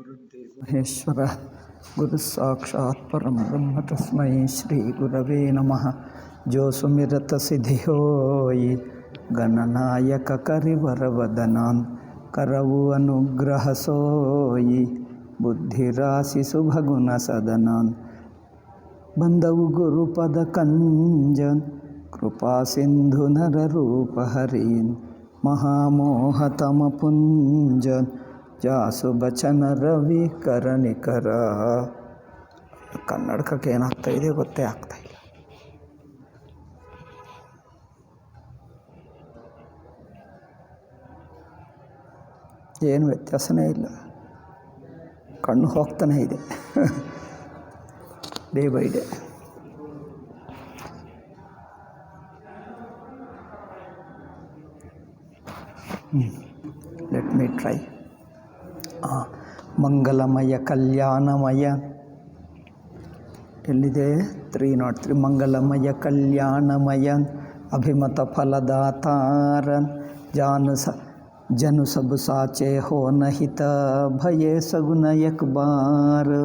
ಮಹೇಶ್ವರ ಗುರು ಸಾಕ್ಷಾತ್ ಪರಂ ಬ್ರಹ್ಮ ತಸ್ಮೈ ಶ್ರೀ ಗುರವೇ ನಮಃ. ಜೋ ಸುಮಿರತ ಸಿದ್ಧಿಯೋಯಿ ಗಣನಾಯಕ ಕರಿವರವದನಾನ್ ಕರವು ಅನುಗ್ರಹ ಸೋಯಿ ಬುದ್ಧಿರಾಶಿ ಸುಭಗುಣ ಸದನಾನ್ ಬಂದವು ಗುರುಪದ ಕಂಜನ್ ಕೃಪಾ ಸಿಂಧು ನರ ರೂಪ ಹರೀನ್ ಮಹಾಮೋಹತಮ ಪುಂಜನ್ ಜಾಸು ಬಚನ ರವಿ ಕರನಿಕರ. ಕನ್ನಡಕಕ್ಕೆ ಏನಾಗ್ತಾ ಇದೆ ಗೊತ್ತೇ ಆಗ್ತಾ ಇಲ್ಲ. ಏನು ವ್ಯತ್ಯಾಸನೇ ಇಲ್ಲ, ಕಣ್ಣು ಹೋಗ್ತಾನೆ ಇದೆ day by day. Let me try. ಮಂಗಲಮಯ ಕಲ್ಯಾಣಮಯ ಎಲ್ಲಿದೆ? 303. ಮಂಗಲಮಯ ಕಲ್ಯಾಣಮಯ ಅಭಿಮತ ಫಲದಾತಾರನ್ ಜನು ಸಬ್ ಸಾಚೆ ಹೋ ನಹಿತ ಭಯೇ ಸಗುನ ಯಕ್ ಬಾರ್.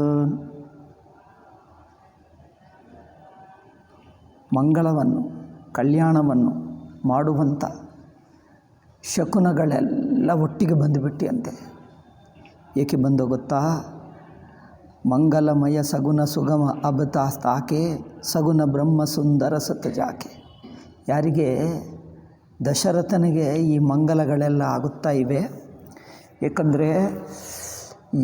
ಮಂಗಳವನ್ನು ಕಲ್ಯಾಣವನ್ನು ಮಾಡುವಂಥ ಶಕುನಗಳೆಲ್ಲ ಒಟ್ಟಿಗೆ ಬಂದುಬಿಟ್ಟಿಯಂತೆ. ಏಕೆ ಬಂದೋ ಗೊತ್ತಾ? ಮಂಗಲಮಯ ಸಗುಣ ಸುಗಮ ಅಬತಾ ತಾಕೆ ಸಗುಣ ಬ್ರಹ್ಮ ಸುಂದರ ಸತಜಾಕೆ. ಯಾರಿಗೆ? ದಶರಥನಿಗೆ ಈ ಮಂಗಲಗಳೆಲ್ಲ ಆಗುತ್ತಾ ಇವೆ. ಏಕೆಂದರೆ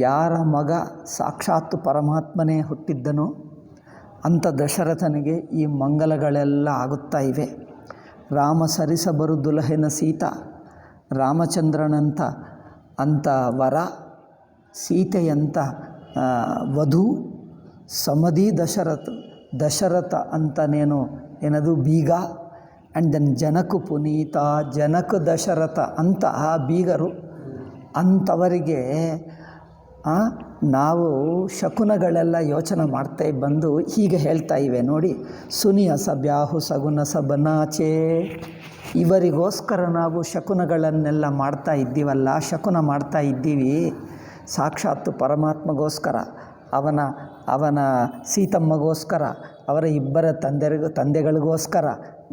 ಯಾರ ಮಗ ಸಾಕ್ಷಾತ್ ಪರಮಾತ್ಮನೇ ಹುಟ್ಟಿದ್ದನೋ ಅಂಥ ದಶರಥನಿಗೆ ಈ ಮಂಗಲಗಳೆಲ್ಲ ಆಗುತ್ತಾ ಇವೆ. ರಾಮ ಸರಿಸಬರು ದುಲಹೆನ ಸೀತಾ, ರಾಮಚಂದ್ರನಂಥ ಅಂಥ ವರ, ಸೀತೆಯಂಥ ವಧು, ಸಮಧಿ ದಶರಥ ಅಂತನೇನು ಏನದು ಬೀಗ, ಆ್ಯಂಡ್ ದೆನ್ ಜನಕ ಪುನೀತ, ಜನಕ ದಶರಥ ಅಂತ ಬೀಗರು. ಅಂಥವರಿಗೆ ನಾವು ಶಕುನಗಳೆಲ್ಲ ಯೋಚನೆ ಮಾಡ್ತಾ ಬಂದು ಹೀಗೆ ಹೇಳ್ತಾ ಇವೆ ನೋಡಿ. ಸುನಿಯ ಸಬ್ಯಾಹು ಸಗುನ ಸಬನಾಚೆ. ಇವರಿಗೋಸ್ಕರ ನಾವು ಶಕುನಗಳನ್ನೆಲ್ಲ ಮಾಡ್ತಾ ಇದ್ದೀವಲ್ಲ, ಶಕುನ ಮಾಡ್ತಾ ಇದ್ದೀವಿ ಸಾಕ್ಷಾತ್ ಪರಮಾತ್ಮಗೋಸ್ಕರ, ಅವನ ಸೀತಮ್ಮಗೋಸ್ಕರ, ಅವರ ಇಬ್ಬರ ತಂದೆಗಳಿಗೋಸ್ಕರ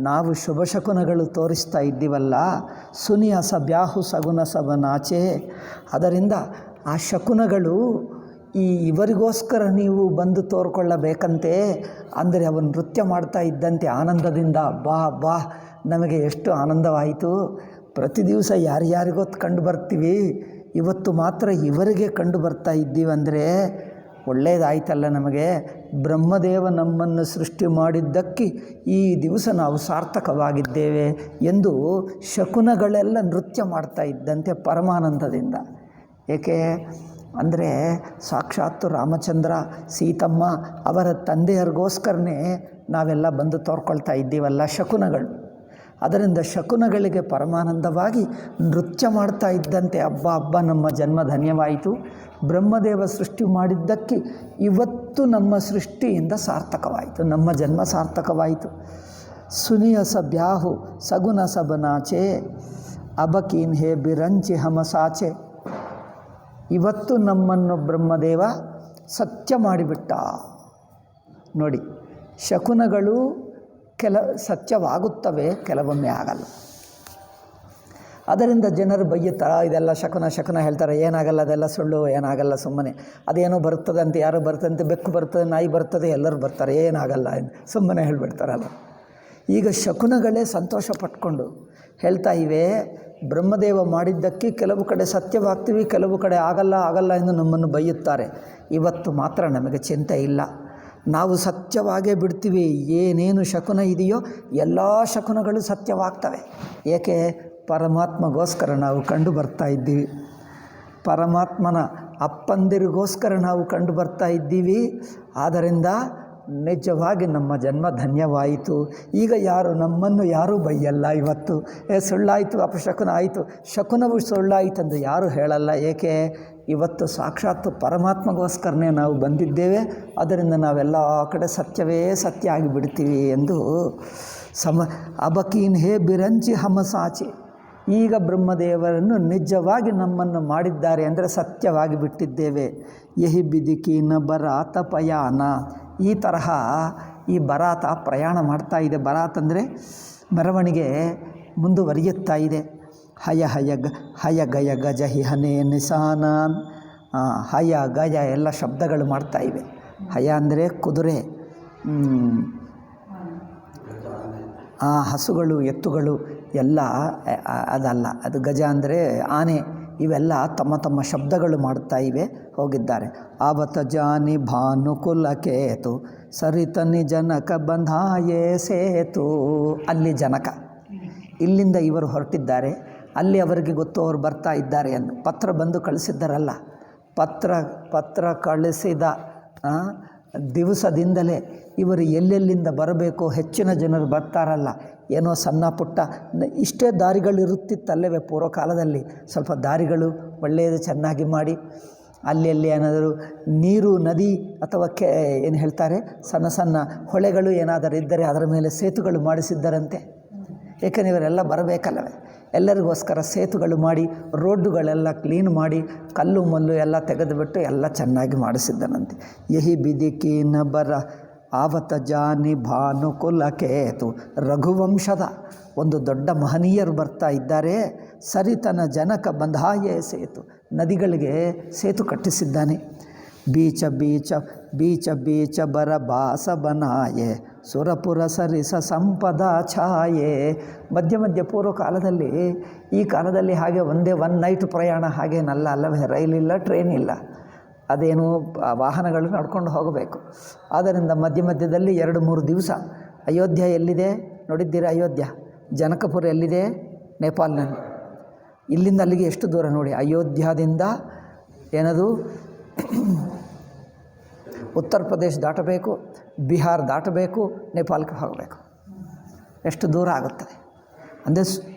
ನಾವು ಶುಭ ಶಕುನಗಳು ತೋರಿಸ್ತಾ ಇದ್ದೀವಲ್ಲ. ಸುನಿಯ ಸಬ್ಯಾಹು ಸಗುನ ಸಬನಾಚೆ. ಅದರಿಂದ ಆ ಶಕುನಗಳು ಇವರಿಗೋಸ್ಕರ ನೀವು ಬಂದು ತೋರ್ಕೊಳ್ಳಬೇಕಂತೆ. ಅಂದರೆ ಅವನು ನೃತ್ಯ ಮಾಡ್ತಾ ಇದ್ದಂತೆ ಆನಂದದಿಂದ ಬಾ ನಮಗೆ ಎಷ್ಟು ಆನಂದವಾಯಿತು. ಪ್ರತಿ ದಿವಸ ಯಾರ್ಯಾರಿಗೋ ಕಂಡು ಬರ್ತೀವಿ, ಇವತ್ತು ಮಾತ್ರ ಇವರಿಗೆ ಕಂಡು ಬರ್ತಾ ಇದ್ದೀವಿ ಅಂದರೆ ಒಳ್ಳೆಯದಾಯ್ತಲ್ಲ ನಮಗೆ. ಬ್ರಹ್ಮದೇವ ನಮ್ಮನ್ನು ಸೃಷ್ಟಿ ಮಾಡಿದ್ದಕ್ಕೆ ಈ ದಿವಸ ನಾವು ಸಾರ್ಥಕವಾಗಿದ್ದೇವೆ ಎಂದು ಶಕುನಗಳೆಲ್ಲ ನೃತ್ಯ ಮಾಡ್ತಾ ಇದ್ದಂತೆ ಪರಮಾನಂದದಿಂದ. ಏಕೆ ಅಂದರೆ ಸಾಕ್ಷಾತ್ತು ರಾಮಚಂದ್ರ ಸೀತಮ್ಮ ಅವರ ತಂದೆಯರಿಗೋಸ್ಕರನೇ ನಾವೆಲ್ಲ ಬಂದು ತೋರ್ಕೊಳ್ತಾ ಇದ್ದೀವಲ್ಲ ಶಕುನಗಳು. ಅದರಿಂದ ಶಕುನಗಳಿಗೆ ಪರಮಾನಂದವಾಗಿ ನೃತ್ಯ ಮಾಡ್ತಾ ಇದ್ದಂತೆ ಹಬ್ಬ ನಮ್ಮ ಜನ್ಮ ಧನ್ಯವಾಯಿತು, ಬ್ರಹ್ಮದೇವ ಸೃಷ್ಟಿ ಮಾಡಿದ್ದಕ್ಕೆ ಇವತ್ತು ನಮ್ಮ ಸೃಷ್ಟಿಯಿಂದ ಸಾರ್ಥಕವಾಯಿತು, ನಮ್ಮ ಜನ್ಮ ಸಾರ್ಥಕವಾಯಿತು. ಸುನಿಯ ಸಬ್ಯಾಹು ಸಗುನ ಸಬನಾಚೆ ಅಬಕೀನ್ ಹೇ ಬಿರಂಚಿ ಹಮಸಾಚೆ. ಇವತ್ತು ನಮ್ಮನ್ನು ಬ್ರಹ್ಮದೇವ ಸತ್ಯ ಮಾಡಿಬಿಟ್ಟ ನೋಡಿ. ಶಕುನಗಳು ಸತ್ಯವಾಗುತ್ತವೆ, ಕೆಲವೊಮ್ಮೆ ಆಗಲ್ಲ. ಅದರಿಂದ ಜನರು ಬೈಯುತ್ತಾರೆ, ಇದೆಲ್ಲ ಶಕುನ ಹೇಳ್ತಾರೆ, ಏನಾಗಲ್ಲ ಅದೆಲ್ಲ ಸುಳ್ಳು, ಏನಾಗಲ್ಲ ಸುಮ್ಮನೆ, ಅದೇನೋ ಬರ್ತದೆ ಅಂತ, ಯಾರೋ ಬರ್ತದಂತೆ, ಬೆಕ್ಕು ಬರ್ತದೆ, ನಾಯಿ ಬರ್ತದೆ, ಎಲ್ಲರೂ ಬರ್ತಾರೆ, ಏನಾಗಲ್ಲ ಸುಮ್ಮನೆ ಹೇಳಿಬಿಡ್ತಾರಲ್ಲ. ಈಗ ಶಕುನಗಳೇ ಸಂತೋಷ ಪಟ್ಕೊಂಡು ಹೇಳ್ತಾ ಇವೆ, ಬ್ರಹ್ಮದೇವ ಮಾಡಿದ್ದಕ್ಕೆ ಕೆಲವು ಕಡೆ ಸತ್ಯವಾಗ್ತೀವಿ, ಕೆಲವು ಕಡೆ ಆಗಲ್ಲ ಎಂದು ನಮ್ಮನ್ನು ಬೈಯುತ್ತಾರೆ. ಇವತ್ತು ಮಾತ್ರ ನಮಗೆ ಚಿಂತೆ ಇಲ್ಲ, ನಾವು ಸತ್ಯವಾಗೇ ಬಿಡ್ತೀವಿ. ಏನೇನು ಶಕುನ ಇದೆಯೋ ಎಲ್ಲ ಶಕುನಗಳು ಸತ್ಯವಾಗ್ತವೆ. ಏಕೆ? ಪರಮಾತ್ಮಗೋಸ್ಕರ ನಾವು ಕಂಡು ಬರ್ತಾ ಇದ್ದೀವಿ, ಪರಮಾತ್ಮನ ಅಪ್ಪಂದಿರಿಗೋಸ್ಕರ ನಾವು ಕಂಡು ಬರ್ತಾ ಇದ್ದೀವಿ. ಆದ್ದರಿಂದ ನಿಜವಾಗಿ ನಮ್ಮ ಜನ್ಮ ಧನ್ಯವಾಯಿತು. ಈಗ ನಮ್ಮನ್ನು ಯಾರೂ ಬೈಯಲ್ಲ. ಇವತ್ತು ಸುಳ್ಳಾಯಿತು, ಅಪಶಕುನ ಆಯಿತು, ಶಕುನವು ಸುಳ್ಳಾಯಿತಂದು ಯಾರೂ ಹೇಳಲ್ಲ. ಏಕೆ? ಇವತ್ತು ಸಾಕ್ಷಾತ್ ಪರಮಾತ್ಮಗೋಸ್ಕರನೇ ನಾವು ಬಂದಿದ್ದೇವೆ. ಅದರಿಂದ ನಾವೆಲ್ಲ ಕಡೆ ಸತ್ಯವೇ ಸತ್ಯ ಆಗಿಬಿಡ್ತೀವಿ ಎಂದು ಅಬಕೀನ್ ಹೇ ಬಿರಂಚಿ ಹಮಸಾಚೆ. ಈಗ ಬ್ರಹ್ಮದೇವರನ್ನು ನಿಜವಾಗಿ ನಮ್ಮನ್ನು ಮಾಡಿದ್ದಾರೆ ಅಂದರೆ ಸತ್ಯವಾಗಿ ಬಿಟ್ಟಿದ್ದೇವೆ. ಯಹಿ ಬಿದಿಕೀನ ಬರಾತ ಪಯಾನ, ಈ ತರಹ ಈ ಬರಾತ ಪ್ರಯಾಣ ಮಾಡ್ತಾ ಇದೆ. ಬರಾತ್ ಅಂದರೆ ಮೆರವಣಿಗೆ ಮುಂದುವರಿಯುತ್ತಾ ಇದೆ. ಹಯ ಗಯ ಗಜ ಹಿಹನೆ ನಿಸಾನ, ಹಯ ಗಯ ಎಲ್ಲ ಶಬ್ದಗಳು ಮಾಡ್ತಾ ಇವೆ. ಹಯ ಅಂದರೆ ಕುದುರೆ, ಹಸುಗಳು, ಎತ್ತುಗಳು ಎಲ್ಲ ಅದಲ್ಲ, ಅದು ಗಜ ಅಂದರೆ ಆನೆ. ಇವೆಲ್ಲ ತಮ್ಮ ತಮ್ಮ ಶಬ್ದಗಳು ಮಾಡ್ತಾ ಇವೆ, ಹೋಗಿದ್ದಾರೆ. ಆವತ ಜಾನಿ ಭಾನುಕುಲಕೇತು ಸರಿತನಿ ಜನಕ ಬಂಧಾಯೇ ಸೇತು. ಅಲ್ಲಿ ಜನಕ, ಇಲ್ಲಿಂದ ಇವರು ಹೊರಟಿದ್ದಾರೆ, ಅಲ್ಲಿ ಅವರಿಗೆ ಗೊತ್ತು ಅವರು ಬರ್ತಾ ಇದ್ದಾರೆ ಎಂದು. ಪತ್ರ ಬಂದು ಕಳಿಸಿದ್ದಾರಲ್ಲ, ಪತ್ರ ಕಳಿಸಿದ ದಿವಸದಿಂದಲೇ ಇವರು ಎಲ್ಲೆಲ್ಲಿಂದ ಬರಬೇಕು, ಹೆಚ್ಚಿನ ಜನರು ಬರ್ತಾರಲ್ಲ, ಏನೋ ಸಣ್ಣ ಪುಟ್ಟ ಇಷ್ಟೇ ದಾರಿಗಳಿರುತ್ತಿತ್ತಲ್ಲವೇ ಪೂರ್ವಕಾಲದಲ್ಲಿ. ಸ್ವಲ್ಪ ದಾರಿಗಳು ಒಳ್ಳೆಯದು ಚೆನ್ನಾಗಿ ಮಾಡಿ, ಅಲ್ಲಿ ಏನಾದರೂ ನೀರು, ನದಿ ಅಥವಾ ಏನು ಹೇಳ್ತಾರೆ, ಸಣ್ಣ ಸಣ್ಣ ಹೊಳೆಗಳು ಏನಾದರೂ ಇದ್ದರೆ ಅದರ ಮೇಲೆ ಸೇತುಗಳು ಮಾಡಿಸಿದ್ದರಂತೆ. ಏಕೆಂದರೆ ಇವರೆಲ್ಲ ಬರಬೇಕಲ್ಲವೇ, ಎಲ್ಲರಿಗೋಸ್ಕರ ಸೇತುಗಳು ಮಾಡಿ, ರೋಡುಗಳೆಲ್ಲ ಕ್ಲೀನ್ ಮಾಡಿ, ಕಲ್ಲು ಮಲ್ಲು ಎಲ್ಲ ತೆಗೆದುಬಿಟ್ಟು ಎಲ್ಲ ಚೆನ್ನಾಗಿ ಮಾಡಿಸಿದ್ದನಂತೆ. ಯಹಿ ಬಿದಿಕೀನ ಬರ ಆವತ ಜಾನಿ ಭಾನುಕುಲಕೇತು. ರಘುವಂಶದ ಒಂದು ದೊಡ್ಡ ಮಹನೀಯರು ಬರ್ತಾ ಇದ್ದಾರೆ. ಸರಿತನ ಜನಕ ಬಂಧಾಯೇ ಸೇತು, ನದಿಗಳಿಗೆ ಸೇತು ಕಟ್ಟಿಸಿದ್ದಾನೆ. ಬೀಚ ಬೀಚ ಬೀಚ ಬೀಚ ಬರ ಬಾಸ ಬನಾಯೆ ಸುರಪುರ ಸರಿಸ ಸಂಪದ ಛಾಯೆ. ಮಧ್ಯ ಪೂರ್ವ ಕಾಲದಲ್ಲಿ, ಈ ಕಾಲದಲ್ಲಿ ಹಾಗೆ ಒಂದೇ ಒನ್ ನೈಟ್ ಪ್ರಯಾಣ ಹಾಗೇನಲ್ಲ ಅಲ್ಲವೇ, ರೈಲಿಲ್ಲ, ಟ್ರೈನ್ ಇಲ್ಲ, ಅದೇನು ವಾಹನಗಳು ನಡ್ಕೊಂಡು ಹೋಗಬೇಕು. ಆದ್ದರಿಂದ ಮಧ್ಯದಲ್ಲಿ 2-3 ದಿವಸ. ಅಯೋಧ್ಯ ಎಲ್ಲಿದೆ ನೋಡಿದ್ದೀರಾ? ಅಯೋಧ್ಯ. ಜನಕಪುರ ಎಲ್ಲಿದೆ? ನೇಪಾಲ್ನಲ್ಲಿ. ಇಲ್ಲಿಂದ ಅಲ್ಲಿಗೆ ಎಷ್ಟು ದೂರ ನೋಡಿ. ಅಯೋಧ್ಯದಿಂದ ಏನದು ಉತ್ತರ ಪ್ರದೇಶ ದಾಟಬೇಕು, ಬಿಹಾರ ದಾಟಬೇಕು, ನೇಪಾಳಕ್ಕೆ ಹೋಗಬೇಕು. ಎಷ್ಟು ದೂರ ಆಗುತ್ತದೆ ಅಂದರೆ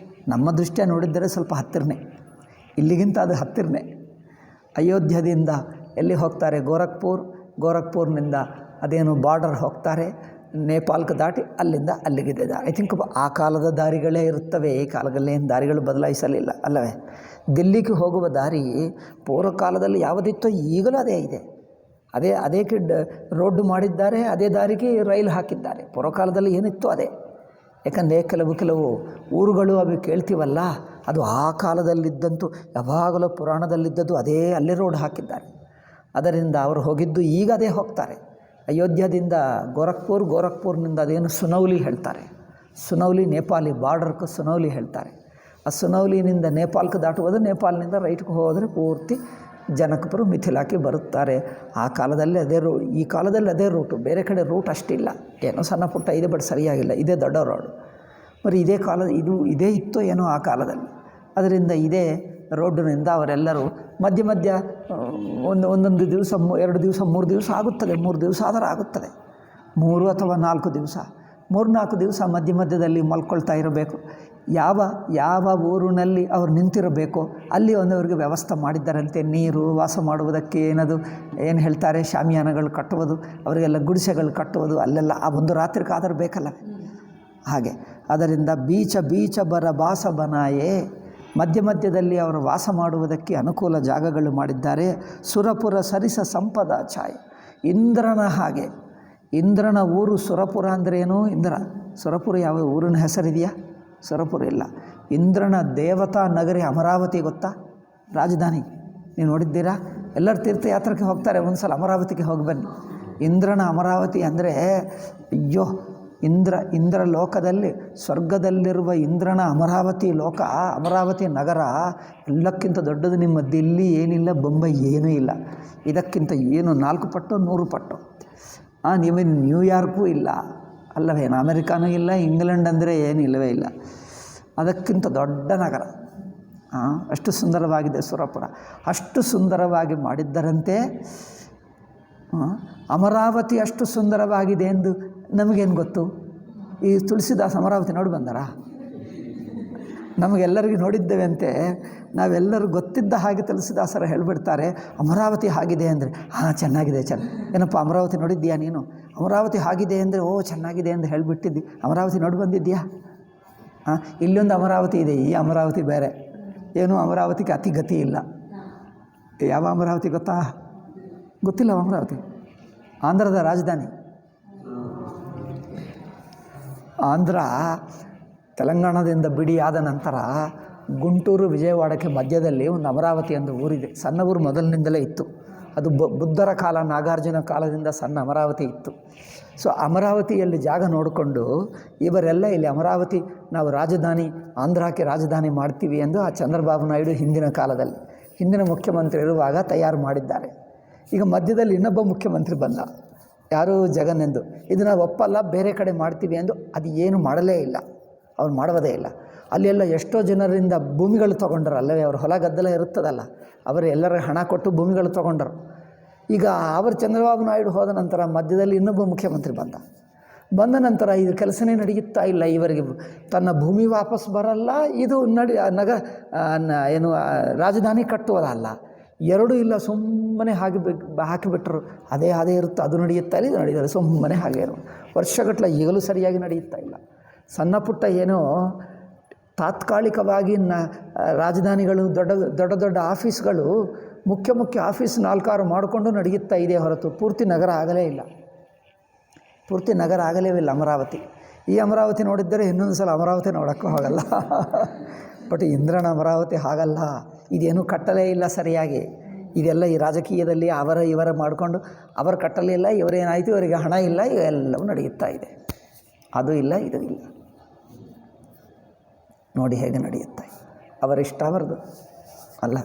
ನಮ್ಮ ದೃಷ್ಟಿಯ ನೋಡಿದ್ದರೆ ಸ್ವಲ್ಪ ಹತ್ತಿರನೇ, ಇಲ್ಲಿಗಿಂತ ಅದು ಹತ್ತಿರನೇ. ಅಯೋಧ್ಯದಿಂದ ಎಲ್ಲಿ ಹೋಗ್ತಾರೆ? ಗೋರಖ್ಪುರ್ನಿಂದ ಅದೇನು ಬಾರ್ಡರ್ ಹೋಗ್ತಾರೆ, ನೇಪಾಳಕ್ಕೆ ದಾಟಿ ಅಲ್ಲಿಂದ ಅಲ್ಲಿಗಿದೆ. ಐ ಥಿಂಕ್ ಆ ಕಾಲದ ದಾರಿಗಳೇ ಇರುತ್ತವೆ, ಈ ಕಾಲದಲ್ಲಿ ಏನು ದಾರಿಗಳು ಬದಲಾಯಿಸಲಿಲ್ಲ ಅಲ್ಲವೇ. ದಿಲ್ಲಿಗೆ ಹೋಗುವ ದಾರಿ ಪೂರ್ವ ಕಾಲದಲ್ಲಿ ಯಾವುದಿತ್ತೋ ಈಗಲೂ ಅದೇ ಇದೆ. ಅದೇ ರೋಡ್ ಮಾಡಿದ್ದಾರೆ, ಅದೇ ದಾರಿಗೆ ರೈಲು ಹಾಕಿದ್ದಾರೆ. ಪೂರ್ವಕಾಲದಲ್ಲಿ ಏನಿತ್ತು ಅದೇ. ಯಾಕಂದರೆ ಕೆಲವು ಊರುಗಳು ಅವು ಕೇಳ್ತೀವಲ್ಲ, ಅದು ಆ ಕಾಲದಲ್ಲಿದ್ದಂತೂ ಯಾವಾಗಲೂ ಪುರಾಣದಲ್ಲಿದ್ದದ್ದು ಅದೇ, ಅಲ್ಲೇ ರೋಡ್ ಹಾಕಿದ್ದಾರೆ. ಅದರಿಂದ ಅವರು ಹೋಗಿದ್ದು ಈಗ ಅದೇ ಹೋಗ್ತಾರೆ. ಅಯೋಧ್ಯದಿಂದ ಗೋರಖ್ಪುರ್ನಿಂದ ಅದೇನು ಸುನೌಲಿ ಹೇಳ್ತಾರೆ, ಸುನೌಲಿ ನೇಪಾಲಿ ಬಾರ್ಡರ್ಗೆ ಸುನೌಲಿ ಹೇಳ್ತಾರೆ. ಆ ಸುನೌಲಿನಿಂದ ನೇಪಾಳಕ್ಕೆ ದಾಟುವುದು, ನೇಪಾಲ್ನಿಂದ ರೈಟ್ಗೆ ಹೋದರೆ ಪೂರ್ತಿ ಜನಕಪುರ ಮಿಥಿಲಾಕ್ಕೆ ಬರುತ್ತಾರೆ. ಆ ಕಾಲದಲ್ಲಿ ಈ ಕಾಲದಲ್ಲಿ ಅದೇ ರೂಟು, ಬೇರೆ ಕಡೆ ರೂಟ್ ಅಷ್ಟಿಲ್ಲ, ಏನೋ ಸಣ್ಣ ಪುಟ್ಟ ಇದೆ, ಬಟ್ ಸರಿಯಾಗಿಲ್ಲ. ಇದೇ ದೊಡ್ಡ ರೋಡು. మరి ಇದೇ ಇತ್ತು ಏನೋ ಆ ಕಾಲದಲ್ಲಿ. ಅದರಿಂದ ಇದೇ ರೋಡಿನಿಂದ ಅವರೆಲ್ಲರೂ ಮಧ್ಯ ಒಂದೊಂದು ದಿವಸ, 2 ದಿವಸ, 3 ದಿವಸ ಆಗುತ್ತದೆ. 3 ದಿವಸ ಆದರೆ ಆಗುತ್ತದೆ, 3 ಅಥವಾ 4 ದಿವಸ, 3-4 ದಿವಸ ಮಧ್ಯದಲ್ಲಿ ಮಲ್ಕೊಳ್ತಾ ಇರಬೇಕು. ಯಾವ ಊರಿನಲ್ಲಿ ಅವರು ನಿಂತಿರಬೇಕು ಅಲ್ಲಿ ಒಂದವರಿಗೆ ವ್ಯವಸ್ಥೆ ಮಾಡಿದ್ದಾರಂತೆ. ನೀರು, ವಾಸ ಮಾಡುವುದಕ್ಕೆ ಏನು ಹೇಳ್ತಾರೆ, ಶಾಮಿಯಾನಗಳು ಕಟ್ಟುವುದು, ಅವರಿಗೆಲ್ಲ ಗುಡಿಸೆಗಳು ಕಟ್ಟುವುದು, ಅಲ್ಲೆಲ್ಲ ಆ ಒಂದು ರಾತ್ರಿ ಕಾದರೂ ಬೇಕಲ್ಲ ಹಾಗೆ. ಅದರಿಂದ ಬೀಚ ಬರ ಬಾಸ ಬನಾಯೇ, ಮಧ್ಯದಲ್ಲಿ ಅವರು ವಾಸ ಮಾಡುವುದಕ್ಕೆ ಅನುಕೂಲ ಜಾಗಗಳು ಮಾಡಿದ್ದಾರೆ. ಸುರಪುರ ಸರಿಸ ಸಂಪದ ಛಾಯೆ, ಇಂದ್ರನ ಹಾಗೆ. ಇಂದ್ರನ ಊರು ಸುರಪುರ ಅಂದರೆ ಏನು? ಸುರಪುರ ಯಾವ ಊರಿನ ಹೆಸರಿದೆಯಾ? ಸುರಪುರ ಇಲ್ಲ. ಇಂದ್ರನ ದೇವತಾ ನಗರಿ ಅಮರಾವತಿ ಗೊತ್ತಾ? ರಾಜಧಾನಿ ನೀವು ನೋಡಿದ್ದೀರಾ? ಎಲ್ಲರೂ ತೀರ್ಥಯಾತ್ರಕ್ಕೆ ಹೋಗ್ತಾರೆ, ಒಂದು ಸಲ ಅಮರಾವತಿಗೆ ಹೋಗಿ ಬನ್ನಿ. ಇಂದ್ರನ ಅಮರಾವತಿ ಅಂದರೆ ಅಯ್ಯೋ, ಇಂದ್ರ ಲೋಕದಲ್ಲಿ, ಸ್ವರ್ಗದಲ್ಲಿರುವ ಇಂದ್ರನ ಅಮರಾವತಿ ಲೋಕ, ಅಮರಾವತಿ ನಗರ ಎಲ್ಲಕ್ಕಿಂತ ದೊಡ್ಡದು. ನಿಮ್ಮ ದಿಲ್ಲಿ ಏನಿಲ್ಲ, ಬೊಂಬೈ ಏನೂ ಇಲ್ಲ, ಇದಕ್ಕಿಂತ ಏನು 4 ಪಟ್ಟು 100 ಪಟ್ಟು. ನೀವೇನು ನ್ಯೂಯಾರ್ಕು ಇಲ್ಲ ಅಲ್ಲವೇನು, ಅಮೆರಿಕಾನೂ ಇಲ್ಲ, ಇಂಗ್ಲೆಂಡ್ ಅಂದರೆ ಏನು ಇಲ್ಲವೇ ಇಲ್ಲ. ಅದಕ್ಕಿಂತ ದೊಡ್ಡ ನಗರ. ಅಷ್ಟು ಸುಂದರವಾಗಿದೆ ಸುರಪುರ. ಅಷ್ಟು ಸುಂದರವಾಗಿ ಮಾಡಿದ್ದರಂತೆ. ಅಮರಾವತಿ ಅಷ್ಟು ಸುಂದರವಾಗಿದೆ ಎಂದು ನಮಗೇನು ಗೊತ್ತು? ಈ ತುಳಸಿದಾಸ್ ಅಮರಾವತಿ ನೋಡಿ ಬಂದಾರ? ನಮಗೆಲ್ಲರಿಗೂ ನೋಡಿದ್ದೇವೆ ಅಂತೆ. ನಾವೆಲ್ಲರೂ ಗೊತ್ತಿದ್ದ ಹಾಗೆ ತುಳಸಿದಾಸರು ಹೇಳಿಬಿಡ್ತಾರೆ, ಅಮರಾವತಿ ಆಗಿದೆ ಅಂದರೆ ಚೆನ್ನಾಗಿದೆ, ಏನಪ್ಪ ಅಮರಾವತಿ ನೋಡಿದ್ದೀಯಾ ನೀನು? ಅಮರಾವತಿ ಆಗಿದೆ ಅಂದರೆ ಚೆನ್ನಾಗಿದೆ ಎಂದು ಹೇಳಿಬಿಟ್ಟಿದ್ದಿ. ಅಮರಾವತಿ ನೋಡಿ ಬಂದಿದ್ದೀಯಾ? ಇಲ್ಲೊಂದು ಅಮರಾವತಿ ಇದೆ, ಈ ಅಮರಾವತಿ ಬೇರೆ. ಏನು ಅಮರಾವತಿಗೆ ಅತಿ ಗತಿ ಇಲ್ಲ. ಯಾವ ಅಮರಾವತಿ ಗೊತ್ತಾ? ಗೊತ್ತಿಲ್ಲ ಅಮರಾವತಿ. ಆಂಧ್ರದ ರಾಜಧಾನಿ. ಆಂಧ್ರ ತೆಲಂಗಾಣದಿಂದ ಬಿಡಿಯಾದ ನಂತರ ಗುಂಟೂರು ವಿಜಯವಾಡಕ್ಕೆ ಮಧ್ಯದಲ್ಲಿ ಒಂದು ಅಮರಾವತಿ ಎಂದು ಊರಿದೆ. ಸಣ್ಣ ಊರು ಮೊದಲಿನಿಂದಲೇ ಇತ್ತು. ಅದು ಬುದ್ಧರ ಕಾಲ, ನಾಗಾರ್ಜುನ ಕಾಲದಿಂದ ಸಣ್ಣ ಅಮರಾವತಿ ಇತ್ತು. ಸೊ ಅಮರಾವತಿಯಲ್ಲಿ ಜಾಗ ನೋಡಿಕೊಂಡು ಇವರೆಲ್ಲ ಇಲ್ಲಿ ಅಮರಾವತಿ ನಾವು ರಾಜಧಾನಿ, ಆಂಧ್ರಕ್ಕೆ ರಾಜಧಾನಿ ಮಾಡ್ತೀವಿ ಎಂದು ಆ ಚಂದ್ರಬಾಬು ನಾಯ್ಡು ಹಿಂದಿನ ಕಾಲದಲ್ಲಿ, ಹಿಂದಿನ ಮುಖ್ಯಮಂತ್ರಿ ಇರುವಾಗ ತಯಾರು ಮಾಡಿದ್ದಾರೆ. ಈಗ ಮಧ್ಯದಲ್ಲಿ ಇನ್ನೊಬ್ಬ ಮುಖ್ಯಮಂತ್ರಿ ಬಂದ, ಯಾರು ಜಗನ್ ಎಂದು. ಇದನ್ನು ಒಪ್ಪಲ್ಲ, ಬೇರೆ ಕಡೆ ಮಾಡ್ತೀವಿ ಎಂದು ಅದು ಏನು ಮಾಡಲೇ ಇಲ್ಲ, ಅವ್ರು ಮಾಡುವುದೇ ಇಲ್ಲ. ಅಲ್ಲೆಲ್ಲ ಎಷ್ಟೋ ಜನರಿಂದ ಭೂಮಿಗಳು ತೊಗೊಂಡ್ರು. ಅಲ್ಲವೇ ಅವ್ರ ಹೊಲ ಗದ್ದಲ ಇರುತ್ತದಲ್ಲ, ಅವರು ಎಲ್ಲರ ಹಣ ಕೊಟ್ಟು ಭೂಮಿಗಳು ತೊಗೊಂಡರು. ಈಗ ಅವರು ಚಂದ್ರಬಾಬು ನಾಯ್ಡು ಹೋದ ನಂತರ ಮಧ್ಯದಲ್ಲಿ ಇನ್ನೊಬ್ಬ ಮುಖ್ಯಮಂತ್ರಿ ಬಂದ ನಂತರ ಇದು ಕೆಲಸನೇ ನಡೆಯುತ್ತಾ ಇಲ್ಲ. ಇವರಿಗೆ ತನ್ನ ಭೂಮಿ ವಾಪಸ್ ಬರಲ್ಲ, ಇದು ಏನು ರಾಜಧಾನಿ ಕಟ್ಟುವುದಲ್ಲ, ಎರಡೂ ಇಲ್ಲ. ಸುಮ್ಮನೆ ಹಾಕಿಬಿಟ್ರು. ಅದೇ ಇರುತ್ತೆ, ಅದು ನಡೆಯುತ್ತಾ ಇಲ್ಲ, ಇದು ನಡೆಯುತ್ತೆ, ಸುಮ್ಮನೆ ಹಾಗೆ ವರ್ಷಗಟ್ಟಲೆ ಈಗಲೂ ಸರಿಯಾಗಿ ನಡೆಯುತ್ತಾ ಇಲ್ಲ. ಸಣ್ಣ ಪುಟ್ಟ ಏನೋ ತಾತ್ಕಾಲಿಕವಾಗಿ ರಾಜಧಾನಿಗಳು, ದೊಡ್ಡ ಆಫೀಸ್ಗಳು, ಮುಖ್ಯ ಆಫೀಸ್ 4-6 ಮಾಡಿಕೊಂಡು ನಡೆಯುತ್ತಾ ಇದೆ ಹೊರತು ಪೂರ್ತಿ ನಗರ ಆಗಲೇ ಇಲ್ಲ. ಅಮರಾವತಿ. ಈ ಅಮರಾವತಿ ನೋಡಿದ್ದರೆ ಇನ್ನೊಂದು ಸಲ ಅಮರಾವತಿ ನೋಡೋಕ್ಕೂ ಹೋಗಲ್ಲ. ಬಟ್ ಇಂದ್ರನ ಅಮರಾವತಿ ಹಾಗಲ್ಲ. ಇದೇನು ಕಟ್ಟಲೇ ಇಲ್ಲ ಸರಿಯಾಗಿ. ಇದೆಲ್ಲ ಈ ರಾಜಕೀಯದಲ್ಲಿ ಇವರ ಮಾಡಿಕೊಂಡು ಅವರು ಕಟ್ಟಲಿಲ್ಲ, ಇವರೇನಾಯಿತು, ಇವರಿಗೆ ಹಣ ಇಲ್ಲ, ಇವೆಲ್ಲವೂ ನಡೆಯುತ್ತಾ ಇದೆ. ಅದು ಇಲ್ಲ, ಇದು ಇಲ್ಲ. ನೋಡಿ ಹೇಗೆ ನಡೆಯುತ್ತೆ. ಅವರಿಷ್ಟ ಅವರದು ಅಲ್ಲ.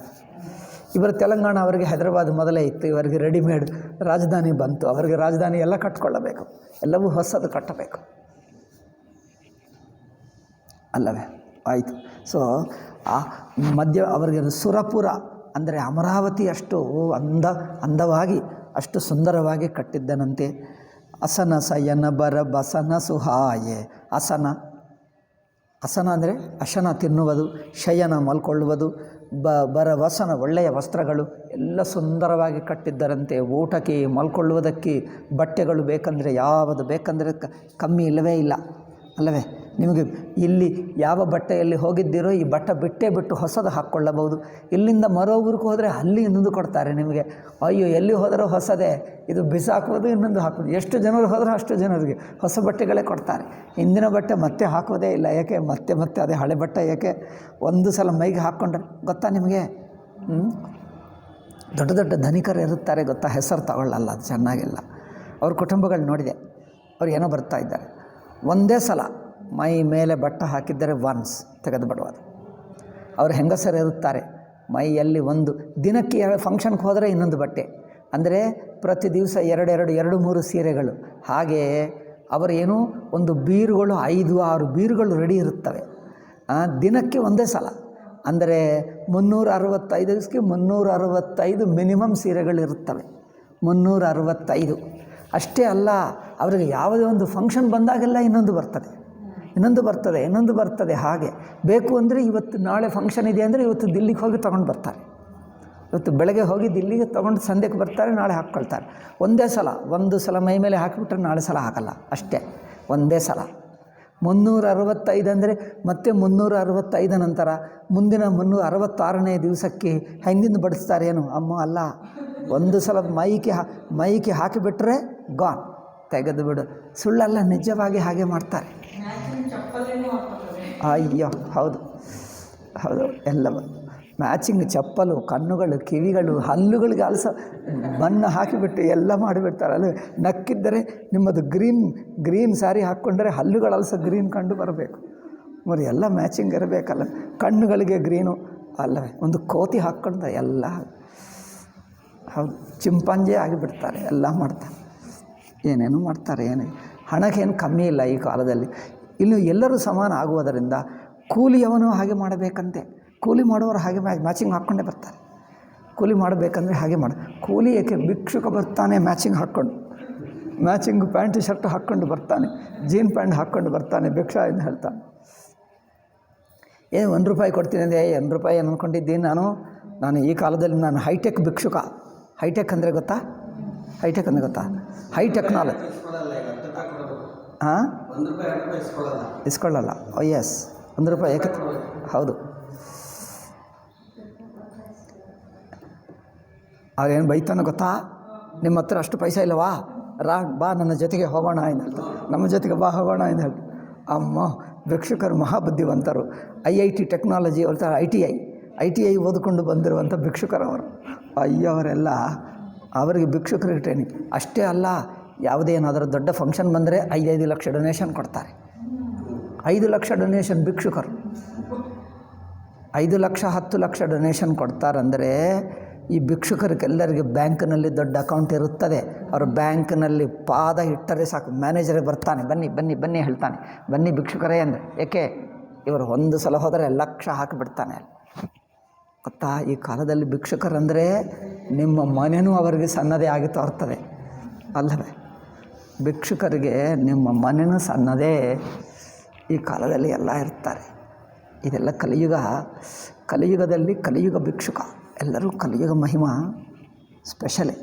ಇವರ ತೆಲಂಗಾಣ, ಅವರಿಗೆ ಹೈದರಾಬಾದ್ ಮೊದಲೇ ಇತ್ತು, ಇವರಿಗೆ ರೆಡಿಮೇಡ್ ರಾಜಧಾನಿ ಬಂತು. ಅವರಿಗೆ ರಾಜಧಾನಿ ಎಲ್ಲ ಕಟ್ಕೊಳ್ಳಬೇಕು, ಎಲ್ಲವೂ ಹೊಸದು ಕಟ್ಟಬೇಕು ಅಲ್ಲವೇ? ಆಯಿತು. ಸೊ ಆ ಅವರಿಗೆ ಸುರಪುರ ಅಂದರೆ ಅಮರಾವತಿ ಅಷ್ಟು ಅಂದವಾಗಿ, ಅಷ್ಟು ಸುಂದರವಾಗಿ ಕಟ್ಟಿದ್ದನಂತೆ. ಅಸನ ಸಯನ ಬರ ಬಸನ ಸುಹಾಯೆ. ಅಸನ ಅಂದರೆ ಅಶನ ತಿನ್ನುವುದು, ಶಯನ ಮಲ್ಕೊಳ್ಳುವುದು, ಬರ ವಸನ ಒಳ್ಳೆಯ ವಸ್ತ್ರಗಳು ಎಲ್ಲ ಸುಂದರವಾಗಿ ಕಟ್ಟಿದ್ದರಂತೆ. ಊಟಕ್ಕೆ, ಮಲ್ಕೊಳ್ಳುವುದಕ್ಕೆ ಬಟ್ಟೆಗಳು ಬೇಕಂದರೆ ಯಾವುದು ಬೇಕಂದರೆ ಕಮ್ಮಿ ಇಲ್ಲವೇ ಇಲ್ಲ ಅಲ್ಲವೇ? ನಿಮಗೆ ಇಲ್ಲಿ ಯಾವ ಬಟ್ಟೆಯಲ್ಲಿ ಹೋಗಿದ್ದೀರೋ ಈ ಬಿಟ್ಟು ಹೊಸದು ಹಾಕ್ಕೊಳ್ಳಬಹುದು. ಇಲ್ಲಿಂದ ಮರೋ ಊರಿಗೆ ಹೋದರೆ ಅಲ್ಲಿ ಇನ್ನೊಂದು ಕೊಡ್ತಾರೆ ನಿಮಗೆ. ಅಯ್ಯೋ, ಎಲ್ಲಿ ಹೋದರೂ ಹೊಸದೇ, ಇದು ಬಿಸಾಕುವುದು, ಇನ್ನೊಂದು ಹಾಕೋದು. ಎಷ್ಟು ಜನರು ಹೋದರೂ ಅಷ್ಟು ಜನರಿಗೆ ಹೊಸ ಬಟ್ಟೆಗಳೇ ಕೊಡ್ತಾರೆ. ಇಂದಿನ ಬಟ್ಟೆ ಮತ್ತೆ ಹಾಕೋದೇ ಇಲ್ಲ. ಯಾಕೆ? ಮತ್ತೆ ಅದೇ ಹಳೆ ಬಟ್ಟೆ. ಯಾಕೆ? ಒಂದು ಸಲ ಮೈಗೆ ಹಾಕ್ಕೊಂಡ್ರೆ ಗೊತ್ತಾ ನಿಮಗೆ? ದೊಡ್ಡ ಧನಿಕರು ಇರುತ್ತಾರೆ ಗೊತ್ತಾ, ಹೆಸರು ತಗೊಳ್ಳಲ್ಲ, ಅದು ಚೆನ್ನಾಗಿಲ್ಲ. ಅವ್ರ ಕುಟುಂಬಗಳು ನೋಡಿದೆ, ಅವ್ರು ಏನೋ ಬರ್ತಾ ಇದ್ದಾರೆ, ಒಂದೇ ಸಲ ಮೈ ಮೇಲೆ ಬಟ್ಟೆ ಹಾಕಿದ್ದರೆ ಒನ್ಸ್ ತೆಗೆದು ಬಿಡುವುದು. ಅವರು ಹೆಂಗಸರು ಇರುತ್ತಾರೆ, ಮೈಯಲ್ಲಿ ಒಂದು ದಿನಕ್ಕೆ ಫಂಕ್ಷನ್ಗೆ ಹೋದರೆ ಇನ್ನೊಂದು ಬಟ್ಟೆ, ಅಂದರೆ ಪ್ರತಿ ದಿವಸ 2-3 ಸೀರೆಗಳು. ಹಾಗೆ ಅವರೇನು ಒಂದು ಬೀರುಗಳು 5-6 ಬೀರುಗಳು ರೆಡಿ ಇರುತ್ತವೆ ದಿನಕ್ಕೆ ಒಂದೇ ಸಲ. ಅಂದರೆ 365 ದಿವಸಕ್ಕೆ 365 ಮಿನಿಮಮ್ ಸೀರೆಗಳಿರುತ್ತವೆ. 365 ಅಷ್ಟೇ ಅಲ್ಲ, ಅವರಿಗೆ ಯಾವುದೇ ಒಂದು ಫಂಕ್ಷನ್ ಬಂದಾಗೆಲ್ಲ ಇನ್ನೊಂದು ಬರ್ತದೆ. ಹಾಗೆ ಬೇಕು ಅಂದರೆ ಇವತ್ತು ನಾಳೆ ಫಂಕ್ಷನ್ ಇದೆ ಅಂದರೆ ಇವತ್ತು ದಿಲ್ಲಿಗೆ ಹೋಗಿ ತೊಗೊಂಡು ಬರ್ತಾರೆ. ಇವತ್ತು ಬೆಳಗ್ಗೆ ಹೋಗಿ ದಿಲ್ಲಿಗೆ ತೊಗೊಂಡು ಸಂಜೆಗೆ ಬರ್ತಾರೆ, ನಾಳೆ ಹಾಕ್ಕೊಳ್ತಾರೆ. ಒಂದು ಸಲ ಮೈ ಮೇಲೆ ಹಾಕಿಬಿಟ್ರೆ ನಾಳೆ ಸಲ ಹಾಕಲ್ಲ, ಅಷ್ಟೇ ಒಂದೇ ಸಲ. 365 ಅಂದರೆ ಮತ್ತೆ 365 ನಂತರ ಮುಂದಿನ 366ನೇ ದಿವಸಕ್ಕೆ ಹಿಂದಿಂದ ಬಡಿಸ್ತಾರೇನು? ಅಲ್ಲ, ಒಂದು ಸಲ ಮೈಗೆ ಹಾಕಿಬಿಟ್ರೆ ಗಾನ್, ತೆಗೆದು ಬಿಡು. ಸುಳ್ಳಲ್ಲ, ನಿಜವಾಗಿ ಹಾಗೆ ಮಾಡ್ತಾರೆ. ಅಯ್ಯೋ, ಹೌದು ಎಲ್ಲವೂ ಮ್ಯಾಚಿಂಗ್ ಚಪ್ಪಲು, ಕಣ್ಣುಗಳು, ಕಿವಿಗಳು, ಹಲ್ಲುಗಳಿಗೆ ಬಣ್ಣ ಹಾಕಿಬಿಟ್ಟು ಎಲ್ಲ ಮಾಡಿಬಿಡ್ತಾರೆ. ಅಲ್ಲಿ ನಕ್ಕಿದ್ದರೆ ನಿಮ್ಮದು ಗ್ರೀನ್ ಸ್ಯಾರಿ ಹಾಕ್ಕೊಂಡ್ರೆ ಹಲ್ಲುಗಳು ಗ್ರೀನ್ ಕಂಡು ಬರಬೇಕು. మరి ಎಲ್ಲ ಮ್ಯಾಚಿಂಗ್ ಇರಬೇಕಲ್ಲ. ಕಣ್ಣುಗಳಿಗೆ ಗ್ರೀನು ಅಲ್ಲವೇ, ಒಂದು ಕೋತಿ ಹಾಕ್ಕೊಂಡ್ರೆ ಎಲ್ಲ ಹೌದು ಚಿಂಪಾಂಜಿ ಆಗಿಬಿಡ್ತಾರೆ, ಎಲ್ಲ ಮಾಡ್ತಾರೆ, ಏನೇನು ಮಾಡ್ತಾರೆ. ಹಣಕ್ಕೇನು ಕಮ್ಮಿ ಇಲ್ಲ ಈ ಕಾಲದಲ್ಲಿ. ಇನ್ನು ಎಲ್ಲರೂ ಸಮಾನ ಆಗುವುದರಿಂದ ಕೂಲಿಯವನು ಹಾಗೆ ಮಾಡಬೇಕಂತೆ. ಕೂಲಿ ಮಾಡುವವರು ಹಾಗೆ ಮ್ಯಾಚಿಂಗ್ ಹಾಕ್ಕೊಂಡೇ ಬರ್ತಾರೆ. ಕೂಲಿ ಮಾಡಬೇಕಂದ್ರೆ ಹಾಗೆ ಕೂಲಿ ಏಕೆ? ಭಿಕ್ಷುಕ ಬರ್ತಾನೆ ಮ್ಯಾಚಿಂಗ್ ಪ್ಯಾಂಟ್ ಶರ್ಟ್ ಹಾಕ್ಕೊಂಡು ಬರ್ತಾನೆ, ಜೀನ್ ಪ್ಯಾಂಟ್ ಹಾಕ್ಕೊಂಡು ಬರ್ತಾನೆ, ಭಿಕ್ಷಾ ಎಂದು ಹೇಳ್ತಾನೆ. ಏನು 1 ರೂಪಾಯಿ ಕೊಡ್ತೀನಿ ಅಂದರೆ 1 ರೂಪಾಯಿ ಅಂದ್ಕೊಂಡಿದ್ದೀನಿ ನಾನು ಈ ಕಾಲದಲ್ಲಿ ನಾನು ಹೈಟೆಕ್ ಭಿಕ್ಷುಕ. ಹೈಟೆಕ್ ಅಂದರೆ ಗೊತ್ತಾ? High technology. ಇಸ್ಕೊಳ್ಳಲ್ಲ. ಎಸ್, ₹1 ಏಕ ಹೌದು. ಆಗೇನು ಬೈತಾನೆ ಗೊತ್ತಾ, ನಿಮ್ಮ ಹತ್ರ ಅಷ್ಟು ಪೈಸಾ ಇಲ್ಲವಾ, ಬಾ ನನ್ನ ಜೊತೆಗೆ ಹೋಗೋಣ ಅಂತ ಹೇಳ್ತಾರೆ. ನಮ್ಮ ಜೊತೆಗೆ ಬಾ ಹೋಗೋಣ ಅಂತ ಹೇಳ್ತಾರೆ. ಅಮ್ಮ ಭಿಕ್ಷುಕರು ಮಹಾಬುದ್ಧಿವಂತರು. IIT ಟೆಕ್ನಾಲಜಿ ಅವ್ರ ITI ಓದಿಕೊಂಡು ಬಂದಿರುವಂಥ ಭಿಕ್ಷುಕರವರು. ಅಯ್ಯವರೆಲ್ಲ ಅವರಿಗೆ ಭಿಕ್ಷುಕರಿಗೆ ಟ್ರೈನಿಂಗ್. ಅಷ್ಟೇ ಅಲ್ಲ, ಯಾವುದೇ ಏನಾದರೂ ದೊಡ್ಡ ಫಂಕ್ಷನ್ ಬಂದರೆ 5 ಲಕ್ಷ ಡೊನೇಷನ್ ಕೊಡ್ತಾರೆ. 5 ಲಕ್ಷ ಡೊನೇಷನ್ ಭಿಕ್ಷುಕರು 5 ಲಕ್ಷ 10 ಲಕ್ಷ ಡೊನೇಷನ್ ಕೊಡ್ತಾರಂದರೆ ಈ ಭಿಕ್ಷುಕರಿಗೆಲ್ಲರಿಗೆ ಬ್ಯಾಂಕ್ನಲ್ಲಿ ದೊಡ್ಡ ಅಕೌಂಟ್ ಇರುತ್ತದೆ. ಅವರು ಬ್ಯಾಂಕ್ನಲ್ಲಿ ಪಾದ ಇಟ್ಟರೆ ಸಾಕು, ಮ್ಯಾನೇಜರೇ ಬರ್ತಾನೆ, ಬನ್ನಿ ಬನ್ನಿ ಬನ್ನಿ ಹೇಳ್ತಾನೆ, ಬನ್ನಿ ಭಿಕ್ಷುಕರೇ ಅಂದರೆ. ಏಕೆ, ಇವರು ಒಂದು ಸಲ ಹೋದರೆ ಲಕ್ಷ ಹಾಕಿಬಿಡ್ತಾನೆ. ಗೊತ್ತಾ, ಈ ಕಾಲದಲ್ಲಿ ಭಿಕ್ಷುಕರಂದರೆ ನಿಮ್ಮ ಮನೆಯೂ ಅವರಿಗೆ ಸಣ್ಣದೇ ಆಗಿ ತೋರ್ತದೆ ಅಲ್ಲವೇ? ಭಿಕ್ಷುಕರಿಗೆ ನಿಮ್ಮ ಮನೆಯೂ ಸಣ್ಣದೇ. ಈ ಕಾಲದಲ್ಲಿ ಎಲ್ಲ ಇರ್ತಾರೆ. ಇದೆಲ್ಲ ಕಲಿಯುಗದಲ್ಲಿ ಕಲಿಯುಗ ಭಿಕ್ಷುಕ. ಎಲ್ಲರೂ ಕಲಿಯುಗ ಮಹಿಮಾ ಸ್ಪೆಷಲೇ.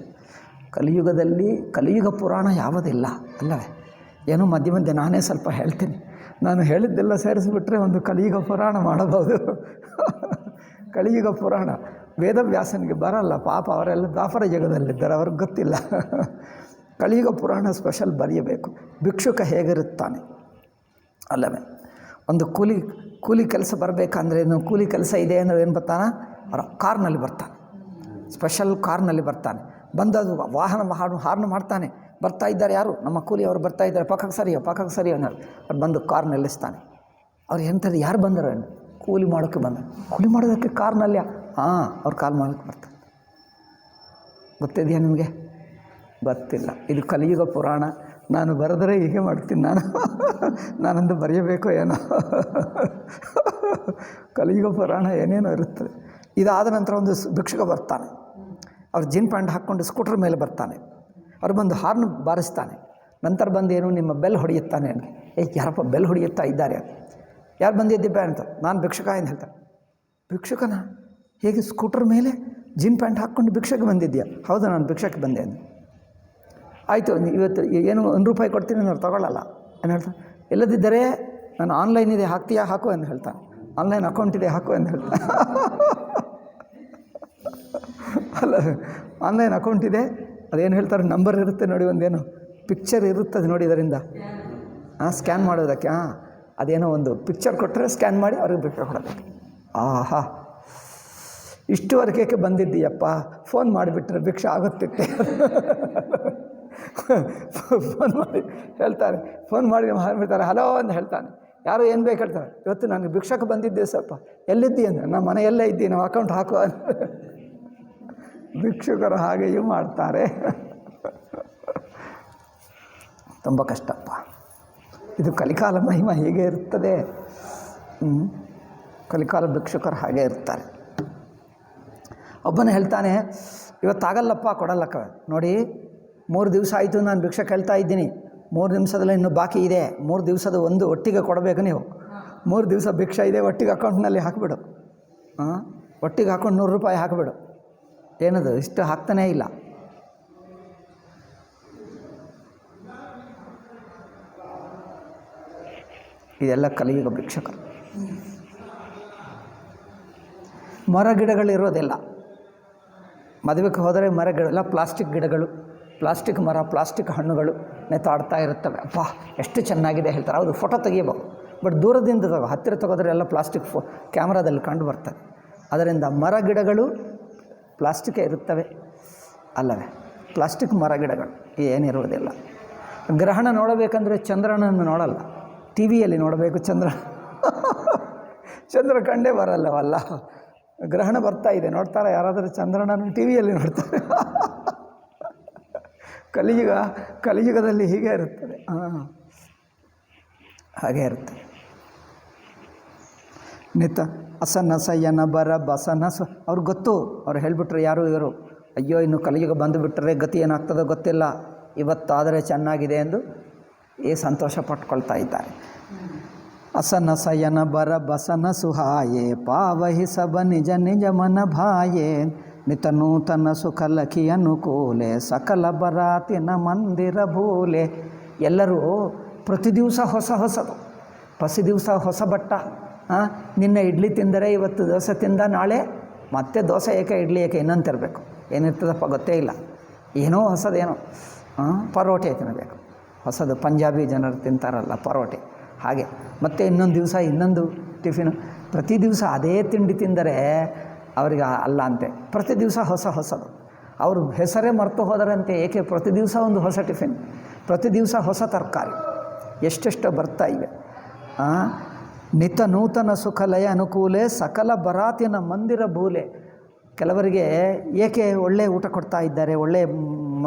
ಕಲಿಯುಗದಲ್ಲಿ ಕಲಿಯುಗ ಪುರಾಣ ಯಾವುದಿಲ್ಲ ಅಲ್ಲವೇ? ಏನೋ ಮಧ್ಯೆ ಮಧ್ಯೆ ನಾನೇ ಸ್ವಲ್ಪ ಹೇಳ್ತೀನಿ. ನಾನು ಹೇಳಿದ್ದೆಲ್ಲ ಸೇರಿಸಿಬಿಟ್ರೆ ಒಂದು ಕಲಿಯುಗ ಪುರಾಣ ಮಾಡಬಹುದು. ಕಲಿಯುಗ ಪುರಾಣ ವೇದವ್ಯಾಸನಿಗೆ ಬರಲ್ಲ ಪಾಪ, ಅವರೆಲ್ಲ ದಾಪರ ಯುಗದಲ್ಲಿದ್ದಾರೆ, ಅವ್ರಿಗೆ ಗೊತ್ತಿಲ್ಲ. ಕಲಿಯುಗ ಪುರಾಣ ಸ್ಪೆಷಲ್ ಬರೆಯಬೇಕು. ಭಿಕ್ಷುಕ ಹೇಗಿರುತ್ತಾನೆ ಅಲ್ಲವೇ? ಒಂದು ಕೂಲಿ ಕೆಲಸ ಬರಬೇಕಂದ್ರೆ ಕೂಲಿ ಕೆಲಸ ಇದೆ ಅಂದರೆ ಏನು ಬರ್ತಾನೆ, ಕಾರ್ನಲ್ಲಿ ಬರ್ತಾನೆ, ಸ್ಪೆಷಲ್ ಕಾರ್ನಲ್ಲಿ ಬರ್ತಾನೆ. ಬಂದದು ಹಾರ್ನ್ ಮಾಡ್ತಾನೆ, ಬರ್ತಾ ಇದ್ದಾರೆ ಯಾರು, ನಮ್ಮ ಕೂಲಿಯವರು ಬರ್ತಾ ಇದ್ದಾರೆ, ಪಕ್ಕಕ್ಕೆ ಸರಿ ಅನ್ನೋರು. ಅವ್ರು ಬಂದು ಕಾರ್ ನಿಲ್ಲಿಸ್ತಾನೆ. ಅವ್ರು ಎಂಥದ್ದು, ಯಾರು ಬಂದರು, ಕೂಲಿ ಮಾಡೋಕ್ಕೆ ಬಂದರು. ಕೂಲಿ ಮಾಡೋದಕ್ಕೆ ಕಾರ್ನಲ್ಲಿ ಅವ್ರು ಕಾಲ್ ಮಾಡೋಕ್ಕೆ ಬರ್ತಾರೆ. ಗೊತ್ತಿದೆಯಾ ನಿಮಗೆ? ಗೊತ್ತಿಲ್ಲ. ಇದು ಕಲಿಯುಗ ಪುರಾಣ. ನಾನು ಬರೆದರೆ ಹೀಗೆ ಮಾಡ್ತೀನಿ. ನಾನಂದು ಬರೆಯಬೇಕೋ ಏನೋ. ಕಲಿಯುಗ ಪುರಾಣ ಏನೇನೋ ಇರುತ್ತದೆ. ಇದಾದ ನಂತರ ಒಂದು ಭಿಕ್ಷುಕ ಬರ್ತಾನೆ. ಅವ್ರು ಜೀನ್ ಪ್ಯಾಂಟ್ ಹಾಕ್ಕೊಂಡು ಸ್ಕೂಟರ್ ಮೇಲೆ ಬರ್ತಾನೆ. ಅವ್ರು ಬಂದು ಹಾರ್ನ್ ಬಾರಿಸ್ತಾನೆ. ನಂತರ ಬಂದು ಏನು ನಿಮ್ಮ ಬೆಲ್ ಹೊಡೆಯುತ್ತಾನೆ. ಯಾರಪ್ಪ ಬೆಲ್ ಹೊಡೆಯುತ್ತಾ ಇದ್ದಾರೆ, ಯಾರು ಬಂದಿದ್ದಿಬ್ಬ ಅಂತ. ನಾನು ಭಿಕ್ಷುಕ ಅಂತ ಹೇಳ್ತಾನೆ. ಭಿಕ್ಷುಕನ ಹೇಗೆ ಸ್ಕೂಟರ್ ಮೇಲೆ ಜೀನ್ ಪ್ಯಾಂಟ್ ಹಾಕ್ಕೊಂಡು ಭಿಕ್ಷಕ್ಕೆ ಬಂದಿದ್ಯಾ? ಹೌದು, ನಾನು ಭಿಕ್ಷಕ್ಕೆ ಬಂದೆ ಅಂದೆ. ಆಯಿತು, ಇವತ್ತು ಏನು ₹1 ಕೊಡ್ತೀನಿ, ನಾನು ತೊಗೊಳ್ಳಲ್ಲ ಏನು ಹೇಳ್ತಾನೆ. ಇಲ್ಲದಿದ್ದರೆ ನಾನು ಆನ್ಲೈನ್ ಇದೆ, ಹಾಕ್ತೀಯಾ, ಹಾಕು ಎಂದು ಹೇಳ್ತಾನೆ. ಆನ್ಲೈನ್ ಅಕೌಂಟ್ ಇದೆ, ಹಾಕು ಎಂದು ಹೇಳ್ತಾನೆ. ಅಲ್ಲ, ಆನ್ಲೈನ್ ಅಕೌಂಟ್ ಇದೆ, ಅದೇನು ಹೇಳ್ತಾರೆ, ನಂಬರ್ ಇರುತ್ತೆ ನೋಡಿ, ಒಂದೇನು ಪಿಕ್ಚರ್ ಇರುತ್ತದೆ ನೋಡಿ, ಇದರಿಂದ ಸ್ಕ್ಯಾನ್ ಮಾಡೋದಕ್ಕೆ. ಅದೇನೋ ಒಂದು ಪಿಕ್ಚರ್ ಕೊಟ್ಟರೆ ಸ್ಕ್ಯಾನ್ ಮಾಡಿ ಅವ್ರಿಗೆ ಭಿಕ್ಷೆ ಕೊಡೋದಕ್ಕೆ. ಆಹಾ, ಇಷ್ಟುವರೆಗೆ ಬಂದಿದ್ದೀಯಪ್ಪ, ಫೋನ್ ಮಾಡಿಬಿಟ್ರೆ ಭಿಕ್ಷೆ ಆಗುತ್ತಿತ್ತೆ. ಫೋನ್ ಮಾಡಿ ಹೇಳ್ತಾರೆ, ಫೋನ್ ಮಾಡಿ ಹಾಡ್ಬಿಡ್ತಾರೆ, ಹಲೋ ಅಂತ ಹೇಳ್ತಾನೆ. ಯಾರು ಏನು ಬೇಕು ಹೇಳ್ತಾರೆ, ಇವತ್ತು ನನಗೆ ಭಿಕ್ಷಕ್ಕೆ ಬಂದಿದ್ದೆ, ಸ್ವಲ್ಪ ಎಲ್ಲಿದ್ದಿ ಅಂದರೆ, ನಮ್ಮ ಮನೆಯಲ್ಲೇ ಇದ್ದೀನಿ, ನಾವು ಅಕೌಂಟ್ ಹಾಕುವ. ಭಿಕ್ಷುಕರು ಹಾಗೆಯೂ ಮಾಡ್ತಾರೆ. ತುಂಬ ಕಷ್ಟಪ್ಪ. ಇದು ಕಲಿಕಾಲ ಮಹಿಮಾ ಹೀಗೆ ಇರ್ತದೆ. ಕಲಿಕಾಲ ಭಿಕ್ಷುಕರು ಹಾಗೆ ಇರ್ತಾರೆ. ಒಬ್ಬನು ಹೇಳ್ತಾನೆ, ಇವತ್ತಾಗಲ್ಲಪ್ಪ, ಕೊಡಲ್ಲಕ್ಕ. ನೋಡಿ, 3 ದಿವಸ ಆಯಿತು ನಾನು ಭಿಕ್ಷೆ ಕೇಳ್ತಾ ಇದ್ದೀನಿ, 3 ದಿವಸದಲ್ಲಿ ಇನ್ನೂ ಬಾಕಿ ಇದೆ, 3 ದಿವಸದ ಒಂದು ಒಟ್ಟಿಗೆ ಕೊಡಬೇಕು ನೀವು. 3 ದಿವಸ ಭಿಕ್ಷೆ ಇದೆ, ಒಟ್ಟಿಗೆ ಅಕೌಂಟ್ನಲ್ಲಿ ಹಾಕಿಬಿಡು. ಒಟ್ಟಿಗೆ ಹಾಕೊಂಡು ₹100 ಹಾಕಿಬಿಡು. ಏನದು, ಇಷ್ಟು ಹಾಕ್ತಾನೇ ಇಲ್ಲ. ಇದೆಲ್ಲ ಕಲಿಯುಗ ಭಿಕ್ಷುಕರು. ಮರ ಗಿಡಗಳಿರೋದಿಲ್ಲ. ಮದುವೆಗೆ ಹೋದರೆ ಮರ ಗಿಡ ಎಲ್ಲ ಪ್ಲಾಸ್ಟಿಕ್ ಗಿಡಗಳು, ಪ್ಲಾಸ್ಟಿಕ್ ಮರ, ಪ್ಲಾಸ್ಟಿಕ್ ಹಣ್ಣುಗಳು ನೇತಾಡ್ತಾ ಇರುತ್ತವೆ. ಅಪ್ಪ ಎಷ್ಟು ಚೆನ್ನಾಗಿದೆ ಹೇಳ್ತಾರೆ. ಹೌದು, ಫೋಟೋ ತೆಗಿಯಬಹುದು, ಬಟ್ ದೂರದಿಂದ ಹತ್ತಿರ ತೆಗೆದ್ರೆ ಎಲ್ಲ ಪ್ಲಾಸ್ಟಿಕ್ ಕ್ಯಾಮ್ರಾದಲ್ಲಿ ಕಂಡು ಬರ್ತದೆ. ಅದರಿಂದ ಮರ ಗಿಡಗಳು ಪ್ಲಾಸ್ಟಿಕ್ಕೇ ಇರುತ್ತವೆ ಅಲ್ಲವೇ? ಪ್ಲಾಸ್ಟಿಕ್ ಮರ ಗಿಡಗಳು ಏನಿರುವುದಿಲ್ಲ. ಗ್ರಹಣ ನೋಡಬೇಕಂದ್ರೆ ಚಂದ್ರನನ್ನು ನೋಡಲ್ಲ, ಟಿ ವಿಯಲ್ಲಿ ನೋಡಬೇಕು. ಚಂದ್ರ ಕಂಡೇ ಬರಲ್ಲವಲ್ಲ. ಗ್ರಹಣ ಬರ್ತಾ ಇದೆ, ನೋಡ್ತಾರೆ ಯಾರಾದರೂ ಚಂದ್ರನನ್ನು ಟಿ ವಿಯಲ್ಲಿ ನೋಡ್ತಾರೆ. ಕಲಿಯುಗದಲ್ಲಿ ಹೀಗೆ ಇರುತ್ತದೆ. ಹಾಗೆ ಇರುತ್ತೆ. ನಿತ ಅಸನ ಸಯ್ಯನ ಬರ ಬಸನ ಅವ್ರಿಗೆ ಗೊತ್ತು. ಅವ್ರು ಹೇಳಿಬಿಟ್ರೆ ಯಾರು ಇವರು, ಅಯ್ಯೋ ಇನ್ನು ಕಲಿಯುಗ ಬಂದುಬಿಟ್ರೆ ಗತಿ ಏನಾಗ್ತದೋ ಗೊತ್ತಿಲ್ಲ, ಇವತ್ತಾದರೆ ಚೆನ್ನಾಗಿದೆ ಎಂದು ಸಂತೋಷ ಪಟ್ಕೊಳ್ತಾ ಇದ್ದಾರೆ. ಅಸನ ಸಯನ ಬರ ಬಸನ ಸುಹಾಯೇ ಪಾವಹಿ ಸಬ ನಿಜ ನಿಜ ಮನ ಭಾಯೇ ನಿತ ನೂತನ ಸುಖ ಲಖಿ ಅನುಕೂಲೆ ಸಕಲ ಬರಾತಿನ ಮಂದಿರ ಭೂಲೆ. ಎಲ್ಲರೂ ಪ್ರತಿ ದಿವಸ ಹೊಸದು, ಪ್ರತಿ ದಿವಸ ಹೊಸ ಬಟ್ಟ, ನಿನ್ನೆ ಇಡ್ಲಿ ತಿಂದರೆ ಇವತ್ತು ದೋಸೆ ತಿಂದ, ನಾಳೆ ಮತ್ತೆ ದೋಸೆ ಏಕೆ ಇಡ್ಲಿ ಏಕೆ ಇನ್ನೊಂದು ತರಬೇಕು. ಏನಿರ್ತದಪ್ಪ ಗೊತ್ತೇ ಇಲ್ಲ, ಏನೋ ಹೊಸದೇನೋ. ಪರೋಟೆ ತಿನ್ನಬೇಕು, ಹೊಸದು ಪಂಜಾಬಿ ಜನರು ತಿಂತಾರಲ್ಲ ಪರೋಟೆ, ಹಾಗೆ. ಮತ್ತು ಇನ್ನೊಂದು ದಿವಸ ಇನ್ನೊಂದು ಟಿಫಿನು. ಪ್ರತಿ ದಿವಸ ಅದೇ ತಿಂಡಿ ತಿಂದರೆ ಅವರಿಗೆ ಅಲ್ಲ ಅಂತೆ. ಪ್ರತಿ ದಿವಸ ಹೊಸದು. ಅವರು ಹೆಸರೇ ಮರೆತು ಹೋದರಂತೆ. ಏಕೆ? ಪ್ರತಿ ದಿವಸ ಒಂದು ಹೊಸ ಟಿಫಿನ್, ಪ್ರತಿ ದಿವಸ ಹೊಸ ತರಕಾರಿ, ಎಷ್ಟೆಷ್ಟು ಬರ್ತಾ ಇವೆ. ನಿತ ನೂತನ ಸುಖಲಯ ಅನುಕೂಲೆ ಸಕಲ ಬರಾತಿನ ಮಂದಿರ ಭೂಲೆ. ಕೆಲವರಿಗೆ ಏಕೆ ಒಳ್ಳೆಯ ಊಟ ಕೊಡ್ತಾ ಇದ್ದಾರೆ, ಒಳ್ಳೆಯ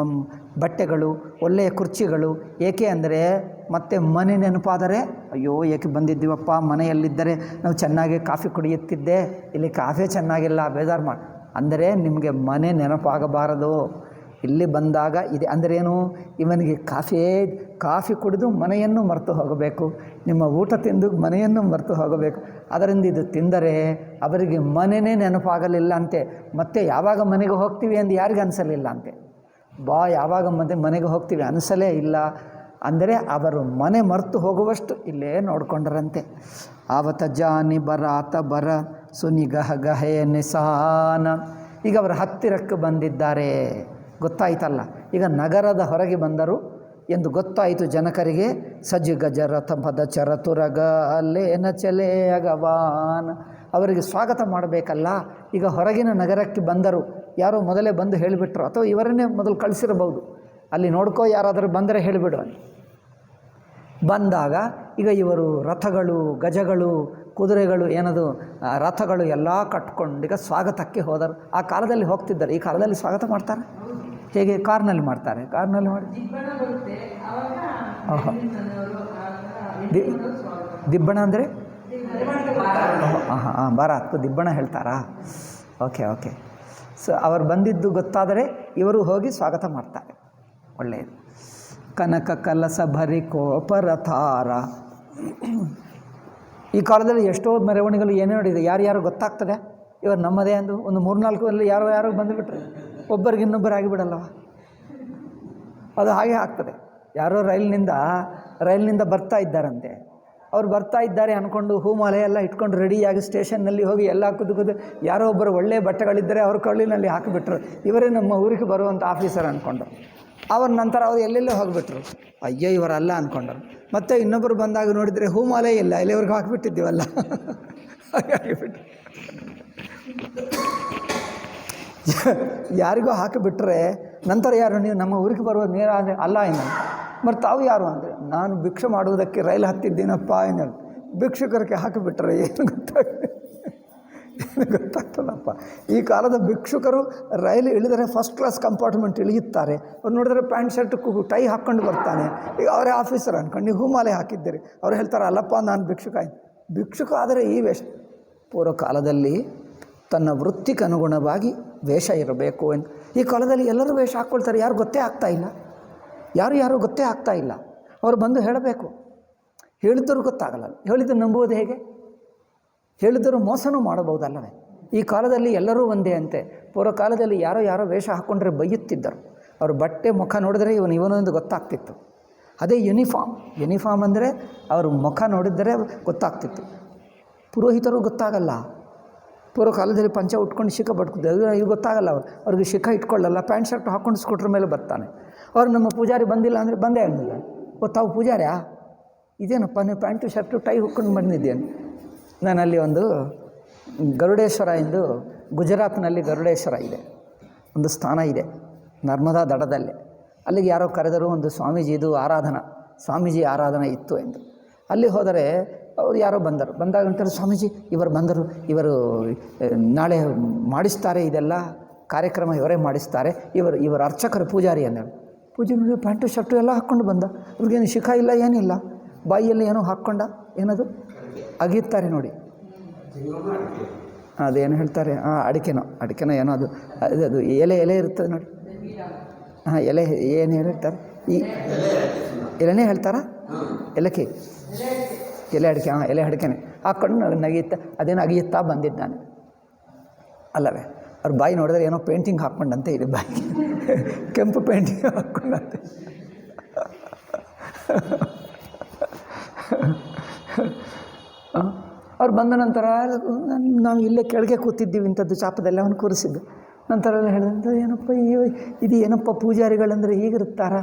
ಬಟ್ಟೆಗಳು, ಒಳ್ಳೆಯ ಕುರ್ಚಿಗಳು. ಏಕೆ ಅಂದರೆ ಮತ್ತೆ ಮನೆ ನೆನಪಾದರೆ, ಅಯ್ಯೋ ಏಕೆ ಬಂದಿದ್ದೀವಪ್ಪ, ಮನೆಯಲ್ಲಿದ್ದರೆ ನಾವು ಚೆನ್ನಾಗಿ ಕಾಫಿ ಕುಡಿಯುತ್ತಿದ್ದೆ, ಇಲ್ಲಿ ಕಾಫಿ ಚೆನ್ನಾಗಿಲ್ಲ, ಬೇಜಾರು ಮಾಡಿ ಅಂದರೆ ನಿಮಗೆ ಮನೆ ನೆನಪಾಗಬಾರದು. ಇಲ್ಲಿ ಬಂದಾಗ ಇದೆ ಅಂದರೇನು, ಇವನಿಗೆ ಕಾಫಿ ಕುಡಿದು ಮನೆಯನ್ನು ಮರೆತು ಹೋಗಬೇಕು, ನಿಮ್ಮ ಊಟ ತಿಂದು ಮನೆಯನ್ನು ಮರೆತು ಹೋಗಬೇಕು. ಅದರಿಂದ ಇದು ತಿಂದರೆ ಅವರಿಗೆ ಮನೆಯೇ ನೆನಪಾಗಲಿಲ್ಲ ಅಂತೆ. ಮತ್ತೆ ಯಾವಾಗ ಮನೆಗೆ ಹೋಗ್ತೀವಿ ಎಂದು ಯಾರಿಗೆ ಅನಿಸಲಿಲ್ಲ ಅಂತೆ. ಯಾವಾಗ ಮನೆಗೆ ಹೋಗ್ತೀವಿ ಅನಿಸಲೇ ಇಲ್ಲ ಅಂದರೆ ಅವರು ಮನೆ ಮರೆತು ಹೋಗುವಷ್ಟು ಇಲ್ಲೇ ನೋಡ್ಕೊಂಡ್ರಂತೆ. ಆವತ ಜಾನಿ ಬರಾತ ಬರ ಸುನಿಗಹ ಗಹೆ ನಿಸಾನ. ಈಗ ಅವರು ಹತ್ತಿರಕ್ಕೆ ಬಂದಿದ್ದಾರೆ, ಗೊತ್ತಾಯ್ತಲ್ಲ. ಈಗ ನಗರದ ಹೊರಗೆ ಬಂದರು ಎಂದು ಗೊತ್ತಾಯಿತು ಜನಕರಿಗೆ. ಸಜ್ಜ ಗಜರಥ ಪದ ಚರತುರಗ ಅಲ್ಲೇನ ಚಲೇ ಅಗವಾನ್. ಅವರಿಗೆ ಸ್ವಾಗತ ಮಾಡಬೇಕಲ್ಲ. ಈಗ ಹೊರಗಿನ ನಗರಕ್ಕೆ ಬಂದರು. ಯಾರೋ ಮೊದಲೇ ಬಂದು ಹೇಳಿಬಿಟ್ರು, ಅಥವಾ ಇವರನ್ನೇ ಮೊದಲು ಕಳಿಸಿರಬಹುದು. ಅಲ್ಲಿ ನೋಡ್ಕೋ, ಯಾರಾದರೂ ಬಂದರೆ ಹೇಳಿಬಿಡು. ಬಂದಾಗ ಈಗ ಇವರು ರಥಗಳು, ಗಜಗಳು, ಕುದುರೆಗಳು, ಏನದು ರಥಗಳು ಎಲ್ಲ ಕಟ್ಕೊಂಡು ಈಗ ಸ್ವಾಗತಕ್ಕೆ ಹೋದರು. ಆ ಕಾಲದಲ್ಲಿ ಹೋಗ್ತಿದ್ದರು. ಈ ಕಾಲದಲ್ಲಿ ಸ್ವಾಗತ ಮಾಡ್ತಾರೆ ಹೇಗೆ? ಕಾರ್ನಲ್ಲಿ ಮಾಡ್ತಾರೆ. ಕಾರ್ನಲ್ಲಿ ಮಾಡಿ ದಿಬ್ಬಣ ಅಂದರೆ ಬಾರಾತ್ ದಿಬ್ಬಣ ಹೇಳ್ತಾರಾ? ಓಕೆ. ಸೊ ಅವರು ಬಂದಿದ್ದು ಗೊತ್ತಾದರೆ ಇವರು ಹೋಗಿ ಸ್ವಾಗತ ಮಾಡ್ತಾರೆ. ಒಳ್ಳೆಯದು. ಕನಕ ಕಲಸ ಭರಿ ಕೋಪರಥಾರ. ಈ ಕಾಲದಲ್ಲಿ ಎಷ್ಟೋ ಮೆರವಣಿಗೆಗಳು ಏನೇ ನೋಡಿದೆ, ಯಾರು ಗೊತ್ತಾಗ್ತದೆ ಇವರು ನಮ್ಮದೇ ಅಂದು. ಒಂದು 3-4 ಯಾರೋ ಬಂದುಬಿಟ್ರೆ ಒಬ್ಬರಿಗೆ ಇನ್ನೊಬ್ಬರು ಆಗಿಬಿಡಲ್ಲವ, ಅದು ಹಾಗೆ ಆಗ್ತದೆ. ಯಾರೋ ರೈಲಿನಿಂದ ಬರ್ತಾ ಇದ್ದಾರಂತೆ. ಅವ್ರು ಬರ್ತಾ ಇದ್ದಾರೆ ಅಂದ್ಕೊಂಡು ಹೂಮಾಲೆ ಎಲ್ಲ ಇಟ್ಕೊಂಡು ರೆಡಿಯಾಗಿ ಸ್ಟೇಷನ್ನಲ್ಲಿ ಹೋಗಿ ಎಲ್ಲ ಕುದ್ದು ಯಾರೋ ಒಬ್ಬರು ಒಳ್ಳೆಯ ಬಟ್ಟೆಗಳಿದ್ದರೆ ಅವ್ರ ಕಳ್ಳಿನಲ್ಲಿ ಹಾಕಿಬಿಟ್ರು. ಇವರೇ ನಮ್ಮ ಊರಿಗೆ ಬರುವಂಥ ಆಫೀಸರ್ ಅಂದ್ಕೊಂಡು ಅವ್ರ ನಂತರ ಅವ್ರು ಎಲ್ಲೆಲ್ಲೋ ಹೋಗಿಬಿಟ್ರು. ಅಯ್ಯೋ ಇವರಲ್ಲ ಅಂದ್ಕೊಂಡರು. ಮತ್ತು ಇನ್ನೊಬ್ಬರು ಬಂದಾಗ ನೋಡಿದರೆ ಹೂಮಾಲೆ ಇಲ್ಲ, ಇಲ್ಲಿವ್ರಿಗೆ ಹಾಕಿಬಿಟ್ಟಿದ್ದೀವಲ್ಲ, ಹಾಗೆ ಆಗಿಬಿಟ್ರು. ಯಾರಿಗೋ ಹಾಕಿಬಿಟ್ರೆ ನಂತರ ಯಾರು, ನೀವು ನಮ್ಮ ಊರಿಗೆ ಬರುವ ನೇರ ಅಲ್ಲ ಏನು, ಮತ್ತು ತಾವು ಯಾರು ಅಂದರೆ, ನಾನು ಭಿಕ್ಷೆ ಮಾಡುವುದಕ್ಕೆ ರೈಲು ಹತ್ತಿದ್ದೀನಪ್ಪ ಏನು. ಭಿಕ್ಷುಕರಿಗೆ ಹಾಕಿಬಿಟ್ರೆ ಏನು ಗೊತ್ತಾಗ್ತದಪ್ಪ. ಈ ಕಾಲದ ಭಿಕ್ಷುಕರು ರೈಲು ಇಳಿದರೆ ಫಸ್ಟ್ ಕ್ಲಾಸ್ ಕಂಪಾರ್ಟ್ಮೆಂಟ್ ಇಳಿಯುತ್ತಾರೆ. ಅವ್ರು ನೋಡಿದ್ರೆ ಪ್ಯಾಂಟ್ ಶರ್ಟ್ ಟೈ ಹಾಕ್ಕೊಂಡು ಬರ್ತಾನೆ. ಈಗ ಅವರೇ ಆಫೀಸರ್ ಅಂದ್ಕೊಂಡು ನೀವು ಹೂಮಾಲೆ ಹಾಕಿದ್ದೀರಿ. ಅವ್ರು ಹೇಳ್ತಾರೆ, ಅಲ್ಲಪ್ಪ ನಾನು ಭಿಕ್ಷುಕ ಆದರೆ ಈ ವೇಷ. ಪೂರ್ವ ಕಾಲದಲ್ಲಿ ತನ್ನ ವೃತ್ತಿಗೆ ಅನುಗುಣವಾಗಿ ವೇಷ ಇರಬೇಕು ಎಂದು. ಈ ಕಾಲದಲ್ಲಿ ಎಲ್ಲರೂ ವೇಷ ಹಾಕ್ಕೊಳ್ತಾರೆ. ಯಾರು ಗೊತ್ತೇ ಆಗ್ತಾ ಇಲ್ಲ. ಅವರು ಬಂದು ಹೇಳಬೇಕು. ಹೇಳಿದ್ದರೂ ಗೊತ್ತಾಗಲ್ಲ. ಹೇಳಿದ್ದು ನಂಬುವುದು ಹೇಗೆ? ಹೇಳಿದರೂ ಮೋಸನೂ ಮಾಡಬಹುದಲ್ಲವೇ? ಈ ಕಾಲದಲ್ಲಿ ಎಲ್ಲರೂ ಒಂದೇ ಅಂತೆ. ಪೂರ್ವ ಕಾಲದಲ್ಲಿ ಯಾರೋ ವೇಷ ಹಾಕ್ಕೊಂಡ್ರೆ ಬೈಯುತ್ತಿದ್ದರು. ಅವರು ಬಟ್ಟೆ ಮುಖ ನೋಡಿದ್ರೆ ಇವನೊಂದು ಗೊತ್ತಾಗ್ತಿತ್ತು. ಅದೇ ಯೂನಿಫಾರ್ಮ್ ಅಂದರೆ ಅವರು ಮುಖ ನೋಡಿದರೆ ಗೊತ್ತಾಗ್ತಿತ್ತು. ಪುರೋಹಿತರು ಗೊತ್ತಾಗಲ್ಲ. ಪೂರ್ವ ಕಾಲದಲ್ಲಿ ಪಂಚ ಉಟ್ಕೊಂಡು ಶಿಖ ಬಟ್ಕೊತಾರೆ. ಇವ್ರು ಗೊತ್ತಾಗಲ್ಲ. ಅವ್ರಿಗೆ ಶಿಖ ಇಟ್ಕೊಳ್ಳಲ್ಲ. ಪ್ಯಾಂಟ್ ಶರ್ಟ್ ಹಾಕ್ಕೊಂಡು ಸ್ಕೂಟ್ರ್ ಮೇಲೆ ಬರ್ತಾನೆ. ಅವ್ರು ನಮ್ಮ ಪೂಜಾರಿ ಬಂದಿಲ್ಲ ಅಂದರೆ ಬಂದೇ ಆಗಲಿಲ್ಲ. ತಾವು ಪೂಜಾರಿಯಾ? ಇದೇನಪ್ಪ ನೀವು ಪ್ಯಾಂಟು ಶರ್ಟು ಟೈ ಹುಕ್ಕೊಂಡು ಬಂದಿದ್ದೇನೆ. ನಾನಲ್ಲಿ ಒಂದು ಗರುಡೇಶ್ವರ ಎಂದು, ಗುಜರಾತ್ನಲ್ಲಿ ಗರುಡೇಶ್ವರ ಇದೆ, ಒಂದು ಸ್ಥಾನ ಇದೆ ನರ್ಮದಾ ದಡದಲ್ಲಿ. ಅಲ್ಲಿಗೆ ಯಾರೋ ಕರೆದರು, ಒಂದು ಸ್ವಾಮೀಜಿ ಆರಾಧನಾ ಇತ್ತು ಎಂದು. ಅಲ್ಲಿ ಹೋದರೆ ಅವರು ಯಾರೋ ಬಂದಾಗ ಅಂತಾರೆ, ಸ್ವಾಮೀಜಿ ಇವರು ಬಂದರು, ಇವರು ನಾಳೆ ಮಾಡಿಸ್ತಾರೆ, ಇದೆಲ್ಲ ಕಾರ್ಯಕ್ರಮ ಇವರೇ ಮಾಡಿಸ್ತಾರೆ, ಇವರು ಅರ್ಚಕರು, ಪೂಜಾರಿ ಅಂದರು. ಪೂಜೆ ಪ್ಯಾಂಟು ಶರ್ಟು ಎಲ್ಲ ಹಾಕ್ಕೊಂಡು ಬಂದ. ಅವ್ರಿಗೇನು ಶಿಖ ಇಲ್ಲ, ಏನಿಲ್ಲ. ಬಾಯಿಯಲ್ಲಿ ಏನೋ ಹಾಕ್ಕೊಂಡ, ಏನದು ಅಗಿಯುತ್ತಾರೆ ನೋಡಿ, ಅದೇನು ಹೇಳ್ತಾರೆ, ಅಡಿಕೆನೋ ಏನೋ ಅದು ಎಲೆ ಇರ್ತದೆ ನೋಡಿ. ಎಲೆ ಏನು ಹೇಳಿರ್ತಾರೆ, ಈ ಎಲೆನೇ ಹೇಳ್ತಾರಾ? ಎಲೆ ಅಡಿಕೆನೆ ಹಾಕ್ಕೊಂಡು ನಗಿಯುತ್ತಾ, ಅದೇನು ಅಗಿಯುತ್ತಾ ಬಂದಿದ್ದಾನೆ ಅಲ್ಲವೇ? ಅವ್ರ ಬಾಯಿ ನೋಡಿದ್ರೆ ಏನೋ ಪೇಂಟಿಂಗ್ ಹಾಕ್ಕೊಂಡಂತೆ ಇದೆ, ಬಾಯಿ ಕೆಂಪು ಪೇಂಟಿಂಗ್ ಹಾಕ್ಕೊಂಡಂತೆ. ಅವ್ರು ಬಂದ ನಂತರ ನಾವು ಇಲ್ಲೇ ಕೆಳಗೆ ಕೂತಿದ್ದೀವಿ ಇಂಥದ್ದು ಚಾಪದಲ್ಲಿ ಅವನು ಕೂರಿಸಿದ್ದು. ನಂತರ ಹೇಳಿದಂಥ ಏನಪ್ಪ ಇದು ಏನಪ್ಪ ಪೂಜಾರಿಗಳಂದರೆ ಹೀಗಿರುತ್ತಾರ,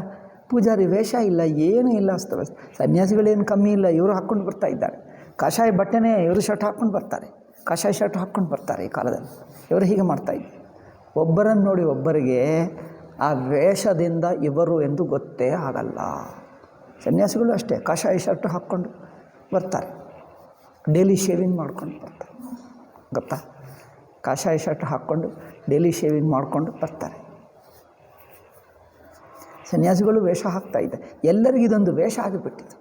ಪೂಜಾರಿ ವೇಷ ಇಲ್ಲ, ಏನೂ ಇಲ್ಲ, ಅಸ್ತವ್ಯಸ್ತ. ಸನ್ಯಾಸಿಗಳೇನು ಕಮ್ಮಿ ಇಲ್ಲ, ಇವರು ಹಾಕ್ಕೊಂಡು ಬರ್ತಾ ಇದ್ದಾರೆ. ಕಾಷಾಯ ಬಟ್ಟೆನೇ ಇವರು ಶರ್ಟ್ ಹಾಕ್ಕೊಂಡು ಬರ್ತಾರೆ, ಕಾಷಾಯ ಶರ್ಟ್ ಹಾಕ್ಕೊಂಡು ಬರ್ತಾರೆ ಈ ಕಾಲದಲ್ಲಿ. ಇವರು ಹೀಗೆ ಮಾಡ್ತಾಯಿದ್ರು. ಒಬ್ಬರನ್ನು ನೋಡಿ ಒಬ್ಬರಿಗೆ ಆ ವೇಷದಿಂದ ಇವರು ಎಂದು ಗೊತ್ತೇ ಆಗಲ್ಲ. ಸನ್ಯಾಸಿಗಳು ಅಷ್ಟೇ, ಕಾಷಾಯ ಶರ್ಟ್ ಹಾಕ್ಕೊಂಡು ಬರ್ತಾರೆ, ಡೈಲಿ ಶೇವಿಂಗ್ ಮಾಡ್ಕೊಂಡು ಬರ್ತಾರೆ. ಗೊತ್ತಾ? ಕಾಷಾಯ ಶರ್ಟ್ ಹಾಕ್ಕೊಂಡು ಡೈಲಿ ಶೇವಿಂಗ್ ಮಾಡಿಕೊಂಡು ಬರ್ತಾರೆ. ಸನ್ಯಾಸಿಗಳು ವೇಷ ಹಾಕ್ತಾಯಿದ್ದೆ. ಎಲ್ಲರಿಗೂ ಇದೊಂದು ವೇಷ ಆಗಿಬಿಟ್ಟಿತು.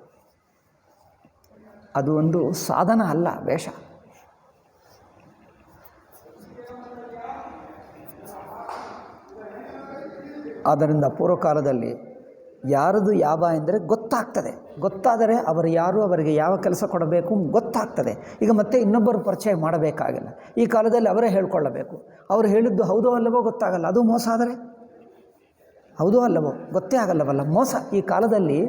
ಅದು ಒಂದು ಸಾಧನ ಅಲ್ಲ ವೇಷ. ಆದ್ದರಿಂದ ಪೂರ್ವಕಾಲದಲ್ಲಿ ಯಾರದು ಯಾವ ಎಂದರೆ ಗೊತ್ತಾಗ್ತದೆ. ಗೊತ್ತಾದರೆ ಅವರು ಯಾರು, ಅವರಿಗೆ ಯಾವ ಕೆಲಸ ಕೊಡಬೇಕು ಗೊತ್ತಾಗ್ತದೆ. ಈಗ ಮತ್ತೆ ಇನ್ನೊಬ್ಬರು ಪರಿಚಯ ಮಾಡಬೇಕಾಗಿಲ್ಲ. ಈ ಕಾಲದಲ್ಲಿ ಅವರೇ ಹೇಳ್ಕೊಳ್ಳಬೇಕು. ಅವರು ಹೇಳಿದ್ದು ಹೌದೋ ಅಲ್ಲವೋ ಗೊತ್ತಾಗಲ್ಲ. ಅದು ಮೋಸ ಆದರೆ ಹೌದೋ ಅಲ್ಲವೋ ಗೊತ್ತೇ ಆಗಲ್ಲವಲ್ಲ, ಮೋಸ. ಈ ಕಾಲದಲ್ಲಿ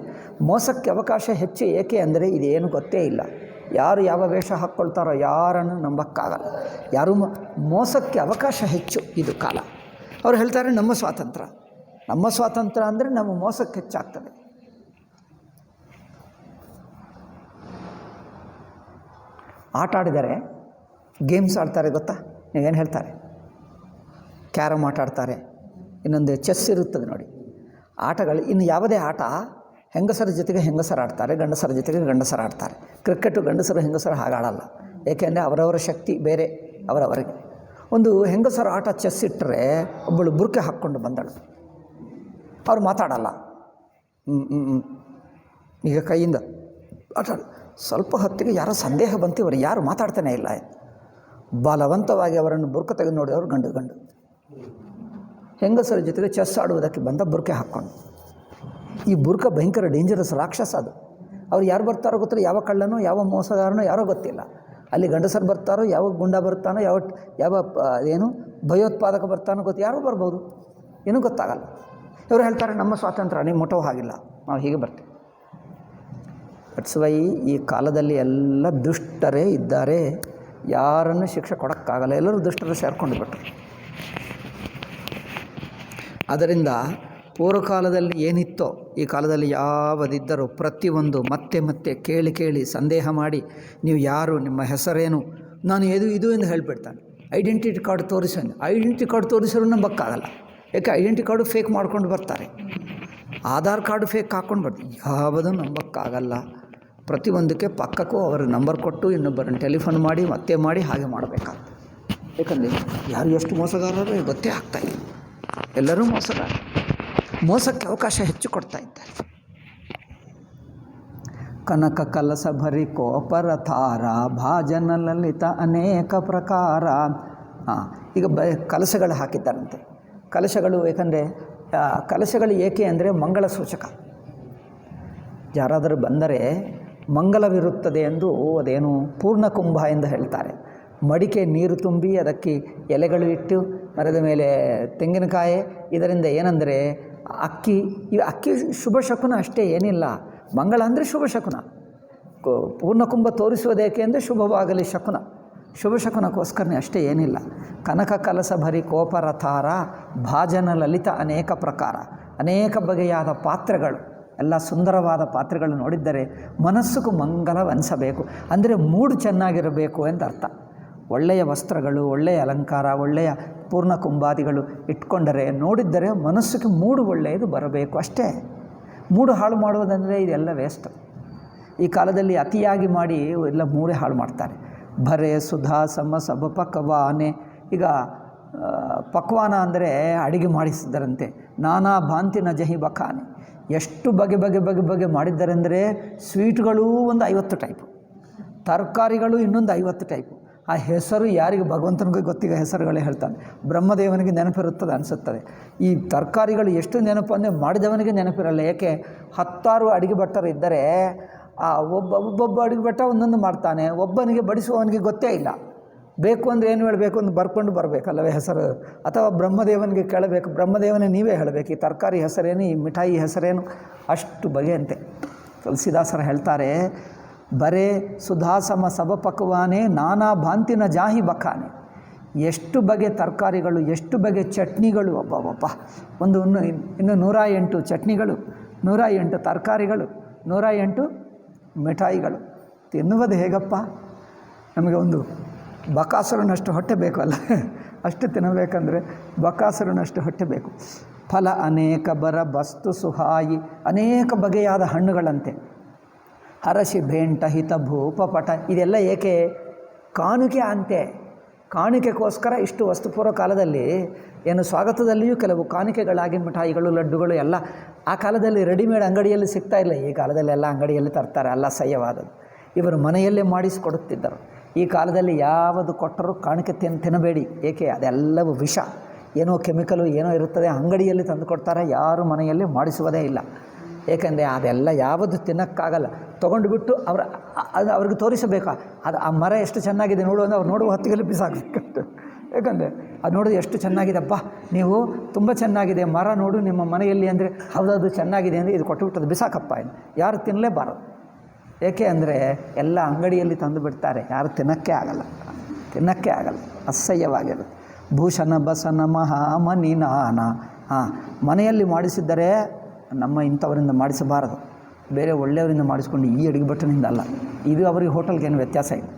ಮೋಸಕ್ಕೆ ಅವಕಾಶ ಹೆಚ್ಚು. ಏಕೆ ಅಂದರೆ ಇದೇನು ಗೊತ್ತೇ ಇಲ್ಲ. ಯಾರು ಯಾವ ವೇಷ ಹಾಕ್ಕೊಳ್ತಾರೋ ಯಾರನ್ನು ನಂಬಕ್ಕಾಗಲ್ಲ. ಯಾರು ಮೋಸಕ್ಕೆ ಅವಕಾಶ ಹೆಚ್ಚು ಇದು ಕಾಲ. ಅವರು ಹೇಳ್ತಾರೆ ನಮ್ಮ ಸ್ವಾತಂತ್ರ್ಯ, ನಮ್ಮ ಸ್ವಾತಂತ್ರ್ಯ ಅಂದರೆ ನಮ್ಮ ಮೋಸಕ್ಕೆ ಹೆಚ್ಚಾಗ್ತದೆ. ಆಟ ಆಡಿದರೆ ಗೇಮ್ಸ್ ಆಡ್ತಾರೆ ಗೊತ್ತಾ? ನೀವೇನು ಹೇಳ್ತಾರೆ? ಕ್ಯಾರಮ್ ಆಟ ಆಡ್ತಾರೆ, ಇನ್ನೊಂದು ಚೆಸ್ ಇರುತ್ತದೆ ನೋಡಿ. ಆಟಗಳು ಇನ್ನು ಯಾವುದೇ ಆಟ ಹೆಂಗಸರ ಜೊತೆಗೆ ಹೆಂಗಸರು ಆಡ್ತಾರೆ, ಗಂಡಸರ ಜೊತೆಗೆ ಗಂಡಸರು ಆಡ್ತಾರೆ. ಕ್ರಿಕೆಟು ಗಂಡಸರು ಹೆಂಗಸರು ಹಾಗಾಡಲ್ಲ. ಏಕೆಂದರೆ ಅವರವರ ಶಕ್ತಿ ಬೇರೆ ಅವರವರಿಗೆ. ಒಂದು ಹೆಂಗಸರ ಆಟ ಚೆಸ್ ಇಟ್ಟರೆ ಒಬ್ಬಳು ಬುರ್ಕೆ ಹಾಕ್ಕೊಂಡು ಬಂದಳು. ಅವ್ರು ಮಾತಾಡಲ್ಲ, ಈಗ ಕೈಯಿಂದ ಆಟ. ಸ್ವಲ್ಪ ಹೊತ್ತಿಗೆ ಯಾರೋ ಸಂದೇಹ ಬಂತು, ಇವರು ಯಾರು ಮಾತಾಡ್ತಾನೆ ಇಲ್ಲ. ಬಲವಂತವಾಗಿ ಅವರನ್ನು ಬುರ್ಕ ತೆಗೆದು ನೋಡಿ ಅವರು ಗಂಡು. ಹೆಂಗಸರ ಜೊತೆಗೆ ಚೆಸ್ ಆಡುವುದಕ್ಕೆ ಬಂದ ಬುರ್ಕೆ ಹಾಕ್ಕೊಂಡು. ಈ ಬುರ್ಕ ಭಯಂಕರ ಡೇಂಜರಸ್ ರಾಕ್ಷಸ ಅದು. ಅವ್ರು ಯಾರು ಬರ್ತಾರೋ ಗೊತ್ತಿಲ್ಲ, ಯಾವ ಕಳ್ಳನೋ ಯಾವ ಮೋಸಗಾರನೋ ಯಾರೋ ಗೊತ್ತಿಲ್ಲ. ಅಲ್ಲಿ ಗಂಡಸರು ಬರ್ತಾರೋ, ಯಾವ ಗುಂಡ ಬರ್ತಾನೋ, ಯಾವ ಏನು ಭಯೋತ್ಪಾದಕ ಬರ್ತಾನೋ ಯಾರೋ ಬರ್ಬೋದು, ಏನೂ ಗೊತ್ತಾಗಲ್ಲ. ಇವರು ಹೇಳ್ತಾರೆ ನಮ್ಮ ಸ್ವಾತಂತ್ರ್ಯ, ನೀವು ಮುಟ್ಟೋ ಹಾಗಿಲ್ಲ, ನಾವು ಹೀಗೆ ಬರ್ತೀವಿ. ದಟ್ಸ್ ವೈ ಈ ಕಾಲದಲ್ಲಿ ಎಲ್ಲ ದುಷ್ಟರೇ ಇದ್ದಾರೆ. ಯಾರನ್ನು ಶಿಕ್ಷೆ ಕೊಡೋಕ್ಕಾಗಲ್ಲ, ಎಲ್ಲರೂ ದುಷ್ಟರು ಸೇರ್ಕೊಂಡು ಬಿಟ್ಟರು. ಅದರಿಂದ ಪೂರ್ವಕಾಲದಲ್ಲಿ ಏನಿತ್ತೋ ಈ ಕಾಲದಲ್ಲಿ ಯಾವುದಿದ್ದರೂ ಪ್ರತಿಯೊಂದು ಮತ್ತೆ ಕೇಳಿ ಸಂದೇಹ ಮಾಡಿ, ನೀವು ಯಾರು, ನಿಮ್ಮ ಹೆಸರೇನು, ನಾನು ಇದು ಎಂದು ಹೇಳಿಬಿಡ್ತಾನೆ. ಐಡೆಂಟಿಟಿ ಕಾರ್ಡ್ ತೋರಿಸಿ, ಐಡೆಂಟಿಟಿ ಕಾರ್ಡ್ ತೋರಿಸಿದ್ರು ನಂಬಕ್ಕಾಗಲ್ಲ. ಯಾಕೆ? ಐಡೆಂಟಿ ಕಾರ್ಡು ಫೇಕ್ ಮಾಡ್ಕೊಂಡು ಬರ್ತಾರೆ, ಆಧಾರ್ ಕಾರ್ಡು ಫೇಕ್ ಹಾಕ್ಕೊಂಡು ಬರ್ತಾರೆ. ಯಾವುದೂ ನಂಬಕ್ಕಾಗಲ್ಲ. ಪ್ರತಿಯೊಂದಕ್ಕೆ ಪಕ್ಕಕ್ಕೂ ಅವರ ನಂಬರ್ ಕೊಟ್ಟು ಇನ್ನೊಬ್ಬರನ್ನು ಟೆಲಿಫೋನ್ ಮಾಡಿ ಮತ್ತೆ ಮಾಡಿ ಹಾಗೆ ಮಾಡಬೇಕಾಗ್ತದೆ. ಯಾಕಂದರೆ ಯಾರು ಎಷ್ಟು ಮೋಸಗಾರರು ಗೊತ್ತೇ ಆಗ್ತಾಯಿಲ್ಲ. ಎಲ್ಲರೂ ಮೋಸಗಾರ. ಮೋಸಕ್ಕೆ ಅವಕಾಶ ಹೆಚ್ಚು ಕೊಡ್ತಾ ಇದ್ದಾರೆ. ಕನಕ ಕಲಸ ಭರಿ ಕೋಪರತಾರ ಭಾಜನ ಲಲಿತ ಅನೇಕ ಪ್ರಕಾರ. ಈಗ ಕಲಸಗಳು ಹಾಕಿದ್ದಾರಂತೆ. ಕಲಶಗಳು ಏಕೆಂದರೆ ಕಲಶಗಳು ಏಕೆ ಅಂದರೆ ಮಂಗಳ ಸೂಚಕ. ಯಾರಾದರೂ ಬಂದರೆ ಮಂಗಲವಿರುತ್ತದೆ ಎಂದು ಅದೇನು ಪೂರ್ಣಕುಂಭ ಎಂದು ಹೇಳ್ತಾರೆ. ಮಡಿಕೆ ನೀರು ತುಂಬಿ ಅದಕ್ಕೆ ಎಲೆಗಳು ಇಟ್ಟು ಮರದ ಮೇಲೆ ತೆಂಗಿನಕಾಯಿ, ಇದರಿಂದ ಏನಂದರೆ ಅಕ್ಕಿ ಶುಭ ಶಕುನ ಅಷ್ಟೇ, ಏನಿಲ್ಲ. ಮಂಗಳ ಅಂದರೆ ಶುಭ ಶಕುನ. ಪೂರ್ಣಕುಂಭ ತೋರಿಸುವುದೇಕೆ ಅಂದರೆ ಶುಭವಾಗಲಿ ಶಕುನ, ಶುಭ ಶಕುನಕ್ಕೋಸ್ಕರನೇ ಅಷ್ಟೇ, ಏನಿಲ್ಲ. ಕನಕ ಕಲಸ ಭರಿ ಕೋಪರತಾರ ಭಾಜನ ಲಲಿತ ಅನೇಕ ಪ್ರಕಾರ. ಅನೇಕ ಬಗೆಯಾದ ಪಾತ್ರೆಗಳು, ಎಲ್ಲ ಸುಂದರವಾದ ಪಾತ್ರೆಗಳು ನೋಡಿದ್ದರೆ ಮನಸ್ಸಿಗೂ ಮಂಗಲವೆನಿಸಬೇಕು. ಅಂದರೆ ಮೂಡು ಚೆನ್ನಾಗಿರಬೇಕು ಅಂತ ಅರ್ಥ. ಒಳ್ಳೆಯ ವಸ್ತ್ರಗಳು, ಒಳ್ಳೆಯ ಅಲಂಕಾರ, ಒಳ್ಳೆಯ ಪೂರ್ಣಕುಂಭಾದಿಗಳು ಇಟ್ಕೊಂಡರೆ ನೋಡಿದ್ದರೆ ಮನಸ್ಸಿಗೆ ಮೂಡು ಒಳ್ಳೆಯದು ಬರಬೇಕು ಅಷ್ಟೇ. ಮೂಡು ಹಾಳು ಮಾಡುವುದಂದರೆ ಇದೆಲ್ಲ ವೇಸ್ಟ್. ಈ ಕಾಲದಲ್ಲಿ ಅತಿಯಾಗಿ ಮಾಡಿ ಎಲ್ಲ ಮೂರೇ ಹಾಳು ಮಾಡ್ತಾರೆ. ಭರೆ ಸುಧಾ ಸಮ ಸಬ ಪಕ್ವಾನೆ. ಈಗ ಪಕ್ವಾನ ಅಂದರೆ ಅಡಿಗೆ ಮಾಡಿಸಿದ್ದರಂತೆ. ನಾನಾ ಭಾಂತಿನ ಜಹಿ ಬಖಾನೆ. ಎಷ್ಟು ಬಗೆ ಮಾಡಿದ್ದಾರೆಂದರೆ ಸ್ವೀಟ್ಗಳೂ ಒಂದು 50 ಟೈಪು, ತರಕಾರಿಗಳು ಇನ್ನೊಂದು 50 ಟೈಪು. ಆ ಹೆಸರು ಯಾರಿಗೆ ಭಗವಂತನಿಗೆ ಗೊತ್ತಿಗ ಹೆಸರುಗಳೇ ಹೇಳ್ತಾನೆ. ಬ್ರಹ್ಮದೇವನಿಗೆ ನೆನಪಿರುತ್ತದೆ ಅನಿಸುತ್ತದೆ. ಈ ತರಕಾರಿಗಳು ಎಷ್ಟು ನೆನಪು ಅಂದರೆ ಮಾಡಿದವನಿಗೆ ನೆನಪಿರಲ್ಲ. ಏಕೆ? 10 ಅಡುಗೆ ಭಟ್ಟರು ಇದ್ದರೆ ಒಬ್ಬೊಬ್ಬ ಅಡುಗೆ ಭಟ್ಟ ಒಂದೊಂದು ಮಾಡ್ತಾನೆ. ಒಬ್ಬನಿಗೆ ಬಡಿಸುವವನಿಗೆ ಗೊತ್ತೇ ಇಲ್ಲ. ಬೇಕು ಅಂದರೆ ಏನು ಹೇಳಬೇಕು ಅಂತ ಬರ್ಕೊಂಡು ಬರಬೇಕಲ್ಲವೇ ಹೆಸರು. ಅಥವಾ ಬ್ರಹ್ಮದೇವನಿಗೆ ಕೇಳಬೇಕು, ಬ್ರಹ್ಮದೇವನೇ ನೀವೇ ಹೇಳಬೇಕು ಈ ತರಕಾರಿ ಹೆಸರೇನು, ಈ ಮಿಠಾಯಿ ಹೆಸರೇನು, ಅಷ್ಟು ಬಗೆಯಂತೆ. ತುಳಸಿದಾಸರು ಹೇಳ್ತಾರೆ, ಬರೇ ಸುಧಾಸಮ ಸಬಪಕ್ವಾನೆ ನಾನಾ ಭಾಂತಿನ ಜಾಹಿ ಬಖಾನೆ. ಎಷ್ಟು ಬಗೆ ತರಕಾರಿಗಳು, ಎಷ್ಟು ಬಗೆ ಚಟ್ನಿಗಳು, ಒಬ್ಬ ಒಂದು ಇನ್ನು 108 ಚಟ್ನಿಗಳು, 108 ತರಕಾರಿಗಳು, 108 ಮಿಠಾಯಿಗಳು. ತಿನ್ನುವುದು ಹೇಗಪ್ಪ? ನಮಗೆ ಒಂದು ಬಕಾಸುರನಷ್ಟು ಹೊಟ್ಟೆ ಬೇಕು ಅಲ್ಲ, ಅಷ್ಟು ತಿನ್ನಬೇಕಂದ್ರೆ ಬಕಾಸುರನಷ್ಟು ಹೊಟ್ಟೆ ಬೇಕು. ಫಲ ಅನೇಕ ಬರ ಬಸ್ತು ಸುಹಾಯಿ, ಅನೇಕ ಬಗೆಯಾದ ಹಣ್ಣುಗಳಂತೆ. ಹರಶಿ ಭೇಂಟ ಹಿತ ಭೂಪಪಟ, ಇದೆಲ್ಲ ಏಕೆ? ಕಾಣಿಕೆ ಅಂತೆ. ಕಾಣಿಕೆಗೋಸ್ಕರ ಇಷ್ಟು ವಸ್ತುಪೂರ್ವ ಕಾಲದಲ್ಲಿ ಏನು ಸ್ವಾಗತದಲ್ಲಿಯೂ ಕೆಲವು ಕಾಣಿಕೆಗಳಾಗಿ ಮಿಠಾಯಿಗಳು, ಲಡ್ಡುಗಳು ಎಲ್ಲ ಆ ಕಾಲದಲ್ಲಿ ರೆಡಿಮೇಡ್ ಅಂಗಡಿಯಲ್ಲಿ ಸಿಗ್ತಾ ಇಲ್ಲ. ಈ ಕಾಲದಲ್ಲಿ ಎಲ್ಲ ಅಂಗಡಿಯಲ್ಲಿ ತರ್ತಾರೆ, ಎಲ್ಲ ಸಹ್ಯವಾದದ್ದು. ಇವರು ಮನೆಯಲ್ಲೇ ಮಾಡಿಸಿಕೊಡುತ್ತಿದ್ದರು. ಈ ಕಾಲದಲ್ಲಿ ಯಾವುದು ಕೊಟ್ಟರೂ ಕಾಣಿಕೆ ತಿನ್ನಬೇಡಿ, ಏಕೆ? ಅದೆಲ್ಲವೂ ವಿಷ, ಏನೋ ಕೆಮಿಕಲು ಏನೋ ಇರುತ್ತದೆ. ಅಂಗಡಿಯಲ್ಲಿ ತಂದು ಕೊಡ್ತಾರೆ, ಯಾರು ಮನೆಯಲ್ಲಿ ಮಾಡಿಸುವುದೇ ಇಲ್ಲ. ಏಕೆಂದರೆ ಅದೆಲ್ಲ ಯಾವುದು ತಿನ್ನೋಕ್ಕಾಗಲ್ಲ. ತೊಗೊಂಡು ಬಿಟ್ಟು ಅವ್ರಿಗೆ ತೋರಿಸಬೇಕಾ, ಅದು ಆ ಮರ ಎಷ್ಟು ಚೆನ್ನಾಗಿದೆ ನೋಡು ಅಂದರೆ ಅವ್ರು ನೋಡುವ ಹೊತ್ತಿಗೆ ಬಿಸಾಕಬೇಕಂತ. ಯಾಕಂದರೆ ಅದು ನೋಡೋದು ಎಷ್ಟು ಚೆನ್ನಾಗಿದೆಪ್ಪ, ನೀವು ತುಂಬ ಚೆನ್ನಾಗಿದೆ ಮರ ನೋಡು ನಿಮ್ಮ ಮನೆಯಲ್ಲಿ ಅಂದರೆ, ಹೌದದು ಚೆನ್ನಾಗಿದೆ ಅಂದರೆ ಇದು ಕೊಟ್ಟುಬಿಟ್ಟದು ಬಿಸಾಕಪ್ಪ, ಯಾರು ತಿನ್ನಲೇಬಾರದು. ಏಕೆ ಅಂದರೆ ಎಲ್ಲ ಅಂಗಡಿಯಲ್ಲಿ ತಂದು ಬಿಡ್ತಾರೆ, ಯಾರು ತಿನ್ನೋಕ್ಕೆ ಆಗಲ್ಲ, ಅಸಹ್ಯವಾಗಿರುತ್ತೆ. ಭೂಷಣ ಬಸನ ಮಹಾಮನಿ ನಾನ. ಮನೆಯಲ್ಲಿ ಮಾಡಿಸಿದ್ದರೆ ನಮ್ಮ ಇಂಥವರಿಂದ ಮಾಡಿಸಬಾರದು, ಬೇರೆ ಒಳ್ಳೆಯವರಿಂದ ಮಾಡಿಸ್ಕೊಂಡು ಈ ಅಡುಗೆ ಭಟ್ಟನಿಂದ ಅಲ್ಲ. ಇದು ಅವರಿಗೆ ಹೋಟೆಲ್ಗೇನು ವ್ಯತ್ಯಾಸ ಇದೆ.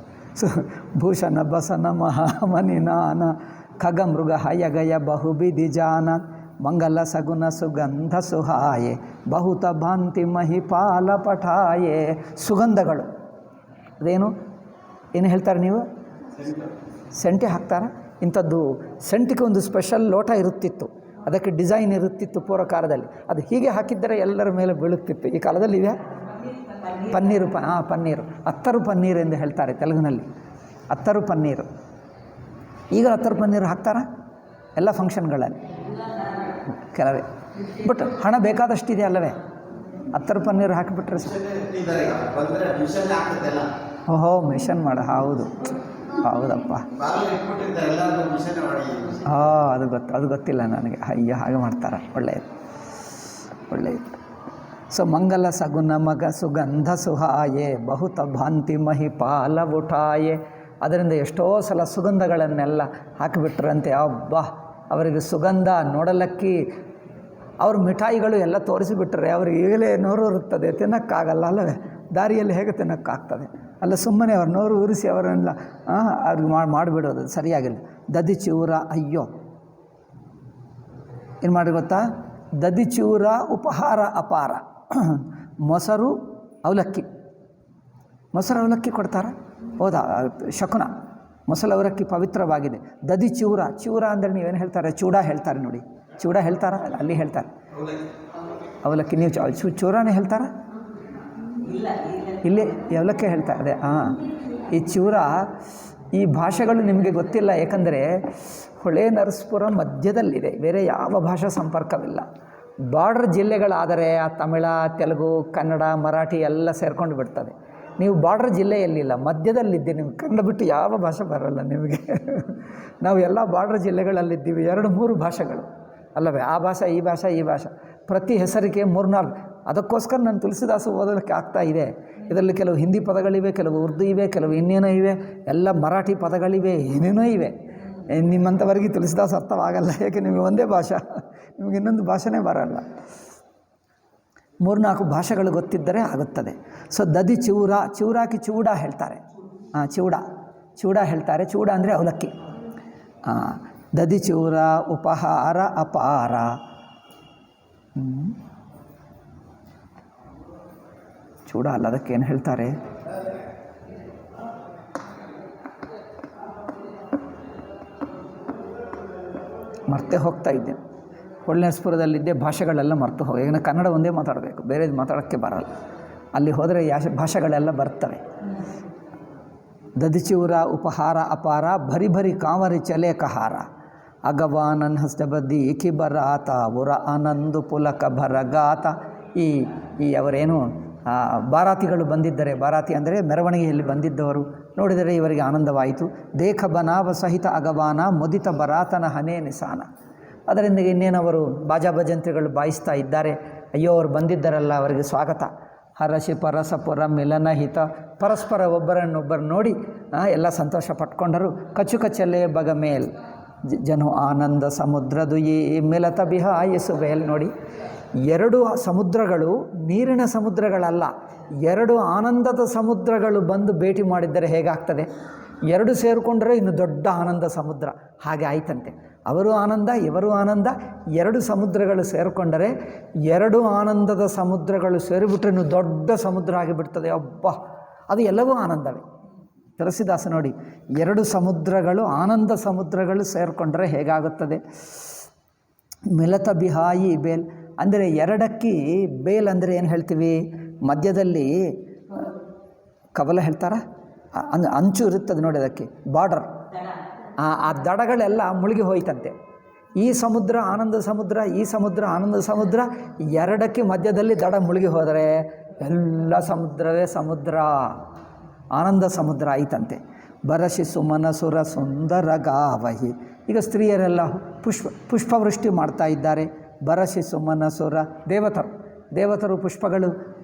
ಭೂಷಣ ಬಸನ ಮಹಾಮನಿ ನಾನ ಖಗ ಮೃಗ ಹಯಗಯ ಬಹುಬಿಧಿ ಜಾನ ಮಂಗಲ ಸಗುಣ ಸುಗಂಧ ಸುಹಾಯೆ ಬಹುತ ಭಾಂತಿ ಮಹಿಪಾಲ ಪಠಾಯೆ. ಸುಗಂಧಗಳು ಅದೇನು ಹೇಳ್ತಾರೆ ನೀವು? ಸೆಂಟೆ ಹಾಕ್ತಾರೆ. ಇಂಥದ್ದು ಸೆಂಟಿಗೆ ಒಂದು ಸ್ಪೆಷಲ್ ಲೋಟ ಇರುತ್ತಿತ್ತು, ಅದಕ್ಕೆ ಡಿಸೈನ್ ಇರುತ್ತಿತ್ತು ಪೂರ್ವಕಾಲದಲ್ಲಿ. ಅದು ಹೀಗೆ ಹಾಕಿದ್ದರೆ ಎಲ್ಲರ ಮೇಲೆ ಬೀಳುತ್ತಿತ್ತು. ಈ ಕಾಲದಲ್ಲಿ ಇದೆ ಪನ್ನೀರು. ಪನ್ನೀರು, ಅತ್ತರು ಪನ್ನೀರು ಎಂದು ಹೇಳ್ತಾರೆ ತೆಲುಗಿನಲ್ಲಿ, ಅತ್ತರು ಪನ್ನೀರು. ಈಗ ಅತ್ತರು ಪನ್ನೀರು ಹಾಕ್ತಾರಾ ಎಲ್ಲ ಫಂಕ್ಷನ್ಗಳಲ್ಲಿ? ಕೆಲವೇ, ಬಟ್ ಹಣ ಬೇಕಾದಷ್ಟಿದೆ ಅಲ್ಲವೇ? ಅತ್ತರು ಪನ್ನೀರು ಹಾಕಿಬಿಟ್ರೆ ಓಹೋ ಮಿಷನ್ ಮಾಡ, ಹೌದಪ್ಪ, ಅದು ಗೊತ್ತಿಲ್ಲ ನನಗೆ. ಅಯ್ಯೋ, ಹಾಗೆ ಮಾಡ್ತಾರೆ, ಒಳ್ಳೆಯದು. ಸೊ ಮಂಗಲ ಸಗುಣ ಮಗ ಸುಗಂಧ ಸುಹಾಯೆ ಬಹುತ ಭಾಂತಿ ಮಹಿಪಾಲ ಉಠಾಯೆ. ಅದರಿಂದ ಎಷ್ಟೋ ಸಲ ಸುಗಂಧಗಳನ್ನೆಲ್ಲ ಹಾಕಿಬಿಟ್ರಂತೆ. ಅಬ್ಬಾ, ಅವರಿಗೆ ಸುಗಂಧ ನೋಡಲಕ್ಕಿ. ಅವ್ರ ಮಿಠಾಯಿಗಳು ಎಲ್ಲ ತೋರಿಸಿಬಿಟ್ರೆ ಅವ್ರಿಗೆ ಈಗಲೇ ನೋರು ಇರುತ್ತದೆ, ತಿನ್ನೋಕ್ಕಾಗಲ್ಲ ಅಲ್ಲವೇ? ದಾರಿಯಲ್ಲಿ ಹೇಗೆ ತಿನ್ನೋಕ್ಕಾಗ್ತದೆ? ಅಲ್ಲ, ಸುಮ್ಮನೆ ಅವ್ರು ನೋರು ಉರಿಸಿ ಅವರನ್ನೆಲ್ಲ ಅವ್ರಿಗೆ ಮಾಡಿಬಿಡೋದು ಸರಿಯಾಗಿಲ್ಲ. ದದಿ ಚೂರ, ಅಯ್ಯೋ ಏನು ಮಾಡಿ ಗೊತ್ತಾ? ದದಿ ಚೂರ ಉಪಹಾರ ಅಪಾರ. ಮೊಸರು ಅವಲಕ್ಕಿ ಕೊಡ್ತಾರೆ. ಹೌದಾ? ಶಕುನ ಮೊಸರು ಅವಲಕ್ಕಿ ಪವಿತ್ರವಾಗಿದೆ. ದದಿ ಚೂರ ಅಂದರೆ ನೀವೇನು ಹೇಳ್ತಾರೆ? ಚೂಡ ಹೇಳ್ತಾರೆ ನೋಡಿ. ಚೂಡ ಹೇಳ್ತಾರ? ಅಲ್ಲಿ ಹೇಳ್ತಾರೆ ಅವಲಕ್ಕಿ. ನೀವು ಚೂರಾನೇ ಹೇಳ್ತಾರ? ಇಲ್ಲಿ ಅವಲಕ್ಕಿ ಹೇಳ್ತಾರೆ. ಅದೇ ಈ ಚೂರ, ಈ ಭಾಷೆಗಳು ನಿಮಗೆ ಗೊತ್ತಿಲ್ಲ. ಏಕೆಂದರೆ ಹೊಳೆ ನರಸೀಪುರ ಮಧ್ಯದಲ್ಲಿದೆ, ಬೇರೆ ಯಾವ ಭಾಷಾ ಸಂಪರ್ಕವಿಲ್ಲ. ಬಾರ್ಡರ್ ಜಿಲ್ಲೆಗಳಾದರೆ ಆ ತಮಿಳ, ತೆಲುಗು, ಕನ್ನಡ, ಮರಾಠಿ ಎಲ್ಲ ಸೇರ್ಕೊಂಡು ಬಿಡ್ತದೆ. ನೀವು ಬಾರ್ಡರ್ ಜಿಲ್ಲೆಯಲ್ಲಿಲ್ಲ, ಮಧ್ಯದಲ್ಲಿದ್ದೆ. ನಿಮ್ಗೆ ಕನ್ನಡ ಬಿಟ್ಟು ಯಾವ ಭಾಷೆ ಬರೋಲ್ಲ ನಿಮಗೆ. ನಾವು ಎಲ್ಲ ಬಾರ್ಡರ್ ಜಿಲ್ಲೆಗಳಲ್ಲಿದ್ದೀವಿ, 2-3 ಭಾಷೆಗಳು ಅಲ್ಲವೇ? ಆ ಭಾಷೆ, ಈ ಭಾಷೆ, ಪ್ರತಿ ಹೆಸರಿಗೆ 3-4. ಅದಕ್ಕೋಸ್ಕರ ನಾನು ತುಳಸಿದಾಸ ಓದಲಿಕ್ಕೆ ಆಗ್ತಾ ಇದೆ. ಇದರಲ್ಲಿ ಕೆಲವು ಹಿಂದಿ ಪದಗಳಿವೆ, ಕೆಲವು ಉರ್ದು ಇವೆ, ಕೆಲವು ಇನ್ನೇನೋ ಇವೆ, ಎಲ್ಲ ಮರಾಠಿ ಪದಗಳಿವೆ, ಏನೇನೋ ಇವೆ. ನಿಮ್ಮಂಥವರಿಗೆ ತುಳಸಿದಾಸ ಅರ್ಥವಾಗಲ್ಲ, ಏಕೆ ನಿಮಗೆ ಒಂದೇ ಭಾಷೆ, ನಿಮಗೆ ಇನ್ನೊಂದು ಭಾಷೆನೇ ಬರಲ್ಲ. 3-4 ಭಾಷೆಗಳು ಗೊತ್ತಿದ್ದರೆ ಆಗುತ್ತದೆ. ಸೊ ದದಿ ಚೂರಾಕಿ ಚೂಡ ಹೇಳ್ತಾರೆ. ಚೂಡ ಹೇಳ್ತಾರೆ. ಚೂಡ ಅಂದರೆ ಅವಲಕ್ಕಿ. ದದಿ ಚೂರ ಉಪಹಾರ ಅಪಾರ. ಚೂಡ ಅಲ್ಲ, ಅದಕ್ಕೇನು ಹೇಳ್ತಾರೆ? ಮರ್ತೆ ಹೋಗ್ತಾ ಇದ್ದೆ. ಹೊಳ್ಳೆನರಸೀಪುರದಲ್ಲಿದ್ದೆ, ಭಾಷೆಗಳೆಲ್ಲ ಮರ್ತು ಹೋಗಿ. ಈಗ ಕನ್ನಡ ಒಂದೇ ಮಾತಾಡಬೇಕು, ಬೇರೆದು ಮಾತಾಡೋಕ್ಕೆ ಬರಲ್ಲ. ಅಲ್ಲಿ ಹೋದರೆ ಭಾಷೆಗಳೆಲ್ಲ ಬರ್ತವೆ. ದದಿಚೂರ ಉಪಹಾರ ಅಪಾರ ಭರಿ ಕಾಂವರಿ ಚಲೆ ಕಹಾರ ಅಗವಾನನ್ ಹಸ್ತಬದ್ದಿ ಕಿಬರಾತ ಉರ ಆನಂದು ಪುಲಕ ಭರಗಾತ. ಈ ಅವರೇನು ಬಾರಾತಿಗಳು ಬಂದಿದ್ದರೆ, ಬಾರಾತಿ ಅಂದರೆ ಮೆರವಣಿಗೆಯಲ್ಲಿ ಬಂದಿದ್ದವರು ನೋಡಿದರೆ ಇವರಿಗೆ ಆನಂದವಾಯಿತು. ದೇಖ ಬನಾವ ಸಹಿತ ಅಗವಾನ ಮುದಿತ ಬರಾತನ ಹನೇ ನಿಸಾನ. ಅದರಿಂದ ಇನ್ನೇನವರು ಬಾಜಾ ಭಜಂತ್ರಿಗಳು ಬಾಯಿಸ್ತಾ ಇದ್ದಾರೆ. ಅಯ್ಯೋ, ಅವರು ಬಂದಿದ್ದಾರಲ್ಲ, ಅವರಿಗೆ ಸ್ವಾಗತ. ಹರಷಿ ಪರಸಪುರ ಮಿಲನಹಿತ, ಪರಸ್ಪರ ಒಬ್ಬರನ್ನೊಬ್ಬರು ನೋಡಿ ಎಲ್ಲ ಸಂತೋಷ ಪಟ್ಕೊಂಡರು. ಕಚ್ಚುಕಚ್ಚಲ್ಲೇ ಬಗ ಮೇಲ್ ಜನು ಆನಂದ ಸಮುದ್ರದು ಈ ಮಿಲತ ಬಿಹಾಯಿಸುವೇಲ್. ನೋಡಿ, ಎರಡು ಸಮುದ್ರಗಳು ನೀರಿನ ಸಮುದ್ರಗಳಲ್ಲ, ಎರಡು ಆನಂದದ ಸಮುದ್ರಗಳು ಬಂದು ಭೇಟಿ ಮಾಡಿದ್ದರೆ ಹೇಗಾಗ್ತದೆ? ಎರಡು ಸೇರಿಕೊಂಡ್ರೆ ಇನ್ನು ದೊಡ್ಡ ಆನಂದ ಸಮುದ್ರ. ಹಾಗೆ ಆಯ್ತಂತೆ. ಅವರು ಆನಂದ, ಇವರು ಆನಂದ, ಎರಡು ಸಮುದ್ರಗಳು ಸೇರಿಕೊಂಡರೆ, ಎರಡು ಆನಂದದ ಸಮುದ್ರಗಳು ಸೇರಿಬಿಟ್ರೆ ಇನ್ನು ದೊಡ್ಡ ಸಮುದ್ರ ಆಗಿಬಿಡ್ತದೆ. ಅಬ್ಬಾ, ಅದು ಎಲ್ಲವೂ ಆನಂದವೇ. ತುಳಸಿದಾಸ ನೋಡಿ, ಎರಡು ಸಮುದ್ರಗಳು ಆನಂದ ಸಮುದ್ರಗಳು ಸೇರಿಕೊಂಡ್ರೆ ಹೇಗಾಗುತ್ತದೆ? ಮಿಲತ ಬಿಹಾಯಿ ಬೇಲ್ ಅಂದರೆ ಎರಡಕ್ಕಿ ಬೇಲ್ ಅಂದರೆ ಏನು ಹೇಳ್ತೀವಿ? ಮಧ್ಯದಲ್ಲಿ ಕವಲ ಹೇಳ್ತಾರ, ಅಂಚು ಇರುತ್ತದೆ ನೋಡಿ, ಅದಕ್ಕೆ ಬಾರ್ಡರ್. ಆ ದಡಗಳೆಲ್ಲ ಮುಳುಗಿ ಹೋಯ್ತಂತೆ. ಈ ಸಮುದ್ರ ಆನಂದ ಸಮುದ್ರ, ಈ ಸಮುದ್ರ ಆನಂದ ಸಮುದ್ರ, ಎರಡಕ್ಕೆ ಮಧ್ಯದಲ್ಲಿ ದಡ ಮುಳುಗಿ ಹೋದರೆ ಎಲ್ಲ ಸಮುದ್ರವೇ ಸಮುದ್ರ, ಆನಂದ ಸಮುದ್ರ ಆಯಿತಂತೆ. ಬರಶಿ ಸುಮನ ಸುರ ಸುಂದರ ಗಾವಹಿ. ಈಗ ಸ್ತ್ರೀಯರೆಲ್ಲ ಪುಷ್ಪವೃಷ್ಟಿ ಮಾಡ್ತಾ ಇದ್ದಾರೆ. ಬರಶಿ ಸುಮನ ಸುರ, ದೇವತರು ಪುಷ್ಪಗಳು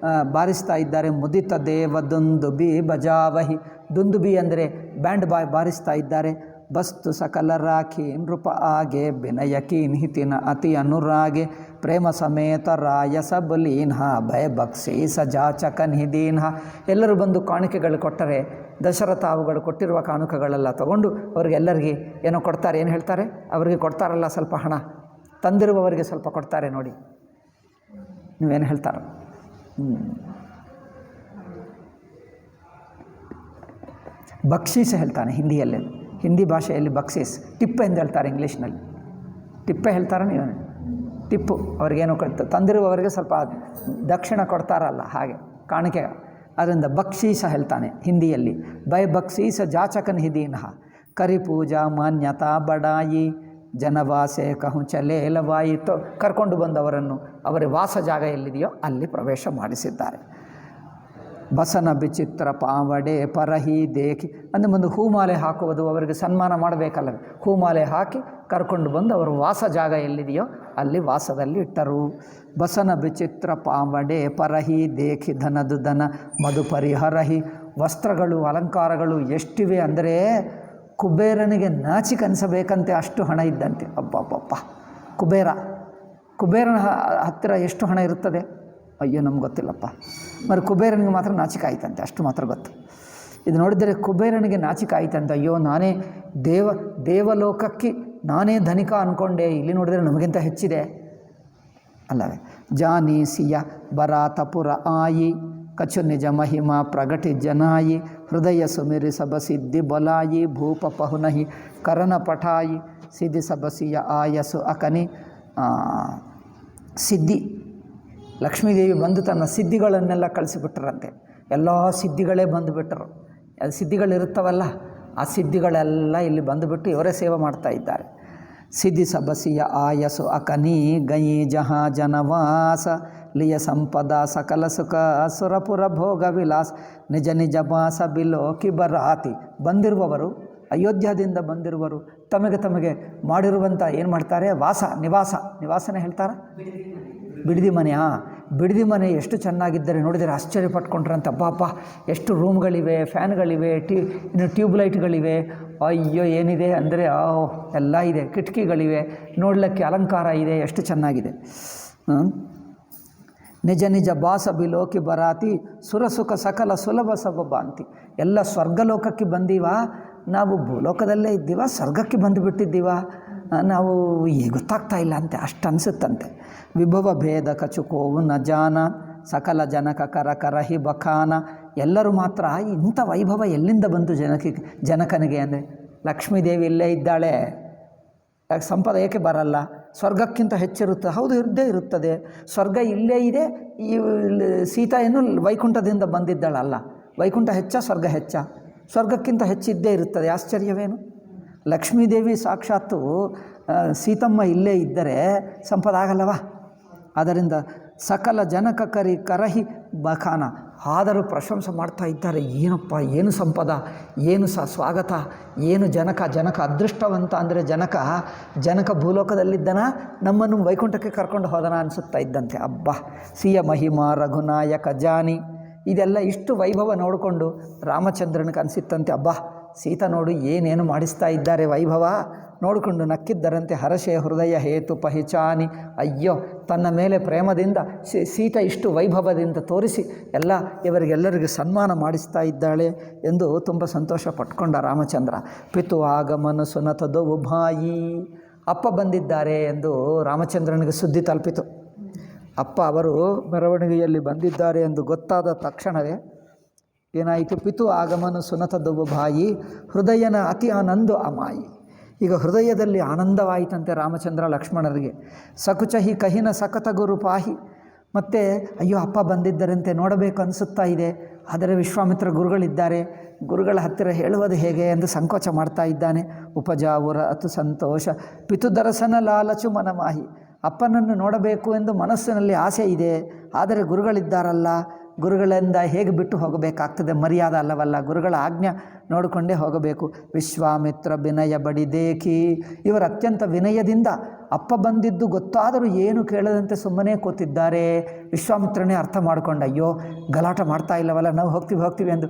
ಬಾರಿಸ್ತಾ ಇದ್ದಾರೆ. ಮುದಿತ ದೇವ ದುಂದುಬಿ ಬಜಾವಹಿ. ದುಂದುಬಿ ಅಂದರೆ ಬ್ಯಾಂಡ್ ಬಾರಿಸ್ತಾ ಇದ್ದಾರೆ. ಬಸ್ತು ಸಕಲ ರಾಖಿ ನೃಪ ಆಗೆ ಬಿನಯಕೀನ್ ಹಿತಿನ ಅತಿ ಅನುರಾಗೆ ಪ್ರೇಮ ಸಮೇತ ರಾಯ ಸಬಲೀನ್ಹ ಭಯ ಬಕ್ಸಿ ಸಜಾಚಕನ್ ಹಿದೀನ್ಹ. ಎಲ್ಲರೂ ಬಂದು ಕಾಣಿಕೆಗಳು ಕೊಟ್ಟರೆ ದಶರಥ ಅವುಗಳು ಕೊಟ್ಟಿರುವ ಕಾಣಿಕೆಗಳೆಲ್ಲ ತಗೊಂಡು ಅವ್ರಿಗೆಲ್ಲರಿಗೆ ಏನೋ ಕೊಡ್ತಾರೆ. ಏನು ಹೇಳ್ತಾರೆ? ಅವರಿಗೆ ಕೊಡ್ತಾರಲ್ಲ ಸ್ವಲ್ಪ ಹಣ, ತಂದಿರುವವರಿಗೆ ಸ್ವಲ್ಪ ಕೊಡ್ತಾರೆ. ನೋಡಿ ನೀವೇನು ಹೇಳ್ತಾರೆ? ಬಕ್ಷೀಸ್ ಹೇಳ್ತಾನೆ ಹಿಂದಿಯಲ್ಲಿ, ಹಿಂದಿ ಭಾಷೆಯಲ್ಲಿ ಬಕ್ಷೀಸ್. ಟಿಪ್ಪೆ ಎಂದು ಹೇಳ್ತಾರೆ ಇಂಗ್ಲೀಷ್ನಲ್ಲಿ. ಟಿಪ್ಪೆ ಹೇಳ್ತಾರೆ ನೀವು? ಟಿಪ್ಪು. ಅವ್ರಿಗೇನು ತಂದಿರುವವರಿಗೆ ಸ್ವಲ್ಪ ದಕ್ಷಿಣ ಕೊಡ್ತಾರಲ್ಲ, ಹಾಗೆ ಕಾಣಿಕೆ. ಅದರಿಂದ ಬಕ್ಷೀಸ ಹೇಳ್ತಾನೆ ಹಿಂದಿಯಲ್ಲಿ. ಬೈ ಬಕ್ಷೀಸ ಜಾಚಕನ್ ಹಿದೀನಃ ಕರಿ ಪೂಜಾ ಮಾನ್ಯತಾ ಬಡಾಯಿ ಜನವಾಸೆ ಕಹು ಚಲೇಲವಾಯಿ. ಕರ್ಕೊಂಡು ಬಂದವರನ್ನು ಅವರ ವಾಸ ಜಾಗ ಎಲ್ಲಿದೆಯೋ ಅಲ್ಲಿ ಪ್ರವೇಶ ಮಾಡಿಸಿದ್ದಾರೆ. ಬಸನ ವಿಚಿತ್ರ ಪಾವಡೆ ಪರಹಿ ದೇಖಿ ಅಂದರೆ ಮುಂದೆ ಹೂಮಾಲೆ ಹಾಕುವುದು, ಅವರಿಗೆ ಸನ್ಮಾನ ಮಾಡಬೇಕಲ್ಲ, ಹೂಮಾಲೆ ಹಾಕಿ ಕರ್ಕೊಂಡು ಬಂದು ಅವರ ವಾಸ ಜಾಗ ಎಲ್ಲಿದೆಯೋ ಅಲ್ಲಿ ವಾಸದಲ್ಲಿ ಇಟ್ಟರು. ಬಸನ ವಿಚಿತ್ರ ಪಾವಡೆ ಪರಹಿ ದೇಖಿ ಧನದು ಧನ ಮಧು ಪರಿಹರಹಿ. ವಸ್ತ್ರಗಳು ಅಲಂಕಾರಗಳು ಎಷ್ಟಿವೆ ಅಂದರೆ ಕುಬೇರನಿಗೆ ನಾಚಿಕನಿಸಬೇಕಂತೆ ಅಷ್ಟು ಹಣ ಇದ್ದಂತೆ. ಅಬ್ಬಬ್ಬಪ್ಪ, ಕುಬೇರನ ಹತ್ತಿರ ಎಷ್ಟು ಹಣ ಇರುತ್ತದೆ? ಅಯ್ಯೋ ನಮ್ಗೆ ಗೊತ್ತಿಲ್ಲಪ್ಪ. మరి ಕುಬೇರನಿಗೆ ಮಾತ್ರ ನಾಚಿಕೆ ಆಯ್ತಂತೆ, ಅಷ್ಟು ಮಾತ್ರ ಗೊತ್ತು. ಇದು ನೋಡಿದರೆ ಕುಬೇರನಿಗೆ ನಾಚಿಕೆ ಆಯ್ತಂತೆ. ಅಯ್ಯೋ ನಾನೇ ದೇವಲೋಕಕ್ಕೆ ನಾನೇ ಧನಿಕ ಅಂದ್ಕೊಂಡೆ, ಇಲ್ಲಿ ನೋಡಿದರೆ ನಮಗಿಂತ ಹೆಚ್ಚಿದೆ ಅಲ್ಲವೇ. ಜಾನಿ ಸಿಯ ಬರಾತಪುರ ಆಯಿ ಕಚು ನಿಜ ಮಹಿಮಾ ಪ್ರಗಟಿ ಜನಾಯಿ ಹೃದಯ ಸುಮಿರಿ ಸಬಸಿದ್ಧಿ ಬೊಲಾಯಿ ಭೂಪ ಪಹುನಹಿ ಕರನ ಪಠಾಯಿ ಸಿದ್ಧಿ ಸಬಸಿಯ ಆಯಸು ಅಕನಿ. ಸಿದ್ಧಿ ಲಕ್ಷ್ಮೀದೇವಿ ಬಂದು ತನ್ನ ಸಿದ್ಧಿಗಳನ್ನೆಲ್ಲ ಕಳಿಸಿಬಿಟ್ರಂತೆ. ಎಲ್ಲ ಸಿದ್ಧಿಗಳೇ ಬಂದುಬಿಟ್ಟರು. ಅದು ಸಿದ್ಧಿಗಳಿರುತ್ತವಲ್ಲ, ಆ ಸಿದ್ಧಿಗಳೆಲ್ಲ ಇಲ್ಲಿ ಬಂದುಬಿಟ್ಟು ಇವರೇ ಸೇವೆ ಮಾಡ್ತಾ ಇದ್ದಾರೆ. ಸಿದ್ಧಿ ಸಬಸಿಯ ಆಯಸು ಅಕನಿ ಗೈ ಜಹಾ ಜನವಾಸ ಲಿಯ ಸಂಪದ ಸಕಲ ಸುಖ ಸುರಪುರ ಭೋಗ ವಿಲಾಸ್ ನಿಜ ನಿಜ ಬಾಸ ಬಿಲೋಕಿ ಬರಾತಿ. ಬಂದಿರುವವರು ಅಯೋಧ್ಯದಿಂದ ಬಂದಿರುವರು ತಮಗೆ ಮಾಡಿರುವಂಥ ಏನು ಮಾಡ್ತಾರೆ? ನಿವಾಸನೇ ಹೇಳ್ತಾರೆ. ಬಿಡದಿ ಮನೆಯಾ? ಬಿಡದಿ ಮನೆ ಎಷ್ಟು ಚೆನ್ನಾಗಿದ್ದರೆ ನೋಡಿದರೆ ಆಶ್ಚರ್ಯಪಟ್ಕೊಂಡ್ರಂತೆ. ಅಬ್ಬಾಪ ಎಷ್ಟು ರೂಮ್ಗಳಿವೆ, ಫ್ಯಾನ್ಗಳಿವೆ, ಇನ್ನು ಟ್ಯೂಬ್ಲೈಟ್ಗಳಿವೆ. ಅಯ್ಯೋ ಏನಿದೆ ಅಂದರೆ ಎಲ್ಲ ಇದೆ. ಕಿಟಕಿಗಳಿವೆ, ನೋಡಲಿಕ್ಕೆ ಅಲಂಕಾರ ಇದೆ, ಎಷ್ಟು ಚೆನ್ನಾಗಿದೆ. ನಿಜ ನಿಜ ಬಾಸ ಬಿಲೋಕಿ ಬರಾತಿ ಸುರಸುಖ ಸಕಲ ಸುಲಭ ಸಬಬಾಂತಿ. ಎಲ್ಲ ಸ್ವರ್ಗಲೋಕಕ್ಕೆ ಬಂದೀವ, ನಾವು ಭೂಲೋಕದಲ್ಲೇ ಇದ್ದೀವ, ಸ್ವರ್ಗಕ್ಕೆ ಬಂದುಬಿಟ್ಟಿದ್ದೀವ, ನಾವು ಗೊತ್ತಾಗ್ತಾ ಇಲ್ಲ ಅಂತೆ, ಅಷ್ಟು ಅನಿಸುತ್ತಂತೆ. ವಿಭವ ಭೇದ ಕಚುಕೋವು ನ ಜಾನ ಸಕಲ ಜನಕ ಕರ ಕರಹಿ ಬಖಾನ. ಎಲ್ಲರೂ ಮಾತ್ರ ಇಂಥ ವೈಭವ ಎಲ್ಲಿಂದ ಬಂತು ಜನಕನಿಗೆ ಅಂದರೆ, ಲಕ್ಷ್ಮೀದೇವಿ ಇಲ್ಲೇ ಇದ್ದಾಳೆ, ಸಂಪದ ಏಕೆ ಬರಲ್ಲ? ಸ್ವರ್ಗಕ್ಕಿಂತ ಹೆಚ್ಚಿರುತ್ತೆ. ಹೌದು, ಇದ್ದೇ ಇರುತ್ತದೆ. ಸ್ವರ್ಗ ಇಲ್ಲೇ ಇದೆ. ಈ ಸೀತೆಯನ್ನು ವೈಕುಂಠದಿಂದ ಬಂದಿದ್ದಾಳಲ್ಲ, ವೈಕುಂಠ ಹೆಚ್ಚ ಸ್ವರ್ಗ ಹೆಚ್ಚ? ಸ್ವರ್ಗಕ್ಕಿಂತ ಹೆಚ್ಚಿದ್ದೇ ಇರುತ್ತದೆ. ಆಶ್ಚರ್ಯವೇನು? ಲಕ್ಷ್ಮೀದೇವಿ ಸಾಕ್ಷಾತ್ತು ಸೀತಮ್ಮ ಇಲ್ಲೇ ಇದ್ದರೆ ಸಂಪದ ಆಗಲ್ಲವಾ? ಆದ್ದರಿಂದ ಸಕಲ ಜನಕ ಕರಹಿ ಬಖಾನ, ಆದರೂ ಪ್ರಶಂಸೆ ಮಾಡ್ತಾ ಇದ್ದಾರೆ. ಏನಪ್ಪ, ಏನು ಸಂಪದ, ಏನು ಸ್ವಾಗತ, ಏನು ಜನಕ ಅದೃಷ್ಟವಂತ ಅಂದರೆ ಜನಕ ಭೂಲೋಕದಲ್ಲಿದ್ದನ, ನಮ್ಮನ್ನು ವೈಕುಂಠಕ್ಕೆ ಕರ್ಕೊಂಡು ಹೋದನ ಅನಿಸುತ್ತಾ ಇದ್ದಂತೆ. ಅಬ್ಬಾ ಸಿಯ ಮಹಿಮಾ ರಘುನಾಯಕ ಜಾನಿ, ಇದೆಲ್ಲ ಇಷ್ಟು ವೈಭವ ನೋಡಿಕೊಂಡು ರಾಮಚಂದ್ರನಿಗೆ ಅನಿಸಿತ್ತಂತೆ. ಅಬ್ಬಾ ಸೀತಾ ನೋಡು ಏನೇನು ಮಾಡಿಸ್ತಾ ಇದ್ದಾರೆ, ವೈಭವ ನೋಡಿಕೊಂಡು ನಕ್ಕಿದ್ದರಂತೆ. ಹರಷೆ ಹೃದಯ ಹೇತು ಪಹಿಚಾನಿ, ಅಯ್ಯೋ ತನ್ನ ಮೇಲೆ ಪ್ರೇಮದಿಂದ ಸೀತಾ ಇಷ್ಟು ವೈಭವದಿಂದ ತೋರಿಸಿ ಇವರಿಗೆಲ್ಲರಿಗೂ ಸನ್ಮಾನ ಮಾಡಿಸ್ತಾ ಇದ್ದಾಳೆ ಎಂದು ತುಂಬ ಸಂತೋಷ ಪಟ್ಕೊಂಡ ರಾಮಚಂದ್ರ. ಪಿತು ಆಗಮನ ಸುನತದು ಉಭಾಯಿ, ಅಪ್ಪ ಬಂದಿದ್ದಾರೆ ಎಂದು ರಾಮಚಂದ್ರನಿಗೆ ಸುದ್ದಿ ತಲುಪಿತು. ಅಪ್ಪ ಅವರು ಮೆರವಣಿಗೆಯಲ್ಲಿ ಬಂದಿದ್ದಾರೆ ಎಂದು ಗೊತ್ತಾದ ತಕ್ಷಣವೇ ಏನಾಯಿತು? ಪಿತು ಆಗಮನ ಸುನತದು ಉಭಾಯಿ ಹೃದಯನ ಅತಿ ಆನಂದ ಅಮಾಯಿ. ಈಗ ಹೃದಯದಲ್ಲಿ ಆನಂದವಾಯಿತಂತೆ ರಾಮಚಂದ್ರ ಲಕ್ಷ್ಮಣರಿಗೆ. ಸಕುಚಹಿ ಕಹಿನ ಸಕತ ಗುರು ಪಾಹಿ, ಮತ್ತು ಅಯ್ಯೋ ಅಪ್ಪ ಬಂದಿದ್ದರಂತೆ ನೋಡಬೇಕು ಅನಿಸುತ್ತಾ ಇದೆ, ಆದರೆ ವಿಶ್ವಾಮಿತ್ರ ಗುರುಗಳಿದ್ದಾರೆ, ಗುರುಗಳ ಹತ್ತಿರ ಹೇಳುವುದು ಹೇಗೆ ಎಂದು ಸಂಕೋಚ ಮಾಡ್ತಾ ಇದ್ದಾನೆ. ಉಪಜಾವುರ ಅತು ಸಂತೋಷ ಪಿತು ದರಸನ ಲಾಲಚು ಮನಮಾಹಿ, ಅಪ್ಪನನ್ನು ನೋಡಬೇಕು ಎಂದು ಮನಸ್ಸಿನಲ್ಲಿ ಆಸೆ ಇದೆ, ಆದರೆ ಗುರುಗಳಿದ್ದಾರಲ್ಲ, ಗುರುಗಳಿಂದ ಹೇಗೆ ಬಿಟ್ಟು ಹೋಗಬೇಕಾಗ್ತದೆ, ಮರ್ಯಾದೆ ಅಲ್ಲವಲ್ಲ, ಗುರುಗಳ ಆಜ್ಞೆ ನೋಡಿಕೊಂಡೇ ಹೋಗಬೇಕು. ವಿಶ್ವಾಮಿತ್ರ ವಿನಯ ಬಡಿದೇಕಿ, ಇವರು ಅತ್ಯಂತ ವಿನಯದಿಂದ ಅಪ್ಪ ಬಂದಿದ್ದು ಗೊತ್ತಾದರೂ ಏನು ಕೇಳದಂತೆ ಸುಮ್ಮನೆ ಕೂತಿದ್ದಾರೆ. ವಿಶ್ವಾಮಿತ್ರನೇ ಅರ್ಥ ಮಾಡಿಕೊಂಡ, ಅಯ್ಯೋ ಗಲಾಟೆ ಮಾಡ್ತಾ ಇಲ್ಲವಲ್ಲ, ನಾವು ಹೋಗ್ತೀವಿ ಎಂದು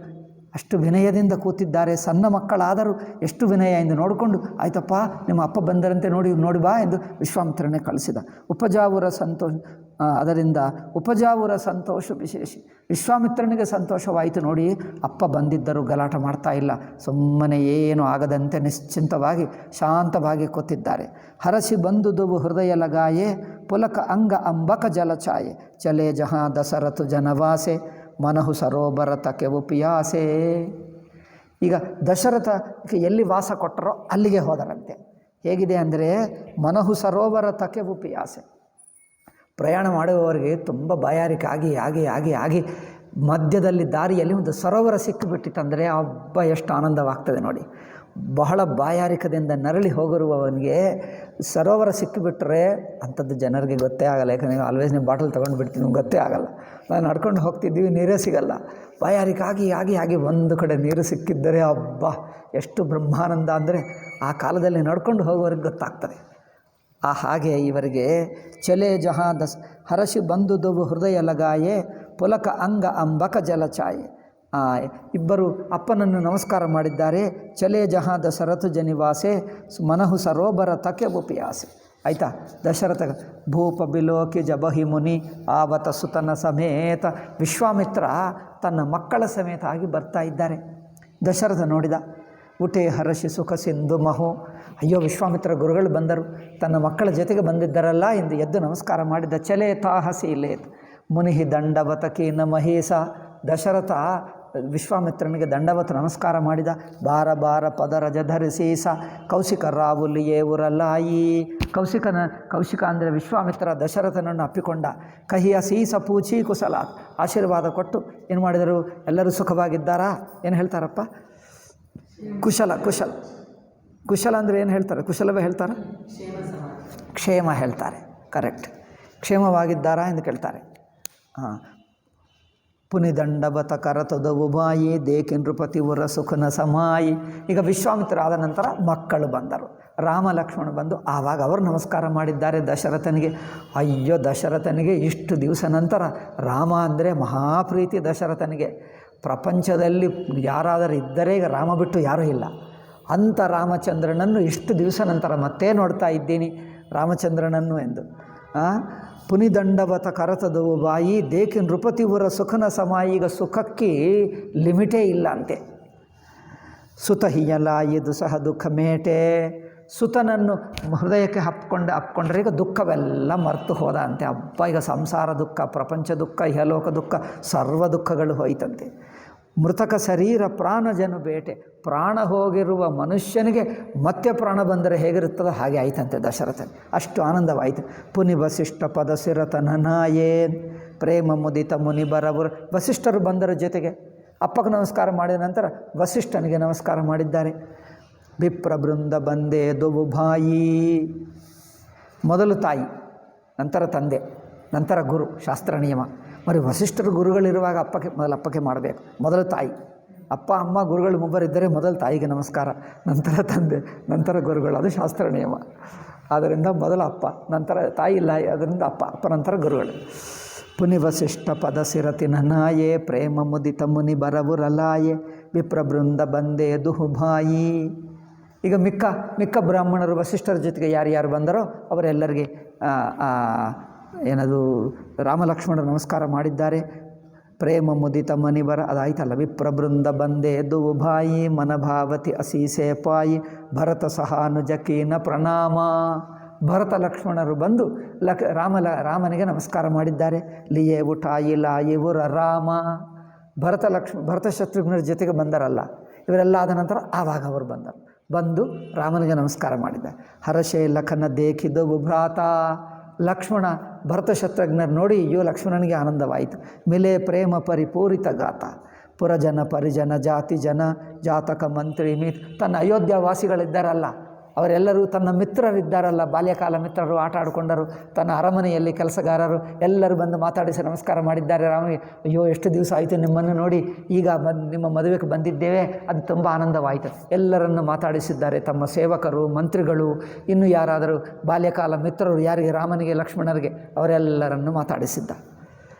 ಅಷ್ಟು ವಿನಯದಿಂದ ಕೂತಿದ್ದಾರೆ. ಸಣ್ಣ ಮಕ್ಕಳಾದರೂ ಎಷ್ಟು ವಿನಯ ಎಂದು ನೋಡಿಕೊಂಡು, ಆಯ್ತಪ್ಪ ನಿಮ್ಮ ಅಪ್ಪ ಬಂದರಂತೆ ನೋಡಿ ಬಾ ಎಂದು ವಿಶ್ವಾಮಿತ್ರನೇ ಕಳಿಸಿದ. ಉಪಜಾವುರ ಸಂತೋಷ, ಅದರಿಂದ ಉಪಜಾವುರ ಸಂತೋಷ ವಿಶೇಷಿ, ವಿಶ್ವಾಮಿತ್ರನಿಗೆ ಸಂತೋಷವಾಯಿತು. ನೋಡಿ ಅಪ್ಪ ಬಂದಿದ್ದರು, ಗಲಾಟೆ ಮಾಡ್ತಾ ಇಲ್ಲ, ಸುಮ್ಮನೆ ಏನು ಆಗದಂತೆ ನಿಶ್ಚಿಂತವಾಗಿ ಶಾಂತವಾಗಿ ಕೂತಿದ್ದಾರೆ. ಹರಸಿ ಬಂದುದುವು ಹೃದಯ ಲಗಾಯೆ ಪುಲಕ ಅಂಗ ಅಂಬಕ ಜಲಚಾಯೆ ಚಲೆ ಜಹಾ ದಸರಥು ಜನವಾಸೆ ಮನಹು ಸರೋವರ ತಕೆವು ಪಿಯಾಸೆ. ಈಗ ದಶರಥಕ್ಕೆ ಎಲ್ಲಿ ವಾಸ ಕೊಟ್ಟರೋ ಅಲ್ಲಿಗೆ ಹೋದರಂತೆ. ಹೇಗಿದೆ ಅಂದರೆ ಮನಹು ಸರೋವರ ತಕೆವು ಪಿಯಾಸೆ, ಪ್ರಯಾಣ ಮಾಡುವವರಿಗೆ ತುಂಬ ಬಾಯಾರಿಕೆ ಆಗಿ ಮಧ್ಯದಲ್ಲಿ ದಾರಿಯಲ್ಲಿ ಒಂದು ಸರೋವರ ಸಿಕ್ಕಿಬಿಟ್ಟಿತ್ತಂದರೆ ಹಬ್ಬ ಎಷ್ಟು ಆನಂದವಾಗ್ತದೆ ನೋಡಿ. ಬಹಳ ಬಾಯಾರಿಕದಿಂದ ನರಳಿ ಹೋಗಿರುವವನಿಗೆ ಸರೋವರ ಸಿಕ್ಕಿಬಿಟ್ರೆ ಅಂಥದ್ದು ಜನರಿಗೆ ಗೊತ್ತೇ ಆಗಲ್ಲ. ಯಾಕಂದರೆ ಆಲ್ವೇಸ್ ನೀವು ಬಾಟಲ್ ತೊಗೊಂಡು ಬಿಡ್ತೀನಿ, ಗೊತ್ತೇ ಆಗಲ್ಲ. ನಾವು ನಡ್ಕೊಂಡು ಹೋಗ್ತಿದ್ದೀವಿ, ನೀರೇ ಸಿಗಲ್ಲ. ಬಾಯಾರಿಕೆ ಆಗಿ ಒಂದು ಕಡೆ ನೀರು ಸಿಕ್ಕಿದ್ದರೆ ಹಬ್ಬ ಎಷ್ಟು ಬ್ರಹ್ಮಾನಂದ ಅಂದರೆ ಆ ಕಾಲದಲ್ಲಿ ನಡ್ಕೊಂಡು ಹೋಗೋರಿಗೆ ಗೊತ್ತಾಗ್ತದೆ. ಹಾಗೆ ಇವರಿಗೆ ಚಲೆ ಜಹಾ ಹರಸಿ ಬಂದುದುವು ಹೃದಯ ಲಗಾಯೆ ಪುಲಕ ಅಂಗ ಅಂಬಕ ಜಲಚಾಯೆ. ಇಬ್ಬರು ಅಪ್ಪನನ್ನು ನಮಸ್ಕಾರ ಮಾಡಿದ್ದಾರೆ. ಚಲೆ ಜಹಾ ದಶರಥ ಜನಿವಾಸೆ ಮನಹು ಸರೋವರ ತಕೆ ಉಪಿಯಾಸೆ. ಆಯಿತಾ, ದಶರಥ ಭೂಪ ಬಿಲೋಕಿ ಜಬಹಿ ಮುನಿ ಆವತ ಸುತನ ಸಮೇತ, ವಿಶ್ವಾಮಿತ್ರ ತನ್ನ ಮಕ್ಕಳ ಸಮೇತ ಆಗಿ ಬರ್ತಾ ಇದ್ದಾರೆ. ದಶರಥ ನೋಡಿದ. ಉಟೆ ಹರಷಿ ಸುಖ ಸಿಂಧು ಮಹು, ಅಯ್ಯೋ ವಿಶ್ವಾಮಿತ್ರ ಗುರುಗಳು ಬಂದರು, ತನ್ನ ಮಕ್ಕಳ ಜೊತೆಗೆ ಬಂದಿದ್ದರಲ್ಲ ಎಂದು ಎದ್ದು ನಮಸ್ಕಾರ ಮಾಡಿದ. ಚಲೆ ತಾಹಸಿ ಲೇತ್ ಮುನಿಹಿ ದಂಡವತ ಕೀನ ಮಹೇಶ, ದಶರಥ ವಿಶ್ವಾಮಿತ್ರನಿಗೆ ದಂಡವತ ನಮಸ್ಕಾರ ಮಾಡಿದ. ಬಾರ ಪದರಜ ಧರಿಸೀಸ ಕೌಶಿಕ ರಾವುಲಿಯೇ ಉರಲಾಯಿ. ಕೌಶಿಕ ಅಂದರೆ ವಿಶ್ವಾಮಿತ್ರ ದಶರಥನನ್ನು ಅಪ್ಪಿಕೊಂಡ. ಕಹಿಯ ಸೀಸ ಪೂಚಿ ಕುಶಲ, ಆಶೀರ್ವಾದ ಕೊಟ್ಟು ಏನು ಮಾಡಿದರು? ಎಲ್ಲರೂ ಸುಖವಾಗಿದ್ದಾರಾ? ಏನು ಹೇಳ್ತಾರಪ್ಪ? ಕುಶಲ ಅಂದರೆ ಏನು ಹೇಳ್ತಾರೆ? ಕುಶಲವೇ ಹೇಳ್ತಾರೆ, ಕ್ಷೇಮ ಹೇಳ್ತಾರೆ. ಕರೆಕ್ಟ್, ಕ್ಷೇಮವಾಗಿದ್ದಾರಾ ಎಂದು ಕೇಳ್ತಾರೆ. ಪುನಿದಂಡವತ ಕರತೊದವು ಬಾಯಿ ದೇಕಿ ನೃಪತಿ ಉರ ಸುಖನ ಸಮಾಯಿ. ಈಗ ವಿಶ್ವಾಮಿತ್ರ ಆದ ನಂತರ ಮಕ್ಕಳು ಬಂದರು, ರಾಮ ಲಕ್ಷ್ಮಣ ಬಂದು ಆವಾಗ ಅವರು ನಮಸ್ಕಾರ ಮಾಡಿದ್ದಾರೆ ದಶರಥನಿಗೆ. ಅಯ್ಯೋ ದಶರಥನಿಗೆ ಇಷ್ಟು ದಿವಸ ನಂತರ ರಾಮ ಅಂದರೆ ಮಹಾಪ್ರೀತಿ ದಶರಥನಿಗೆ. ಪ್ರಪಂಚದಲ್ಲಿ ಯಾರಾದರೂ ಇದ್ದರೆ ಈಗ ರಾಮ ಬಿಟ್ಟು ಯಾರೂ ಇಲ್ಲ. ಅಂಥ ರಾಮಚಂದ್ರನನ್ನು ಇಷ್ಟು ದಿವಸ ನಂತರ ಮತ್ತೆ ನೋಡ್ತಾ ಇದ್ದೀನಿ ರಾಮಚಂದ್ರನನ್ನು ಎಂದು. ಪುನಿದಂಡವತ ಕರತದವು ಬಾಯಿ ದೇಕಿ ನೃಪತಿ ಉರ ಸುಖನ ಸಮಾಯಿ. ಈಗ ಸುಖಕ್ಕೆ ಲಿಮಿಟೇ ಇಲ್ಲ ಅಂತೆ. ಸುತ ಹಿಯಲಾಯಿ ದುಸಹ ದುಃಖ ಮೇಟೆ, ಸುತನನ್ನು ಹೃದಯಕ್ಕೆ ಅಪ್ಕೊಂಡ್ರೆ ಈಗ ದುಃಖವೆಲ್ಲ ಮರೆತು ಹೋದ ಅಂತೆ. ಹಬ್ಬ ಈಗ ಸಂಸಾರ ದುಃಖ, ಪ್ರಪಂಚ ದುಃಖ, ಇಹಲೋಕ ದುಃಖ, ಸರ್ವ ದುಃಖಗಳು ಹೋಯ್ತಂತೆ. ಮೃತಕ ಶರೀರ ಪ್ರಾಣಜನು ಬೇಟೆ, ಪ್ರಾಣ ಹೋಗಿರುವ ಮನುಷ್ಯನಿಗೆ ಮತ್ತೆ ಪ್ರಾಣ ಬಂದರೆ ಹೇಗಿರುತ್ತದೋ ಹಾಗೆ ಆಯ್ತಂತೆ ದಶರಥನ್. ಅಷ್ಟು ಆನಂದವಾಯಿತು. ಪುನಿ ವಸಿಷ್ಠ ಪದ ಸಿರತನನಾಯೇನ್ ಪ್ರೇಮ ಮುದಿತ ಮುನಿ ಬರವರು. ವಸಿಷ್ಠರು ಬಂದರ ಜೊತೆಗೆ ಅಪ್ಪಗೆ ನಮಸ್ಕಾರ ಮಾಡಿದ ನಂತರ ವಸಿಷ್ಠನಿಗೆ ನಮಸ್ಕಾರ ಮಾಡಿದ್ದಾರೆ. ವಿಪ್ರ ಬೃಂದ ಬಂದೆ ದುವು ಬಾಯಿ, ಮೊದಲು ತಾಯಿ, ನಂತರ ತಂದೆ, ನಂತರ ಗುರು, ಶಾಸ್ತ್ರ ನಿಯಮ. మరి ವಸಿಷ್ಠರು ಗುರುಗಳಿರುವಾಗ ಅಪ್ಪಕ್ಕೆ ಮಾಡಬೇಕು. ಮೊದಲು ತಾಯಿ, ಅಪ್ಪ ಅಮ್ಮ ಗುರುಗಳು ಒಬ್ಬರಿದ್ದರೆ ಮೊದಲು ತಾಯಿಗೆ ನಮಸ್ಕಾರ, ನಂತರ ತಂದೆ, ನಂತರ ಗುರುಗಳು. ಅದು ಶಾಸ್ತ್ರ ನಿಯಮ. ಆದ್ದರಿಂದ ಮೊದಲು ಅಪ್ಪ, ನಂತರ ತಾಯಿ ಇಲ್ಲ, ಅದರಿಂದ ಅಪ್ಪ ನಂತರ ಗುರುಗಳು. ಪುನಿ ವಸಿಷ್ಠ ಪದ ಸಿರತಿ ನನಾಯೇ ಪ್ರೇಮ ಮುದಿತ ಮುನಿ ಬರವುರಲಾಯೆ ವಿಪ್ರಬೃಂದ ಬಂದೇ ದುಹುಭಾಯಿ. ಈಗ ಮಿಕ್ಕ ಬ್ರಾಹ್ಮಣರು ವಸಿಷ್ಠರ ಜೊತೆಗೆ ಯಾರ್ಯಾರು ಬಂದರೋ ಅವರೆಲ್ಲರಿಗೆ ಏನದು ರಾಮಲಕ್ಷ್ಮಣರು ನಮಸ್ಕಾರ ಮಾಡಿದ್ದಾರೆ. ಪ್ರೇಮ ಮುದಿತ ಮನಿಬರ ಅದಾಯ್ತಲ್ಲ. ವಿಪ್ರಬೃಂದ ಬಂದೇ ದುಹುಭಾಯಿ ಮನಭಾವತಿ ಅಸೀಸೆ ಪಾಯಿ ಭರತ ಸಹಾನುಜಕೀನ ಪ್ರಣಾಮ. ಭರತ ಲಕ್ಷ್ಮಣರು ಬಂದು ರಾಮನಿಗೆ ನಮಸ್ಕಾರ ಮಾಡಿದ್ದಾರೆ. ಲಿಯೇ ಉಠಾಯಿ ಲಾಯಿ ಉರ ರಾಮ. ಭರತ ಶತ್ರುಘ್ನರ ಜೊತೆಗೆ ಬಂದರಲ್ಲ, ಇವರೆಲ್ಲ ಆದ ನಂತರ ಆವಾಗ ಅವರು ಬಂದು ರಾಮನಿಗೆ ನಮಸ್ಕಾರ ಮಾಡಿದ್ದಾರೆ. ಹರಶೇ ಲಖನ ದೇಖಿದವು ಭ್ರಾತ. ಲಕ್ಷ್ಮಣ ಭರತ ಶತ್ರುಘ್ನರು ನೋಡಿ ಅಯ್ಯೋ ಲಕ್ಷ್ಮಣನಿಗೆ ಆನಂದವಾಯಿತು. ಮಿಲೆ ಪ್ರೇಮ ಪರಿಪೂರಿತ ಗಾತ ಪುರಜನ ಪರಿಜನ ಜಾತಿ ಜನ ಜಾತಕ ಮಂತ್ರಿ ತನ್ನ ಅಯೋಧ್ಯ ವಾಸಿಗಳಿದ್ದಾರಲ್ಲ ಅವರೆಲ್ಲರೂ, ತನ್ನ ಮಿತ್ರರಿದ್ದಾರಲ್ಲ, ಬಾಲ್ಯಕಾಲ ಮಿತ್ರರು, ಆಟ ಆಡಿಕೊಂಡರು, ತನ್ನ ಅರಮನೆಯಲ್ಲಿ ಕೆಲಸಗಾರರು ಎಲ್ಲರೂ ಬಂದು ಮಾತಾಡಿಸಿ ನಮಸ್ಕಾರ ಮಾಡಿದ್ದಾರೆ ರಾಮನಿಗೆ. ಅಯ್ಯೋ ಎಷ್ಟು ದಿವಸ ಆಯಿತು ನಿಮ್ಮನ್ನು ನೋಡಿ, ಈಗ ನಿಮ್ಮ ಮದುವೆಗೆ ಬಂದಿದ್ದೇವೆ, ಅದು ತುಂಬ ಆನಂದವಾಯಿತು. ಎಲ್ಲರನ್ನು ಮಾತಾಡಿಸಿದ್ದಾರೆ, ತಮ್ಮ ಸೇವಕರು, ಮಂತ್ರಿಗಳು, ಇನ್ನು ಯಾರಾದರೂ ಬಾಲ್ಯಕಾಲ ಮಿತ್ರರು ಯಾರಿಗೆ ರಾಮನಿಗೆ ಲಕ್ಷ್ಮಣರಿಗೆ ಅವರೆಲ್ಲರನ್ನು ಮಾತಾಡಿಸಿದ್ದ.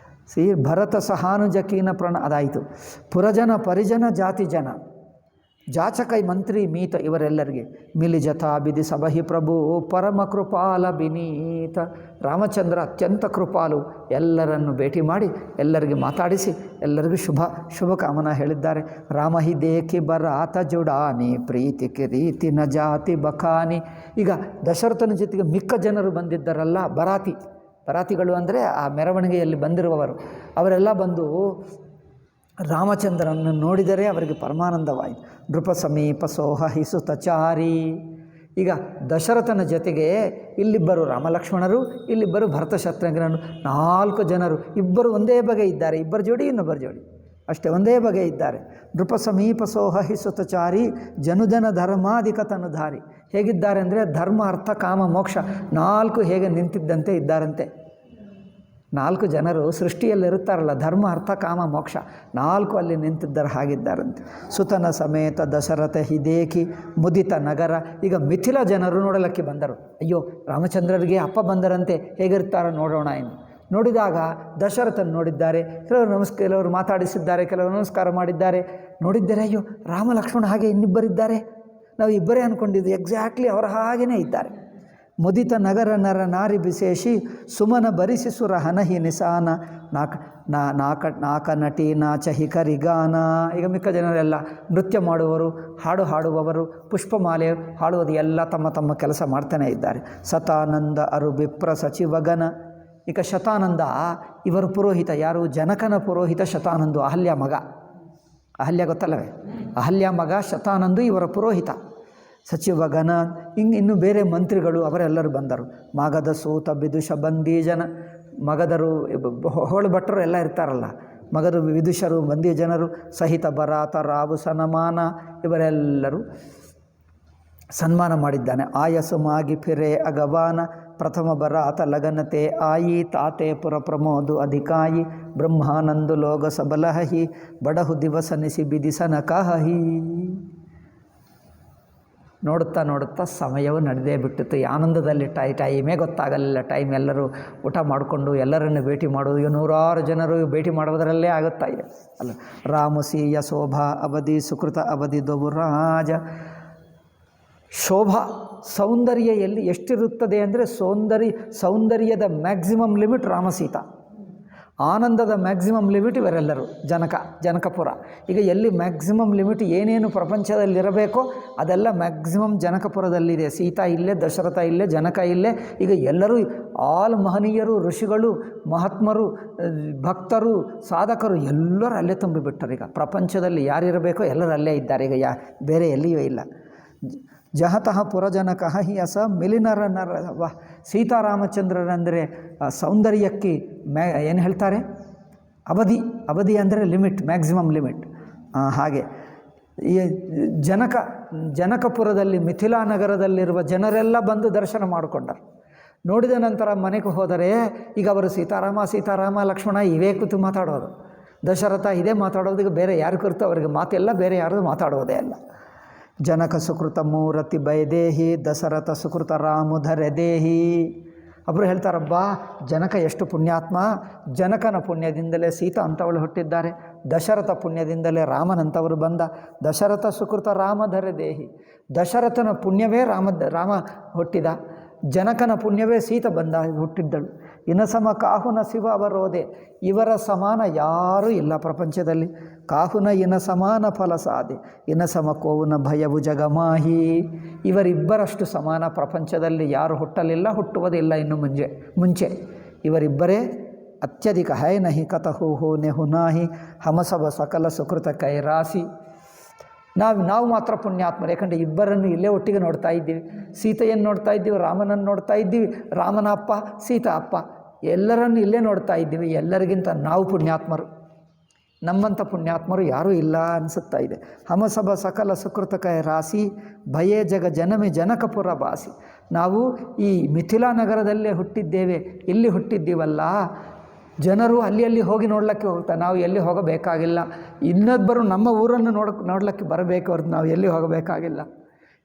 ಭರತ ಸಹಾನುಜಕೀನ ಅದಾಯಿತು. ಪುರಜನ ಪರಿಜನ ಜಾತಿ ಜನ ಜಾಚಕೈ ಮಂತ್ರಿ ಮೀತ ಇವರೆಲ್ಲರಿಗೆ ಮಿಲಿ ಜತಾ ಬಿದಿ ಸಭಹಿ ಪ್ರಭು ಪರಮ ಕೃಪಾಲ ಬಿನೀತ. ರಾಮಚಂದ್ರ ಅತ್ಯಂತ ಕೃಪಾಲು, ಎಲ್ಲರನ್ನು ಭೇಟಿ ಮಾಡಿ ಎಲ್ಲರಿಗೆ ಮಾತಾಡಿಸಿ ಎಲ್ಲರಿಗೂ ಶುಭ ಕಾಮನ ಹೇಳಿದ್ದಾರೆ. ರಾಮಹಿ ದೇಖಿ ಬರಾತ ಜುಡಾನಿ ಪ್ರೀತಿ ಕಿರೀತಿ ನ ಜಾತಿ ಬಖಾನಿ. ಈಗ ದಶರಥನ ಜೊತೆಗೆ ಮಿಕ್ಕ ಜನರು ಬಂದಿದ್ದರಲ್ಲ, ಬರಾತಿಗಳು ಅಂದರೆ ಆ ಮೆರವಣಿಗೆಯಲ್ಲಿ ಬಂದಿರುವವರು, ಅವರೆಲ್ಲ ಬಂದು ರಾಮಚಂದ್ರನನ್ನು ನೋಡಿದರೆ ಅವರಿಗೆ ಪರಮಾನಂದವಾಯಿತು. ನೃಪ ಸಮೀಪ ಸೋಹ ಹಿಸುತಚಾರಿ. ಈಗ ದಶರಥನ ಜೊತೆಗೆ ಇಲ್ಲಿಬ್ಬರು ರಾಮಲಕ್ಷ್ಮಣರು, ಇಲ್ಲಿಬ್ಬರು ಭರತ ಶತ್ರುಘ್ನರು, 4 ಜನರು. ಇಬ್ಬರು ಒಂದೇ ಬಗೆ ಇದ್ದಾರೆ, ಇಬ್ಬರು ಜೋಡಿ ಇನ್ನೊಬ್ಬರು ಜೋಡಿ ಅಷ್ಟೇ, ಒಂದೇ ಬಗೆ ಇದ್ದಾರೆ. ನೃಪ ಸಮೀಪ ಸೋಹ ಹಿಸುತಚಾರಿ ಜನುಜನ ಧರ್ಮಾಧಿಕ ತನುಧಾರಿ. ಹೇಗಿದ್ದಾರೆ ಅಂದರೆ ಧರ್ಮ ಅರ್ಥ ಕಾಮ ಮೋಕ್ಷ 4 ಹೇಗೆ ನಿಂತಿದ್ದಂತೆ ಇದ್ದಾರಂತೆ. 4 ಜನರು ಸೃಷ್ಟಿಯಲ್ಲಿರುತ್ತಾರಲ್ಲ, ಧರ್ಮ ಅರ್ಥ ಕಾಮ ಮೋಕ್ಷ 4 ಅಲ್ಲಿ ನಿಂತಿದ್ದರೆ ಹಾಗಿದ್ದಾರಂತೆ. ಸುತನ ಸಮೇತ ದಶರಥ ಹಿದೇಕಿ ಮುದಿತ ನಗರ. ಈಗ ಮಿಥಿಲ ಜನರು ನೋಡಲಕ್ಕೆ ಬಂದರು. ಅಯ್ಯೋ ರಾಮಚಂದ್ರರಿಗೆ ಅಪ್ಪ ಬಂದರಂತೆ, ಹೇಗಿರ್ತಾರೋ ನೋಡೋಣ ಎಂದು ನೋಡಿದಾಗ ದಶರಥನ ನೋಡಿದ್ದಾರೆ. ಕೆಲವರು ಮಾತಾಡಿಸಿದ್ದಾರೆ, ಕೆಲವರು ನಮಸ್ಕಾರ ಮಾಡಿದ್ದಾರೆ. ನೋಡಿದ್ದಾರೆ, ಅಯ್ಯೋ ರಾಮ ಲಕ್ಷ್ಮಣ ಹಾಗೆ ಇನ್ನಿಬ್ಬರಿದ್ದಾರೆ, ನಾವು ಇಬ್ಬರೇ ಅಂದ್ಕೊಂಡಿದ್ದು, ಎಕ್ಸಾಕ್ಟ್ಲಿ ಅವರ ಹಾಗೇ ಇದ್ದಾರೆ. ಮುದಿತ ನಗರ ನರ ನಾರಿ ಬಿಸೇಷಿ ಸುಮನ ಬರಿಸಿ ಸುರ ಹನಹಿ ನಿಸಾನ ನಾಕ ನಟಿ ನಾಚಹಿ ಕರಿಗಾನ. ಈಗ ಮಿಕ್ಕ ಜನರೆಲ್ಲ ನೃತ್ಯ ಮಾಡುವವರು, ಹಾಡುವವರು, ಪುಷ್ಪಮಾಲೆ ಹಾಡುವುದು ಎಲ್ಲ ತಮ್ಮ ಕೆಲಸ ಮಾಡ್ತಾನೆ ಇದ್ದಾರೆ. ಸತಾನಂದ ಅರು ಬಿಪ್ರ ಸಚಿವಗನ. ಈಗ ಶತಾನಂದ ಇವರು ಪುರೋಹಿತ, ಯಾರು ಜನಕನ ಪುರೋಹಿತ ಶತಾನಂದು, ಅಹಲ್ಯ ಗೊತ್ತಲ್ಲವೇ, ಅಹಲ್ಯ ಮಗ ಶತಾನಂದು ಇವರ ಪುರೋಹಿತ. ಸಚಿವಗನ ಇನ್ನು ಬೇರೆ ಮಂತ್ರಿಗಳು ಅವರೆಲ್ಲರೂ ಬಂದರು. ಮಗಧ ಸೂತ ವಿದುಷ ಬಂದೀಜನ. ಮಗಧರು ಹೋಳು ಭಟ್ರು ಎಲ್ಲ ಇರ್ತಾರಲ್ಲ, ಮಗಧ ವಿದುಷರು ಬಂದಿ ಜನರು ಸಹಿತ ಬರಾತ ರಾವು ಸನಮಾನ ಇವರೆಲ್ಲರೂ ಸನ್ಮಾನ ಮಾಡಿದ್ದಾನೆ. ಆಯಸು ಮಾಗಿ ಫಿರೆ ಅಗವಾನ ಪ್ರಥಮ ಬರಾತ ಲಗನತೆ ಆಯಿ ತಾತೆ ಪುರ ಪ್ರಮೋದು ಅಧಿಕಾಯಿ ಬ್ರಹ್ಮಾನಂದು ಲೋಗ ಸಬಲಹಿ ಬಡಹು ದಿವಸ ನಿಸಿ ಬಿದಿಸನ ಕಹಿ. ನೋಡುತ್ತಾ ಸಮಯವು ನಡೆದೇ ಬಿಟ್ಟಿತ್ತು. ಈ ಆನಂದದಲ್ಲಿ ಟೈಮೇ ಗೊತ್ತಾಗಲಿಲ್ಲ. ಟೈಮ್ ಎಲ್ಲರೂ ಊಟ ಮಾಡಿಕೊಂಡು ಎಲ್ಲರನ್ನು ಭೇಟಿ ಮಾಡೋದು, 100 ಜನರು ಭೇಟಿ ಮಾಡುವುದರಲ್ಲೇ ಆಗುತ್ತಾ ಇದೆ ಅಲ್ಲ. ರಾಮಸೀಯ ಶೋಭಾ ಅವಧಿ ಸುಕೃತ ಅವಧಿ ದೊಬು ರಾಜ. ಶೋಭಾ ಸೌಂದರ್ಯ ಎಲ್ಲಿ ಎಷ್ಟಿರುತ್ತದೆ ಅಂದರೆ ಸೌಂದರ್ಯದ ಮ್ಯಾಕ್ಸಿಮಮ್ ಲಿಮಿಟ್ ರಾಮಸೀತಾ, ಆನಂದದ ಮ್ಯಾಕ್ಸಿಮಮ್ ಲಿಮಿಟ್ ಇವರೆಲ್ಲರೂ ಜನಕಪುರ. ಈಗ ಎಲ್ಲಿ ಮ್ಯಾಕ್ಸಿಮಮ್ ಲಿಮಿಟ್ ಏನೇನು ಪ್ರಪಂಚದಲ್ಲಿರಬೇಕೋ ಅದೆಲ್ಲ ಮ್ಯಾಕ್ಸಿಮಮ್ ಜನಕಪುರದಲ್ಲಿದೆ. ಸೀತಾ ಇಲ್ಲೇ, ದಶರಥ ಇಲ್ಲೇ, ಜನಕ ಇಲ್ಲೇ. ಈಗ ಎಲ್ಲರೂ ಆಲ್ ಮಹನೀಯರು, ಋಷಿಗಳು, ಮಹಾತ್ಮರು, ಭಕ್ತರು, ಸಾಧಕರು ಎಲ್ಲರೂ ಅಲ್ಲೇ ತುಂಬಿಬಿಟ್ಟರು. ಈಗ ಪ್ರಪಂಚದಲ್ಲಿ ಯಾರಿರಬೇಕೋ ಎಲ್ಲರೂ ಅಲ್ಲೇ ಇದ್ದಾರೆ. ಈಗ ಬೇರೆ ಎಲ್ಲಿಯೂ ಇಲ್ಲ. ಜಹತಃ ಪುರಜನಕಃ ಹಿ ಅಸ ಮಿಲಿನರ ನರ. ವಾ, ಸೀತಾರಾಮಚಂದ್ರರಂದರೆ ಸೌಂದರ್ಯಕ್ಕೆ ಏನು ಹೇಳ್ತಾರೆ, ಅವಧಿ ಅಂದರೆ ಲಿಮಿಟ್, ಮ್ಯಾಕ್ಸಿಮಮ್ ಲಿಮಿಟ್. ಹಾಗೆ ಈ ಜನಕಪುರದಲ್ಲಿ ಮಿಥಿಲಾ ನಗರದಲ್ಲಿರುವ ಜನರೆಲ್ಲ ಬಂದು ದರ್ಶನ ಮಾಡಿಕೊಂಡರು. ನೋಡಿದ ನಂತರ ಮನೆಗೆ ಹೋದರೆ ಈಗ ಅವರು ಸೀತಾರಾಮ ಲಕ್ಷ್ಮಣ ಇವೇ ಕೂತು ಮಾತಾಡೋದು, ದಶರಥ ಇದೇ ಮಾತಾಡೋದು. ಈಗ ಬೇರೆ ಯಾರು ಕುರಿತು ಅವರಿಗೆ ಮಾತೆಲ್ಲ ಬೇರೆ ಯಾರು ಮಾತಾಡೋದೇ ಅಲ್ಲ. ಜನಕ ಸುಕೃತ ಮೂರತಿ ಬೈದೇಹಿ ದಶರಥ ಸುಕೃತ ರಾಮುಧರೆ ದೇಹಿ. ಒಬ್ಬರು ಹೇಳ್ತಾರಬ್ಬ, ಜನಕ ಎಷ್ಟು ಪುಣ್ಯಾತ್ಮ, ಜನಕನ ಪುಣ್ಯದಿಂದಲೇ ಸೀತಾ ಅಂಥವಳು ಹುಟ್ಟಿದ್ದಾರೆ, ದಶರಥ ಪುಣ್ಯದಿಂದಲೇ ರಾಮನಂಥವರು ಬಂದ. ದಶರಥ ಸುಕೃತ ರಾಮಧರೆ ದೇಹಿ, ದಶರಥನ ಪುಣ್ಯವೇ ರಾಮ ಹುಟ್ಟಿದ, ಜನಕನ ಪುಣ್ಯವೇ ಸೀತ ಹುಟ್ಟಿದ್ದಳು. ಇನಸಮ ಕಾಹುನ ಶಿವ ಅವರೋದೆ, ಇವರ ಸಮಾನ ಯಾರೂ ಇಲ್ಲ ಪ್ರಪಂಚದಲ್ಲಿ. ಕಾಹುನ ಇನ ಸಮಾನ ಫಲ ಸಾಧೆ, ಇನಸಮ ಕೋವುನ ಭಯವು ಜಗಮಾಹಿ. ಇವರಿಬ್ಬರಷ್ಟು ಸಮಾನ ಪ್ರಪಂಚದಲ್ಲಿ ಯಾರು ಹುಟ್ಟಲಿಲ್ಲ, ಹುಟ್ಟುವುದಿಲ್ಲ ಇನ್ನು ಮುಂಚೆ. ಇವರಿಬ್ಬರೇ ಅತ್ಯಧಿಕ. ಹೈ ನಹಿ ಕತಹು ಹೋ ನೆಹುನಾಹಿ ಹಮಸವ ಸಕಲ ಸುಕೃತ ಕೈರಾಸಿ. ನಾವು ಮಾತ್ರ ಪುಣ್ಯಾತ್ಮರು, ಯಾಕಂದರೆ ಇಬ್ಬರನ್ನು ಇಲ್ಲೇ ಒಟ್ಟಿಗೆ ನೋಡ್ತಾ ಇದ್ದೀವಿ. ಸೀತೆಯನ್ನು ನೋಡ್ತಾ ಇದ್ದೀವಿ, ರಾಮನನ್ನು ನೋಡ್ತಾ ಇದ್ದೀವಿ, ರಾಮನ ಅಪ್ಪ ಸೀತಾ ಅಪ್ಪ ಎಲ್ಲರನ್ನು ಇಲ್ಲೇ ನೋಡ್ತಾ ಇದ್ದೀವಿ. ಎಲ್ಲರಿಗಿಂತ ನಾವು ಪುಣ್ಯಾತ್ಮರು, ನಮ್ಮಂಥ ಪುಣ್ಯಾತ್ಮರು ಯಾರೂ ಇಲ್ಲ ಅನಿಸುತ್ತಾ ಇದೆ. ಹಮಸಭ ಸಕಲ ಸುಕೃತಕ ರಾಶಿ ಭಯೇ ಜಗ ಜನಮಿ ಜನಕಪುರ ಬಾಸಿ. ನಾವು ಈ ಮಿಥಿಲಾ ನಗರದಲ್ಲೇ ಹುಟ್ಟಿದ್ದೇವೆ, ಇಲ್ಲಿ ಹುಟ್ಟಿದ್ದೀವಲ್ಲ. ಜನರು ಅಲ್ಲಿ ಹೋಗಿ ನೋಡಲಿಕ್ಕೆ ಹೋಗ್ತಾರೆ, ನಾವು ಎಲ್ಲಿ ಹೋಗಬೇಕಾಗಿಲ್ಲ. ಇನ್ನೊಬ್ಬರು ನಮ್ಮ ಊರನ್ನು ನೋಡಲಿಕ್ಕೆ ಬರಬೇಕು ಹೊರತು ನಾವು ಎಲ್ಲಿ ಹೋಗಬೇಕಾಗಿಲ್ಲ.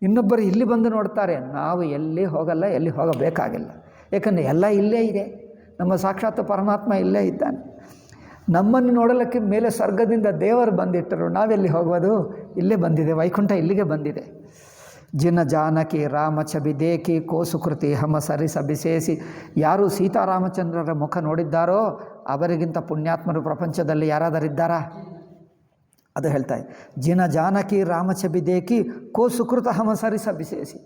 ಇನ್ನೊಬ್ಬರು ಇಲ್ಲಿ ಬಂದು ನೋಡ್ತಾರೆ, ನಾವು ಎಲ್ಲಿ ಹೋಗಲ್ಲ, ಎಲ್ಲಿ ಹೋಗಬೇಕಾಗಿಲ್ಲ. ಏಕೆಂದರೆ ಎಲ್ಲ ಇಲ್ಲೇ ಇದೆ, ನಮ್ಮ ಸಾಕ್ಷಾತ್ ಪರಮಾತ್ಮ ಇಲ್ಲೇ ಇದ್ದಾನೆ. ನಮ್ಮನ್ನು ನೋಡಲಿಕ್ಕೆ ಮೇಲೆ ಸ್ವರ್ಗದಿಂದ ದೇವರು ಬಂದಿಟ್ಟರು, ನಾವೆಲ್ಲಿ ಹೋಗೋದು? ಇಲ್ಲೇ ಬಂದಿದೆ, ವೈಕುಂಠ ಇಲ್ಲಿಗೆ ಬಂದಿದೆ. ಜಿನ ಜಾನಕಿ ರಾಮ ಚಬಿದೇಕಿ ಕೋ ಸುಕೃತಿ ಹಮ ಸರಿಸ ಬಿಸೇಸಿ. ಯಾರು ಸೀತಾರಾಮಚಂದ್ರರ ಮುಖ ನೋಡಿದ್ದಾರೋ ಅವರಿಗಿಂತ ಪುಣ್ಯಾತ್ಮರು ಪ್ರಪಂಚದಲ್ಲಿ ಯಾರಾದರಿದ್ದಾರಾ? ಅದು ಹೇಳ್ತಾರೆ, ಜಿನ ಜಾನಕಿ ರಾಮ ಚಬಿದೇಕಿ ಕೋ ಸುಕೃತ ಹಮ ಸರಿಸ ಬಿಸೇಸಿ.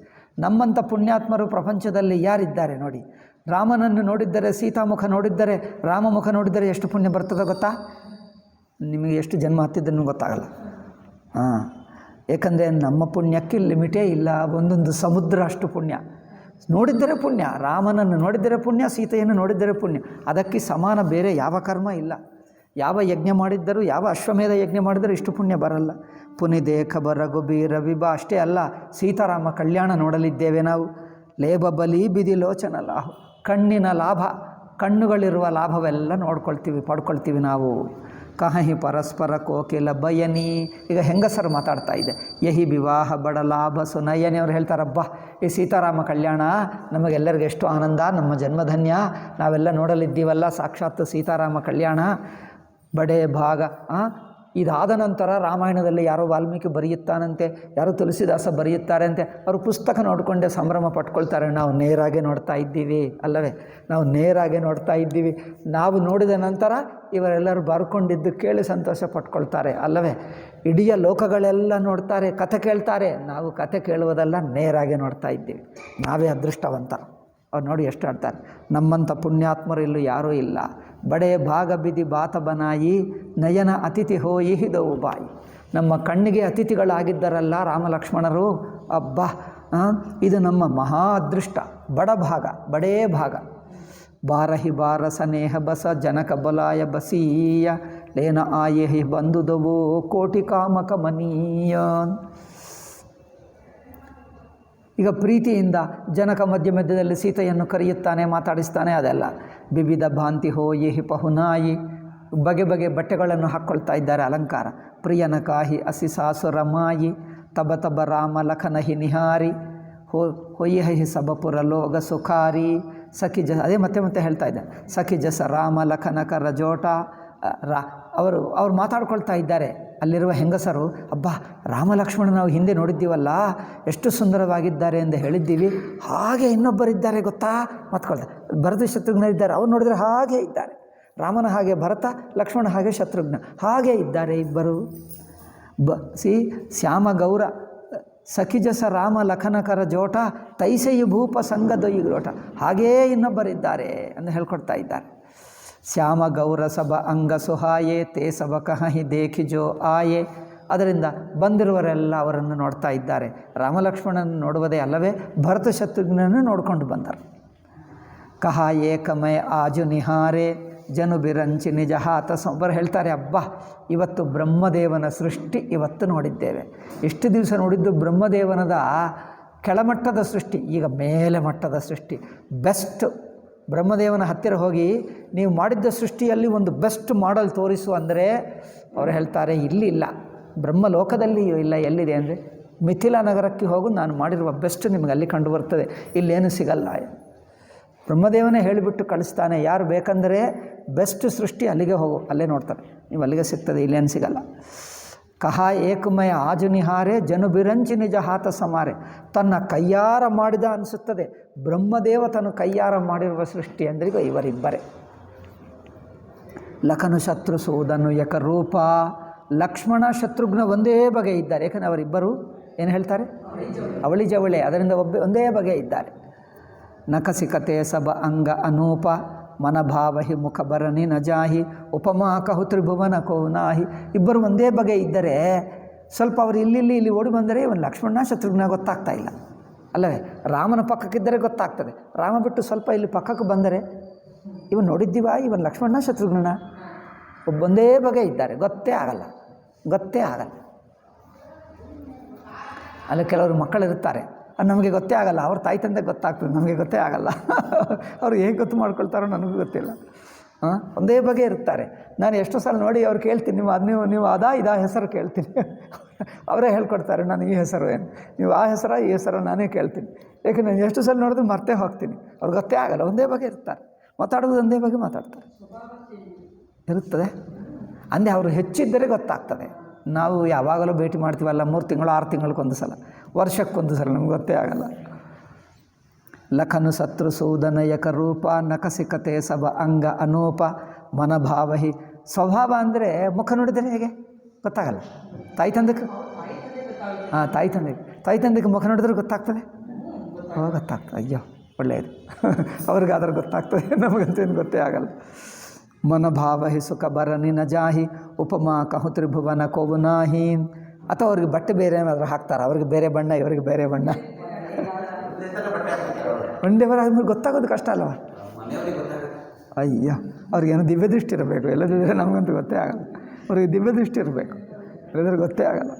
ನಮ್ಮಂಥ ಪುಣ್ಯಾತ್ಮರು ಪ್ರಪಂಚದಲ್ಲಿ ಯಾರಿದ್ದಾರೆ ನೋಡಿ. ರಾಮನನ್ನು ನೋಡಿದ್ದರೆ, ಸೀತಾಮುಖ ನೋಡಿದ್ದರೆ, ರಾಮ ಮುಖ ನೋಡಿದ್ದರೆ ಎಷ್ಟು ಪುಣ್ಯ ಬರ್ತದೆ ಗೊತ್ತಾ? ನಿಮಗೆ ಎಷ್ಟು ಜನ್ಮ ಹತ್ತಿದ್ದನ್ನು ಗೊತ್ತಾಗಲ್ಲ. ಏಕೆಂದರೆ ನಮ್ಮ ಪುಣ್ಯಕ್ಕೆ ಲಿಮಿಟೇ ಇಲ್ಲ, ಒಂದೊಂದು ಸಮುದ್ರ ಅಷ್ಟು ಪುಣ್ಯ. ನೋಡಿದ್ದರೆ ಪುಣ್ಯ, ರಾಮನನ್ನು ನೋಡಿದ್ದರೆ ಪುಣ್ಯ, ಸೀತೆಯನ್ನು ನೋಡಿದ್ದರೆ ಪುಣ್ಯ. ಅದಕ್ಕೆ ಸಮಾನ ಬೇರೆ ಯಾವ ಕರ್ಮ ಇಲ್ಲ. ಯಾವ ಯಜ್ಞ ಮಾಡಿದ್ದರೂ, ಯಾವ ಅಶ್ವಮೇಧ ಯಜ್ಞ ಮಾಡಿದರೂ ಇಷ್ಟು ಪುಣ್ಯ ಬರಲ್ಲ. ಪುನಿದೆ ಖಬರ ರಘುಬೀರ ವಿಭಾ. ಅಷ್ಟೇ ಅಲ್ಲ, ಸೀತಾರಾಮ ಕಲ್ಯಾಣ ನೋಡಲಿದ್ದೇವೆ ನಾವು. ಲೇಬ ಬಲಿ ಬಿದಿ ಲೋಚನ ಲಾಭ. ಕಣ್ಣಿನ ಲಾಭ, ಕಣ್ಣುಗಳಿರುವ ಲಾಭವೆಲ್ಲ ಪಡ್ಕೊಳ್ತೀವಿ ನಾವು. ಕಹಿ ಪರಸ್ಪರ ಕೋಕಿಲ ಬಯನಿ. ಈಗ ಹೆಂಗಸರು ಮಾತಾಡ್ತಾ ಇದೆ, ಯಹಿ ವಿವಾಹ ಬಡ ಲಾಭ ಸುನಯನಿ. ಅವ್ರು ಹೇಳ್ತಾರಬ್ಬ, ಈ ಸೀತಾರಾಮ ಕಲ್ಯಾಣ ನಮಗೆಲ್ಲರಿಗೂ ಎಷ್ಟು ಆನಂದ, ನಮ್ಮ ಜನ್ಮಧನ್ಯ, ನಾವೆಲ್ಲ ನೋಡಲಿದ್ದೀವಲ್ಲ ಸಾಕ್ಷಾತ್ ಸೀತಾರಾಮ ಕಲ್ಯಾಣ. ಬಡೇ ಭಾಗ. ಇದಾದ ನಂತರ ರಾಮಾಯಣದಲ್ಲಿ ಯಾರೋ ವಾಲ್ಮೀಕಿ ಬರೆಯುತ್ತಾನಂತೆ, ಯಾರೋ ತುಳಸಿದಾಸ ಬರೆಯುತ್ತಾರೆ ಅಂತೆ. ಅವರು ಪುಸ್ತಕ ನೋಡಿಕೊಂಡೇ ಸಂಭ್ರಮ ಪಟ್ಕೊಳ್ತಾರೆ. ನಾವು ನೇರಾಗೆ ನೋಡ್ತಾ ಇದ್ದೀವಿ ಅಲ್ಲವೇ? ನಾವು ನೇರಾಗೆ ನೋಡ್ತಾ ಇದ್ದೀವಿ. ನಾವು ನೋಡಿದ ನಂತರ ಇವರೆಲ್ಲರೂ ಬರ್ಕೊಂಡಿದ್ದು ಕೇಳಿ ಸಂತೋಷ ಪಟ್ಕೊಳ್ತಾರೆ ಅಲ್ಲವೇ? ಇಡೀ ಲೋಕಗಳೆಲ್ಲ ನೋಡ್ತಾರೆ, ಕಥೆ ಕೇಳ್ತಾರೆ. ನಾವು ಕಥೆ ಕೇಳುವುದೆಲ್ಲ ನೇರಾಗೆ ನೋಡ್ತಾ ಇದ್ದೀವಿ. ನಾವೇ ಅದೃಷ್ಟವಂತ. ಅವ್ರು ನೋಡಿ ಎಷ್ಟು ಆಡ್ತಾರೆ. ನಮ್ಮಂಥ ಪುಣ್ಯಾತ್ಮರು ಇಲ್ಲೂ ಯಾರೂ ಇಲ್ಲ. ಬಡೇ ಭಾಗ ಬಿದಿ ಬಾತ ಬನಾಯಿ ನಯನ ಅತಿಥಿ ಹೋಯಿ ಹಿದವು ಬಾಯಿ. ನಮ್ಮ ಕಣ್ಣಿಗೆ ಅತಿಥಿಗಳಾಗಿದ್ದರಲ್ಲ ರಾಮಲಕ್ಷ್ಮಣರು. ಅಬ್ಬಾ, ಇದು ನಮ್ಮ ಮಹಾ ಅದೃಷ್ಟ. ಬಡೇ ಭಾಗ. ಬಾರಹಿ ಬಾರ ಸನೇಹ ಬಸ ಜನಕ ಬಲಾಯ ಬಸೀಯ ಲೇನ ಆಯೇಹಿ ಬಂದುದವು ಕೋಟಿ ಕಾಮಕ ಮನೀಯ. ಈಗ ಪ್ರೀತಿಯಿಂದ ಜನಕ ಮಧ್ಯದಲ್ಲಿ ಸೀತೆಯನ್ನು ಕರೆಯುತ್ತಾನೆ, ಮಾತಾಡಿಸ್ತಾನೆ. ಅದೆಲ್ಲ ವಿವಿಧ ಭಾಂತಿ ಹೋಯಿ ಪಹುನಾಯಿ. ಬಗೆ ಬಟ್ಟೆಗಳನ್ನು ಹಾಕ್ಕೊಳ್ತಾ ಇದ್ದಾರೆ, ಅಲಂಕಾರ. ಪ್ರಿಯನ ಕಾಹಿ ಅಸಿ ಸಾಸುರ ಮಾಯಿ ತಬ ರಾಮ ಲಖನಹಿ ನಿಹಾರಿ ಹೊಯ್ಯ ಹಿ ಸಬಪುರ ಲೋಗ ಸುಖಾರಿ. ಸಖಿ ಅದೇ ಮತ್ತೆ ಹೇಳ್ತಾ ಇದ್ದಾರೆ. ಸಖಿ ಜಸ ರಾಮ ಲಖನ ಕರ ಜೋಟ. ಅವರು ಮಾತಾಡ್ಕೊಳ್ತಾ ಇದ್ದಾರೆ ಅಲ್ಲಿರುವ ಹೆಂಗಸರು. ಅಬ್ಬಾ, ರಾಮ ಲಕ್ಷ್ಮಣ ನಾವು ಹಿಂದೆ ನೋಡಿದ್ದೀವಲ್ಲ, ಎಷ್ಟು ಸುಂದರವಾಗಿದ್ದಾರೆ ಎಂದು ಹೇಳಿದ್ದೀವಿ. ಹಾಗೆ ಇನ್ನೊಬ್ಬರಿದ್ದಾರೆ ಗೊತ್ತಾ? ಮಾತ್ಕೊಳ್ತಾರೆ. ಭರತ ಶತ್ರುಘ್ನರಿದ್ದಾರೆ, ಅವ್ರು ನೋಡಿದರೆ ಹಾಗೆ ಇದ್ದಾರೆ. ರಾಮನ ಹಾಗೆ ಭರತ, ಲಕ್ಷ್ಮಣ ಹಾಗೆ ಶತ್ರುಘ್ನ, ಹಾಗೆ ಇದ್ದಾರೆ ಇಬ್ಬರು. ಶ್ಯಾಮ ಗೌರ ಸಖಿಜಸ ರಾಮ ಲಖನಕರ ಜೋಟ ತೈಸೆಯು ಭೂಪ ಸಂಗದೊಯ್ಯು ಜೋಟ. ಹಾಗೇ ಇನ್ನೊಬ್ಬರಿದ್ದಾರೆ ಎಂದು ಹೇಳ್ಕೊಡ್ತಾ ಇದ್ದಾರೆ. ಶ್ಯಾಮ ಗೌರ ಸಭ ಅಂಗ ಸುಹಾಯೇ ತೇ ಸಬ ಕಹಿ ದೇಖಿ ಜೋ ಆಯೇ. ಅದರಿಂದ ಬಂದಿರುವರೆಲ್ಲ ಅವರನ್ನು ನೋಡ್ತಾ ಇದ್ದಾರೆ. ರಾಮಲಕ್ಷ್ಮಣನ ನೋಡುವುದೇ ಅಲ್ಲವೇ, ಭರತ ಶತ್ರುಘ್ನನ್ನು ನೋಡಿಕೊಂಡು ಬಂದರು. ಕಹ ಏಕಮಯ ಆಜು ನಿಹಾರೆ ಜನು ಬಿರಂಚಿ ನಿಜ ಹಾತ. ಒಬ್ಬರು ಹೇಳ್ತಾರೆ, ಅಬ್ಬಾ, ಇವತ್ತು ಬ್ರಹ್ಮದೇವನ ಸೃಷ್ಟಿ ಇವತ್ತು ನೋಡಿದ್ದೇವೆ. ಎಷ್ಟು ದಿವಸ ನೋಡಿದ್ದು ಬ್ರಹ್ಮದೇವನದ ಕೆಳಮಟ್ಟದ ಸೃಷ್ಟಿ, ಈಗ ಮೇಲೆ ಮಟ್ಟದ ಸೃಷ್ಟಿ. ಬೆಸ್ಟ್ ಬ್ರಹ್ಮದೇವನ ಹತ್ತಿರ ಹೋಗಿ ನೀವು ಮಾಡಿದ್ದ ಸೃಷ್ಟಿಯಲ್ಲಿ ಒಂದು ಬೆಸ್ಟ್ ಮಾಡಲ್ ತೋರಿಸು ಅಂದರೆ ಅವರು ಹೇಳ್ತಾರೆ ಇಲ್ಲಿ ಇಲ್ಲ, ಬ್ರಹ್ಮಲೋಕದಲ್ಲಿಯೂ ಇಲ್ಲ. ಎಲ್ಲಿದೆ ಅಂದರೆ ಮಿಥಿಲಾ ನಗರಕ್ಕೆ ಹೋಗು, ನಾನು ಮಾಡಿರುವ ಬೆಸ್ಟ್ ನಿಮಗೆ ಅಲ್ಲಿ ಕಂಡು ಬರ್ತದೆ, ಇಲ್ಲೇನು ಸಿಗಲ್ಲ. ಬ್ರಹ್ಮದೇವನೇ ಹೇಳಿಬಿಟ್ಟು ಕಳಿಸ್ತಾನೆ, ಯಾರು ಬೇಕಂದರೆ ಬೆಸ್ಟ್ ಸೃಷ್ಟಿ ಅಲ್ಲಿಗೆ ಹೋಗು, ಅಲ್ಲೇ ನೋಡ್ತಾರೆ, ನೀವು ಅಲ್ಲಿಗೆ ಸಿಗ್ತದೆ, ಇಲ್ಲೇನು ಸಿಗಲ್ಲ. ಕಹ ಏಕಮಯ ಆಜುನಿಹಾರೆ ಜನು ಬಿರಂಚಿ ನಿಜ ಹಾತ ಸಮಾರೆ. ತನ್ನ ಕೈಯಾರ ಮಾಡಿದ ಅನಿಸುತ್ತದೆ, ಬ್ರಹ್ಮದೇವ ತನ್ನ ಕೈಯಾರ ಮಾಡಿರುವ ಸೃಷ್ಟಿ ಅಂದ್ರಿಗೂ ಇವರಿಬ್ಬರೇ. ಲಖನು ಶತ್ರು ಸೂದನು ಏಕರೂಪ. ಲಕ್ಷ್ಮಣ ಶತ್ರುಘ್ನ ಒಂದೇ ಬಗೆ ಇದ್ದಾರೆ, ಏಕೆಂದರೆ ಅವರಿಬ್ಬರು ಏನು ಹೇಳ್ತಾರೆ, ಅವಳಿ ಜವಳೆ, ಅದರಿಂದ ಒಂದೇ ಬಗೆ ಇದ್ದಾರೆ. ನಖಸಿಕತೆ ಸಬ ಅಂಗ ಅನೂಪ ಮನಭಾವಹಿ ಮುಖ ಬರನಿ ನಜಾಹಿ ಉಪಮಾ ಕಹು ತ್ರಿಭುವನ ಕೋನಾಹಿ. ಇಬ್ಬರು ಒಂದೇ ಬಗೆ ಇದ್ದರೆ ಸ್ವಲ್ಪ ಅವರು ಇಲ್ಲಿ ಓಡಿ ಬಂದರೆ ಇವನು ಲಕ್ಷ್ಮಣ ಶತ್ರುಘ್ನ ಗೊತ್ತಾಗ್ತಾ ಇಲ್ಲ ಅಲ್ಲವೇ. ರಾಮನ ಪಕ್ಕಕ್ಕಿದ್ದರೆ ಗೊತ್ತಾಗ್ತದೆ, ರಾಮ ಬಿಟ್ಟು ಸ್ವಲ್ಪ ಇಲ್ಲಿ ಪಕ್ಕಕ್ಕೆ ಬಂದರೆ ಇವನು ನೋಡಿದ್ದೀವ, ಇವನು ಲಕ್ಷ್ಮಣ ಶತ್ರುಘ್ನ ಒಂದೇ ಬಗೆ ಇದ್ದಾರೆ, ಗೊತ್ತೇ ಆಗಲ್ಲ. ಅಲ್ಲಿ ಕೆಲವರು ಮಕ್ಕಳಿರ್ತಾರೆ, ಅದು ನಮಗೆ ಗೊತ್ತೇ ಆಗಲ್ಲ, ಅವ್ರ ತಾಯಿ ತಂದೆ ಗೊತ್ತಾಗ್ತದೆ, ನಮಗೆ ಗೊತ್ತೇ ಆಗಲ್ಲ. ಅವ್ರು ಹೇಗೆ ಗೊತ್ತು ಮಾಡ್ಕೊಳ್ತಾರೋ ನನಗೂ ಗೊತ್ತಿಲ್ಲ. ಒಂದೇ ಬಗೆ ಇರ್ತಾರೆ. ನಾನು ಎಷ್ಟೋ ಸಲ ನೋಡಿ ಅವ್ರು ಕೇಳ್ತೀನಿ, ನೀವು ಅದಾ ಇದಾ ಹೆಸರು ಕೇಳ್ತೀನಿ, ಅವರೇ ಹೇಳ್ಕೊಡ್ತಾರೆ ನಾನು ಈ ಹೆಸರು ಏನು, ನೀವು ಆ ಹೆಸರ ಈ ಹೆಸರು ನಾನೇ ಕೇಳ್ತೀನಿ. ಏಕೆಂದರೆ ನಾನು ಎಷ್ಟು ಸಲ ನೋಡಿದ್ರೆ ಮರ್ತೇ ಹೋಗ್ತೀನಿ, ಅವ್ರಿಗೆ ಗೊತ್ತೇ ಆಗಲ್ಲ. ಒಂದೇ ಬಗೆ ಇರ್ತಾರೆ, ಮಾತಾಡೋದು ಒಂದೇ ಬಗ್ಗೆ ಮಾತಾಡ್ತಾರೆ ಇರುತ್ತದೆ. ಅಂದೇ ಅವರು ಹೆಚ್ಚಿದ್ದರೆ ಗೊತ್ತಾಗ್ತದೆ. ನಾವು ಯಾವಾಗಲೂ ಭೇಟಿ ಮಾಡ್ತೀವಲ್ಲ, 3 ತಿಂಗಳು 6 ತಿಂಗಳಿಗೊಂದು ಸಲ, ವರ್ಷಕ್ಕೊಂದು ಸಲ, ನಮ್ಗೆ ಗೊತ್ತೇ ಆಗಲ್ಲ. ಲಖನು ಶತ್ರು ಸೂದನ ಏಕರೂಪ ನಖಸಿಕತೆ ಸಬ ಅಂಗ ಅನೂಪ ಮನಭಾವಹಿ. ಸ್ವಭಾವ ಅಂದರೆ ಮುಖ ನೋಡಿದರೆ ಹೇಗೆ ಗೊತ್ತಾಗಲ್ಲ. ತಾಯಿ ತಂದಕ್ಕೆ ತಾಯಿ ತಂದೆಗೆ ಮುಖ ನೋಡಿದ್ರೆ ಗೊತ್ತಾಗ್ತದೆ, ಗೊತ್ತಾಗ್ತದೆ. ಅಯ್ಯೋ ಒಳ್ಳೆಯದು, ಅವ್ರಿಗಾದ್ರೆ ಗೊತ್ತಾಗ್ತದೆ, ನಮಗಂತೇನು ಗೊತ್ತೇ ಆಗಲ್ಲ. ಮನಭಾವಹಿ ಸುಖ ಬರನಿ ನಜಾಹಿ ಉಪಮಾ ಕಹು ತ್ರಿಭುವನ ಕೋವುನಾಹಿ. ಅಥವಾ ಅವ್ರಿಗೆ ಬಟ್ಟೆ ಬೇರೆ ಏನಾದರೂ ಹಾಕ್ತಾರೆ, ಅವ್ರಿಗೆ ಬೇರೆ ಬಣ್ಣ, ಇವರಿಗೆ ಬೇರೆ ಬಣ್ಣ. ಒಂದೇ ಬರ ಆದ್ಮೇಲೆ ಗೊತ್ತಾಗೋದು ಕಷ್ಟ ಅಲ್ಲವ. ಅಯ್ಯೋ ಅವ್ರಿಗೇನೋ ದಿವ್ಯ ದೃಷ್ಟಿ ಇರಬೇಕು, ಎಲ್ಲದಿದ್ದರೆ ನಮಗಂತೂ ಗೊತ್ತೇ ಆಗಲ್ಲ. ಅವ್ರಿಗೆ ದಿವ್ಯ ದೃಷ್ಟಿ ಇರಬೇಕು, ಇಲ್ಲದ್ರೆ ಗೊತ್ತೇ ಆಗಲ್ಲ.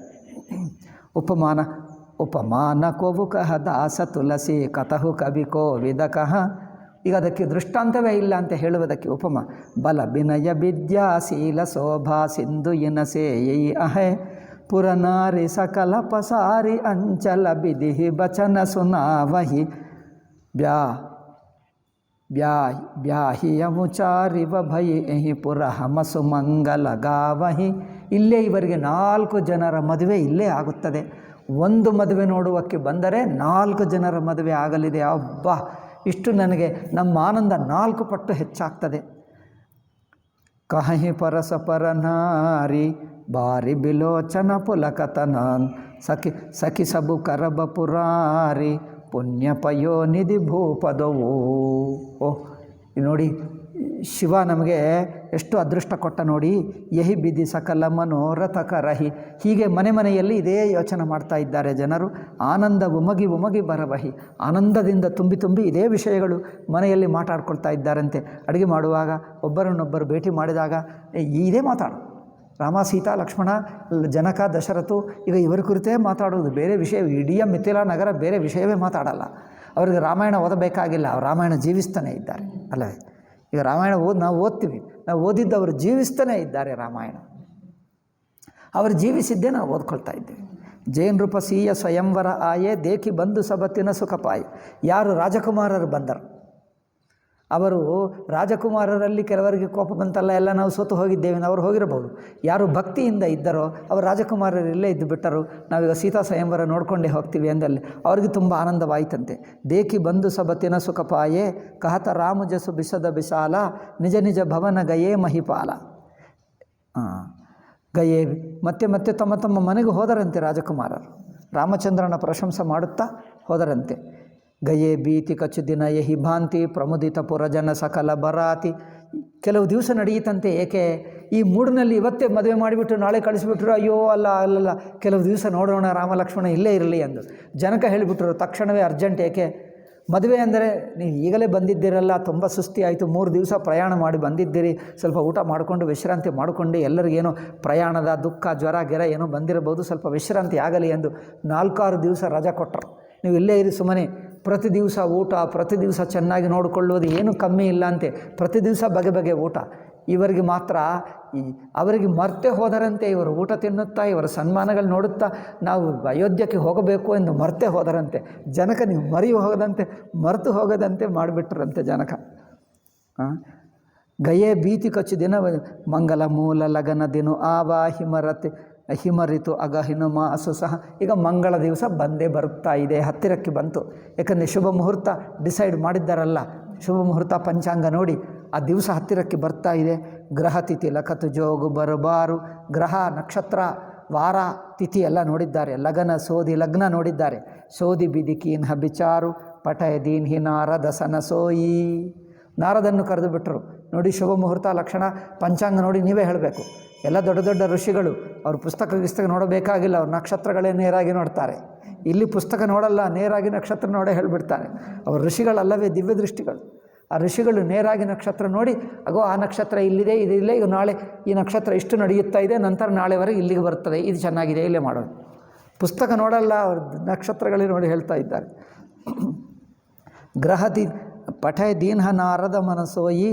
ಉಪಮಾನ ಕೋವು ಕಹ ದಾಸ ತುಳಸಿ ಕತಹು ಕವಿ ಕೋವಿದಕಃ. ಈಗ ಅದಕ್ಕೆ ದೃಷ್ಟಾಂತವೇ ಇಲ್ಲ ಅಂತ ಹೇಳುವುದಕ್ಕೆ ಉಪಮ. ಬಲ ಬಿನಯ ವಿದ್ಯಾಶೀಲ ಶೋಭಾ ಸಿಂಧು ಇನಸೇಯಿ ಅಹೆ ಪುರನಾರಿ ಸಕಲ ಪಸಾರಿ ಅಂಚಲ ಬಿದಿಹಿ ಬಚನ ಸುನಾವಹಿ ಬ್ಯಾಹಿಯ ಮುಚಾರಿವ ಭಯಿ ಎಹಿ ಪುರ ಹಮಸು ಮಂಗಲ ಗಾವಹಿ. ಇಲ್ಲೇ ಇವರಿಗೆ 4 ಜನರ ಮದುವೆ ಇಲ್ಲೇ ಆಗುತ್ತದೆ. ಒಂದು ಮದುವೆ ನೋಡುವಕ್ಕೆ ಬಂದರೆ 4 ಜನರ ಮದುವೆ ಆಗಲಿದೆ. ಅಬ್ಬಾ, ಇಷ್ಟು ನನಗೆ ನಮ್ಮ ಆನಂದ 4 ಪಟ್ಟು ಹೆಚ್ಚಾಗ್ತದೆ. ಕಹಿ ಪರಸಪರ ನಾರಿ ಬಾರಿ ಬಿಲೋಚನ ಪುಲಕತನಾನ್ ಸಖಿ ಸಬು ಕರಬ ಪುರಾರಿ ಪುಣ್ಯ ಪಯೋ ನಿಧಿ ಭೂಪದವು. ಓಹ್ ನೋಡಿ, ಶಿವ ನಮಗೆ ಎಷ್ಟು ಅದೃಷ್ಟ ಕೊಟ್ಟ ನೋಡಿ. ಯಹಿ ಬಿದಿ ಸಕಲ ಮನೋರಥ ಕರಹಿ. ಹೀಗೆ ಮನೆಯಲ್ಲಿ ಇದೇ ಯೋಚನೆ ಮಾಡ್ತಾ ಇದ್ದಾರೆ ಜನರು. ಆನಂದ ಉಮಗಿ ಬರವಹಿ. ಆನಂದದಿಂದ ತುಂಬಿ ಇದೇ ವಿಷಯಗಳು ಮನೆಯಲ್ಲಿ ಮಾತಾಡ್ಕೊಳ್ತಾ ಇದ್ದಾರಂತೆ. ಅಡುಗೆ ಮಾಡುವಾಗ ಒಬ್ಬರನ್ನೊಬ್ಬರು ಭೇಟಿ ಮಾಡಿದಾಗ ಇದೇ ಮಾತಾಡು. ರಾಮ, ಸೀತಾ, ಲಕ್ಷ್ಮಣ, ಜನಕ, ದಶರಥು, ಈಗ ಇವರ ಕುರಿತೇ ಮಾತಾಡೋದು. ಬೇರೆ ವಿಷಯ, ಇಡೀ ಮಿಥಿಲಾ ನಗರ ಬೇರೆ ವಿಷಯವೇ ಮಾತಾಡಲ್ಲ. ಅವರಿಗೆ ರಾಮಾಯಣ ಓದಬೇಕಾಗಿಲ್ಲ, ಅವ್ರು ರಾಮಾಯಣ ಜೀವಿಸ್ತಾನೆ ಇದ್ದಾರೆ ಅಲ್ಲವೇ. ಈಗ ರಾಮಾಯಣ ನಾವು ಓದ್ತೀವಿ, ನಾವು ಓದಿದ್ದು ಅವರು ಜೀವಿಸ್ತಾನೆ ಇದ್ದಾರೆ ರಾಮಾಯಣ. ಅವರು ಜೀವಿಸಿದ್ದೇ ನಾವು ಓದ್ಕೊಳ್ತಾ ಇದ್ದೇವೆ. ಜೈನ್ ರೂಪ ಸೀಯ ಸ್ವಯಂವರ ಆಯೆ ದೇಖಿ ಬಂದು ಸಬತ್ತಿನ ಸುಖಪಾಯಿ. ಯಾರು ರಾಜಕುಮಾರರು ಬಂದರು, ಅವರು ರಾಜಕುಮಾರರಲ್ಲಿ ಕೆಲವರಿಗೆ ಕೋಪ ಬಂತಲ್ಲ, ಎಲ್ಲ ನಾವು ಸೋತು ಹೋಗಿದ್ದೇವೆ, ಅವರು ಹೋಗಿರಬಹುದು. ಯಾರು ಭಕ್ತಿಯಿಂದ ಇದ್ದರೋ ಅವರು ರಾಜಕುಮಾರರು ಇಲ್ಲೇ ಇದ್ದು ಬಿಟ್ಟರು, ನಾವೀಗ ಸೀತಾ ಸ್ವಯಂವರ ನೋಡ್ಕೊಂಡೇ ಹೋಗ್ತೀವಿ ಅಂದಲ್ಲಿ ಅವ್ರಿಗೆ ತುಂಬ ಆನಂದವಾಯಿತಂತೆ. ದೇಖಿ ಬಂದು ಸಬತ್ತಿನ ಸುಖಪಾಯೆ ಕಹತ ರಾಮಜಸು ಬಿಸದ ಬಿಸಾಲ ನಿಜ ನಿಜ ಭವನ ಗಯೇ ಮಹಿಪಾಲ. ಗಯೇ ಮತ್ತೆ ತಮ್ಮ ಮನೆಗೆ ಹೋದರಂತೆ ರಾಜಕುಮಾರರು. ರಾಮಚಂದ್ರನ ಪ್ರಶಂಸೆ ಮಾಡುತ್ತಾ ಹೋದರಂತೆ. ಗಯೇ ಭೀತಿ ಕಚ್ಚು ದಿನ ಯಹಿ ಭಾಂತಿ ಪ್ರಮುದಿತ ಪುರಜನ ಸಕಲ ಬರಾತಿ. ಕೆಲವು ದಿವಸ ನಡೆಯಿತಂತೆ. ಏಕೆ ಈ ಮೂಡಿನಲ್ಲಿ ಇವತ್ತೇ ಮದುವೆ ಮಾಡಿಬಿಟ್ಟು ನಾಳೆ ಕಳಿಸಿಬಿಟ್ರು, ಅಯ್ಯೋ ಅಲ್ಲ ಕೆಲವು ದಿವಸ ನೋಡೋಣ, ರಾಮ ಲಕ್ಷ್ಮಣ ಇಲ್ಲೇ ಇರಲಿ ಎಂದು ಜನಕ ಹೇಳಿಬಿಟ್ರು. ತಕ್ಷಣವೇ ಅರ್ಜೆಂಟ್. ಏಕೆ ಮದುವೆ ಅಂದರೆ ನೀವು ಈಗಲೇ ಬಂದಿದ್ದೀರಲ್ಲ, ತುಂಬ ಸುಸ್ತಿ ಆಯಿತು, 3 ದಿವಸ ಪ್ರಯಾಣ ಮಾಡಿ ಬಂದಿದ್ದೀರಿ, ಸ್ವಲ್ಪ ಊಟ ಮಾಡಿಕೊಂಡು ವಿಶ್ರಾಂತಿ ಮಾಡಿಕೊಂಡು, ಎಲ್ಲರಿಗೇನೋ ಪ್ರಯಾಣದ ದುಃಖ ಜ್ವರ ಗೆರ ಏನೋ ಬಂದಿರಬಹುದು, ಸ್ವಲ್ಪ ವಿಶ್ರಾಂತಿ ಆಗಲಿ ಎಂದು 4-6 ದಿವಸ ರಜಾ ಕೊಟ್ಟರು. ನೀವು ಇಲ್ಲೇ ಇರಿ ಸುಮ್ಮನೆ, ಪ್ರತಿ ದಿವಸ ಊಟ, ಪ್ರತಿ ದಿವಸ ಚೆನ್ನಾಗಿ ನೋಡಿಕೊಳ್ಳೋದು ಏನು ಕಮ್ಮಿ ಇಲ್ಲ ಅಂತೆ, ಪ್ರತಿ ದಿವಸ ಬಗೆ ಬಗೆ ಊಟ. ಇವರಿಗೆ ಮಾತ್ರ ಅವರಿಗೆ ಮರ್ತೆ ಹೋದರಂತೆ, ಇವರು ಊಟ ತಿನ್ನುತ್ತಾ ಇವರ ಸನ್ಮಾನಗಳು ನೋಡುತ್ತಾ ನಾವು ಅಯೋಧ್ಯಕ್ಕೆ ಹೋಗಬೇಕು ಎಂದು ಮರ್ತೆ ಹೋದರಂತೆ. ಜನಕ ನೀವು ಮರೆತು ಹೋಗದಂತೆ ಮಾಡಿಬಿಟ್ರಂತೆ ಜನಕ. ಗಯೇ ಭೀತಿ ಕಚ್ಚು ದಿನ ಮಂಗಲ ಮೂಲ ಲಗನ ದಿನ ಆವಾ ಹಿಮರಿತು ಅಗಹಿನು ಮಾಸು ಸಹ. ಈಗ ಮಂಗಳ ದಿವಸ ಬಂದೇ ಬರುತ್ತಾ ಇದೆ, ಹತ್ತಿರಕ್ಕೆ ಬಂತು. ಯಾಕಂದರೆ ಶುಭ ಮುಹೂರ್ತ ಡಿಸೈಡ್ ಮಾಡಿದ್ದಾರಲ್ಲ, ಶುಭ ಮುಹೂರ್ತ ಪಂಚಾಂಗ ನೋಡಿ ಆ ದಿವಸ ಹತ್ತಿರಕ್ಕೆ ಬರ್ತಾ ಇದೆ. ಗ್ರಹ ತಿಥಿ ಲಖತು ಜೋಗು ಬರಬಾರು, ಗ್ರಹ ನಕ್ಷತ್ರ ವಾರ ತಿಥಿ ಎಲ್ಲ ನೋಡಿದ್ದಾರೆ. ಲಗನ ಸೋದಿ ಲಗ್ನ ನೋಡಿದ್ದಾರೆ. ಸೋದಿ ಬಿದಿಕೀನ್ ಹಬಿಚಾರು ಪಟಯ ದೀನ್ ಹಿ ನಾರದ ಸನಸೋಯಿ. ನಾರದನ್ನು ಕರೆದು ಬಿಟ್ಟರು. ನೋಡಿ ಶುಭ ಮುಹೂರ್ತ ಲಕ್ಷಣ ಪಂಚಾಂಗ ನೋಡಿ ನೀವೇ ಹೇಳಬೇಕು. ಎಲ್ಲ ದೊಡ್ಡ ದೊಡ್ಡ ಋಷಿಗಳು ಅವ್ರ ಪುಸ್ತಕ ನೋಡಬೇಕಾಗಿಲ್ಲ, ಅವ್ರ ನಕ್ಷತ್ರಗಳೇ ನೇರಾಗಿ ನೋಡ್ತಾರೆ. ಇಲ್ಲಿ ಪುಸ್ತಕ ನೋಡಲ್ಲ, ನೇರಾಗಿ ನಕ್ಷತ್ರ ನೋಡೇ ಹೇಳಿಬಿಡ್ತಾರೆ. ಅವ್ರ ಋಷಿಗಳಲ್ಲವೇ ದಿವ್ಯ ದೃಷ್ಟಿಗಳು. ಆ ಋಷಿಗಳು ನೇರಾಗಿ ನಕ್ಷತ್ರ ನೋಡಿ, ಅಗೋ ಆ ನಕ್ಷತ್ರ ಇಲ್ಲಿದೆ, ಇದಿಲ್ಲ, ಈಗ ನಾಳೆ ಈ ನಕ್ಷತ್ರ ಇಷ್ಟು ನಡೆಯುತ್ತಾ ಇದೆ, ನಂತರ ನಾಳೆವರೆಗೆ ಇಲ್ಲಿಗೆ ಬರ್ತದೆ, ಇದು ಚೆನ್ನಾಗಿದೆ, ಇಲ್ಲೇ ಮಾಡೋದು. ಪುಸ್ತಕ ನೋಡಲ್ಲ, ಅವ್ರ ನಕ್ಷತ್ರಗಳೇ ನೋಡಿ ಹೇಳ್ತಾ ಇದ್ದಾರೆ. ಗ್ರಹದಿ ಪಠಯ ದೀನ್ಹ ನಾರದ ಮನಸೋಯಿ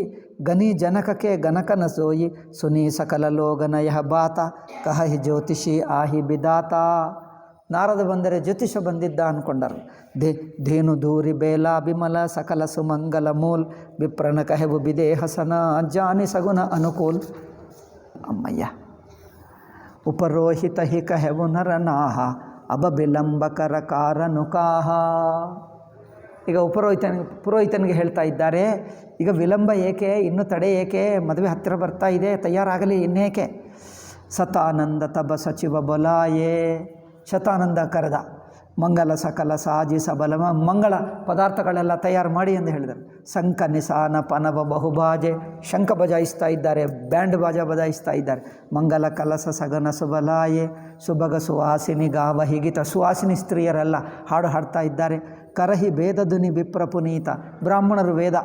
ಗನಿ ಜನಕಕ್ಕೆ ಗನಕನ ಸೋಯಿ ಸುನಿ ಸಕಲ ಲೋಗನ ಯಹ ಬಾತ ಕಹಿ ಜ್ಯೋತಿಷಿ ಆಹಿ ಬಿದಾತ. ನಾರದ ಬಂದರೆ ಜ್ಯೋತಿಷ ಬಂದಿದ್ದ ಅಂದ್ಕೊಂಡರು. ಧೇನು ದೂರಿ ಬೇಲ ಬಿಮಲ ಸಕಲ ಸುಮಂಗಲ ಮೂಲ್ ವಿಪ್ರನ ಕಹೆವು ಬಿದೇಹ ಸನ ಜಾನಿ ಸಗುನ ಅನುಕೂಲ್. ಅಮ್ಮಯ್ಯ ಉಪರೋಹಿತ ಹಿ ಕಹೆವು ನರನಾಹ ಅಬ ಬಿಲಂಬಕರ ಕಾರನುಕಾಹ. ಈಗ ಪುರೋಹಿತನಿಗೆ ಹೇಳ್ತಾ ಇದ್ದಾರೆ, ಈಗ ವಿಳಂಬ ಏಕೆ, ಇನ್ನೂ ತಡೆ ಏಕೆ, ಮದುವೆ ಹತ್ತಿರ ಬರ್ತಾ ಇದೆ, ತಯಾರಾಗಲಿ ಇನ್ನೇಕೆ. ಸತಾನಂದ ತಬ ಸಚಿವ ಬೊಲಾಯೇ. ಶತಾನಂದ ಕರೆದ, ಮಂಗಲ ಸಕಲ ಸಾಜಿ ಸಬಲ, ಮಂಗಳ ಪದಾರ್ಥಗಳೆಲ್ಲ ತಯಾರು ಮಾಡಿ ಎಂದು ಹೇಳಿದರು. ಸಂಕ ನಿಸಾನ ಪನವ ಬಹುಬಾಜೆ, ಶಂಖ ಬಜಾಯಿಸ್ತಾ ಇದ್ದಾರೆ, ಬ್ಯಾಂಡ್ ಬಾಜಾ ಬಜಾಯಿಸ್ತಾ ಇದ್ದಾರೆ. ಮಂಗಲ ಕಲಸ ಸಗನ ಸುಬಲಾಯೇ ಸುಬಗ ಸುವಾಸಿನಿ ಗಾವ ಹೀಗಿತ. ಸುವಾಸಿನಿ ಸ್ತ್ರೀಯರೆಲ್ಲ ಹಾಡು ಹಾಡ್ತಾ ಇದ್ದಾರೆ. ಕರಹಿ ವೇದ ಧ್ವನಿ ವಿಪ್ರ ಪುನೀತ, ಬ್ರಾಹ್ಮಣರು ವೇದ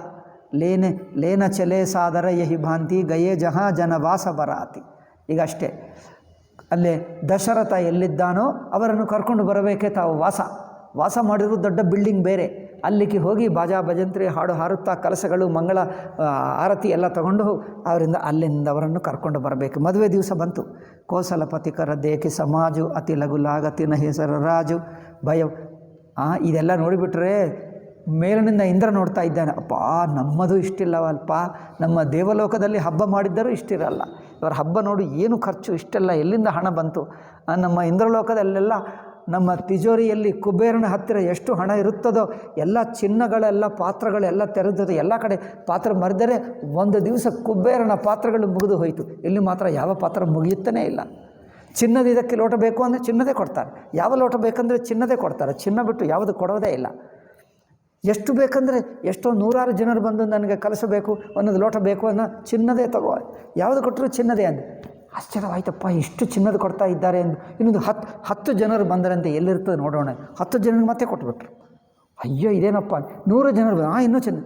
ಲೇನ ಚಲೆ ಸಾದರ ಯಹಿ ಭಾಂತಿ ಗಯೇ ಜಹಾ ಜನವಾಸ ಬರಾತಿ. ಈಗ ಅಷ್ಟೇ, ಅಲ್ಲೇ ದಶರಥ ಎಲ್ಲಿದ್ದಾನೋ ಅವರನ್ನು ಕರ್ಕೊಂಡು ಬರಬೇಕೇ ತಾವು ವಾಸ ಮಾಡಿರೋ ದೊಡ್ಡ ಬಿಲ್ಡಿಂಗ್ ಬೇರೆ, ಅಲ್ಲಿಗೆ ಹೋಗಿ ಬಾಜಾ ಭಜಂತ್ರಿ ಹಾಡು ಹಾರುತ್ತಾ ಕಲಸಗಳು ಮಂಗಳ ಆರತಿ ಎಲ್ಲ ತಗೊಂಡು ಅಲ್ಲಿಂದ ಅವರನ್ನು ಕರ್ಕೊಂಡು ಬರಬೇಕು. ಮದುವೆ ದಿವಸ ಬಂತು. ಕೋಸಲಪತಿ ಕರ ದೇಕಿ ಸಮಾಜು ಅತಿ ಲಘುಲಾಗತಿನ ಹೆಸರ ರಾಜು ಭಯ. ಇದೆಲ್ಲ ನೋಡಿಬಿಟ್ರೆ ಮೇಲಿನಿಂದ ಇಂದ್ರ ನೋಡ್ತಾ ಇದ್ದಾನೆ. ಅಪ್ಪ ನಮ್ಮದು ಇಷ್ಟಿಲ್ಲವಲ್ಪ, ನಮ್ಮ ದೇವಲೋಕದಲ್ಲಿ ಹಬ್ಬ ಮಾಡಿದ್ದರೂ ಇಷ್ಟಿರಲ್ಲ, ಇವರ ಹಬ್ಬ ನೋಡಿ ಏನು ಖರ್ಚು, ಇಷ್ಟೆಲ್ಲ ಎಲ್ಲಿಂದ ಹಣ ಬಂತು. ನಮ್ಮ ಇಂದ್ರಲೋಕದಲ್ಲೆಲ್ಲ ನಮ್ಮ ತಿಜೋರಿಯಲ್ಲಿ ಕುಬೇರನ ಹತ್ತಿರ ಎಷ್ಟು ಹಣ ಇರುತ್ತದೋ ಎಲ್ಲ ಚಿನ್ನಗಳೆಲ್ಲ ಪಾತ್ರಗಳೆಲ್ಲ ತೆರೆದದು, ಎಲ್ಲ ಕಡೆ ಪಾತ್ರ ಮರೆದರೆ ಒಂದು ದಿವಸ ಕುಬೇರನ ಪಾತ್ರಗಳು ಮುಗಿದು ಹೋಯಿತು. ಇಲ್ಲಿ ಮಾತ್ರ ಯಾವ ಪಾತ್ರ ಮುಗಿಯುತ್ತಲೇ ಇಲ್ಲ. ಚಿನ್ನದ ಇದಕ್ಕೆ ಲೋಟ ಬೇಕು ಅಂದರೆ ಚಿನ್ನದೇ ಕೊಡ್ತಾರೆ, ಯಾವ ಲೋಟ ಬೇಕಂದರೆ ಚಿನ್ನದೇ ಕೊಡ್ತಾರೆ, ಚಿನ್ನ ಬಿಟ್ಟು ಯಾವುದು ಕೊಡೋದೇ ಇಲ್ಲ. ಎಷ್ಟು ಬೇಕಂದರೆ ಎಷ್ಟೋ ನೂರಾರು ಜನರು ಬಂದು ನನಗೆ ಕಲಿಸಬೇಕು, ಒಂದೊಂದು ಲೋಟ ಬೇಕು ಅನ್ನೋ ಚಿನ್ನದೇ ತಗೋ, ಯಾವುದು ಕೊಟ್ಟರು ಚಿನ್ನದೇ ಅಂದು. ಆಶ್ಚರ್ಯವಾಯ್ತಪ್ಪ, ಇಷ್ಟು ಚಿನ್ನದ ಕೊಡ್ತಾ ಇದ್ದಾರೆ ಎಂದು. ಇನ್ನೊಂದು 10 ಜನರು ಬಂದರಂತೆ, ಎಲ್ಲಿರ್ತದೆ ನೋಡೋಣ. 10 ಜನರಿಗೆ ಮತ್ತೆ ಕೊಟ್ಬಿಟ್ರು. ಅಯ್ಯೋ ಇದೇನಪ್ಪ, 100 ಜನರು ಇನ್ನೂ ಚಿನ್ನ.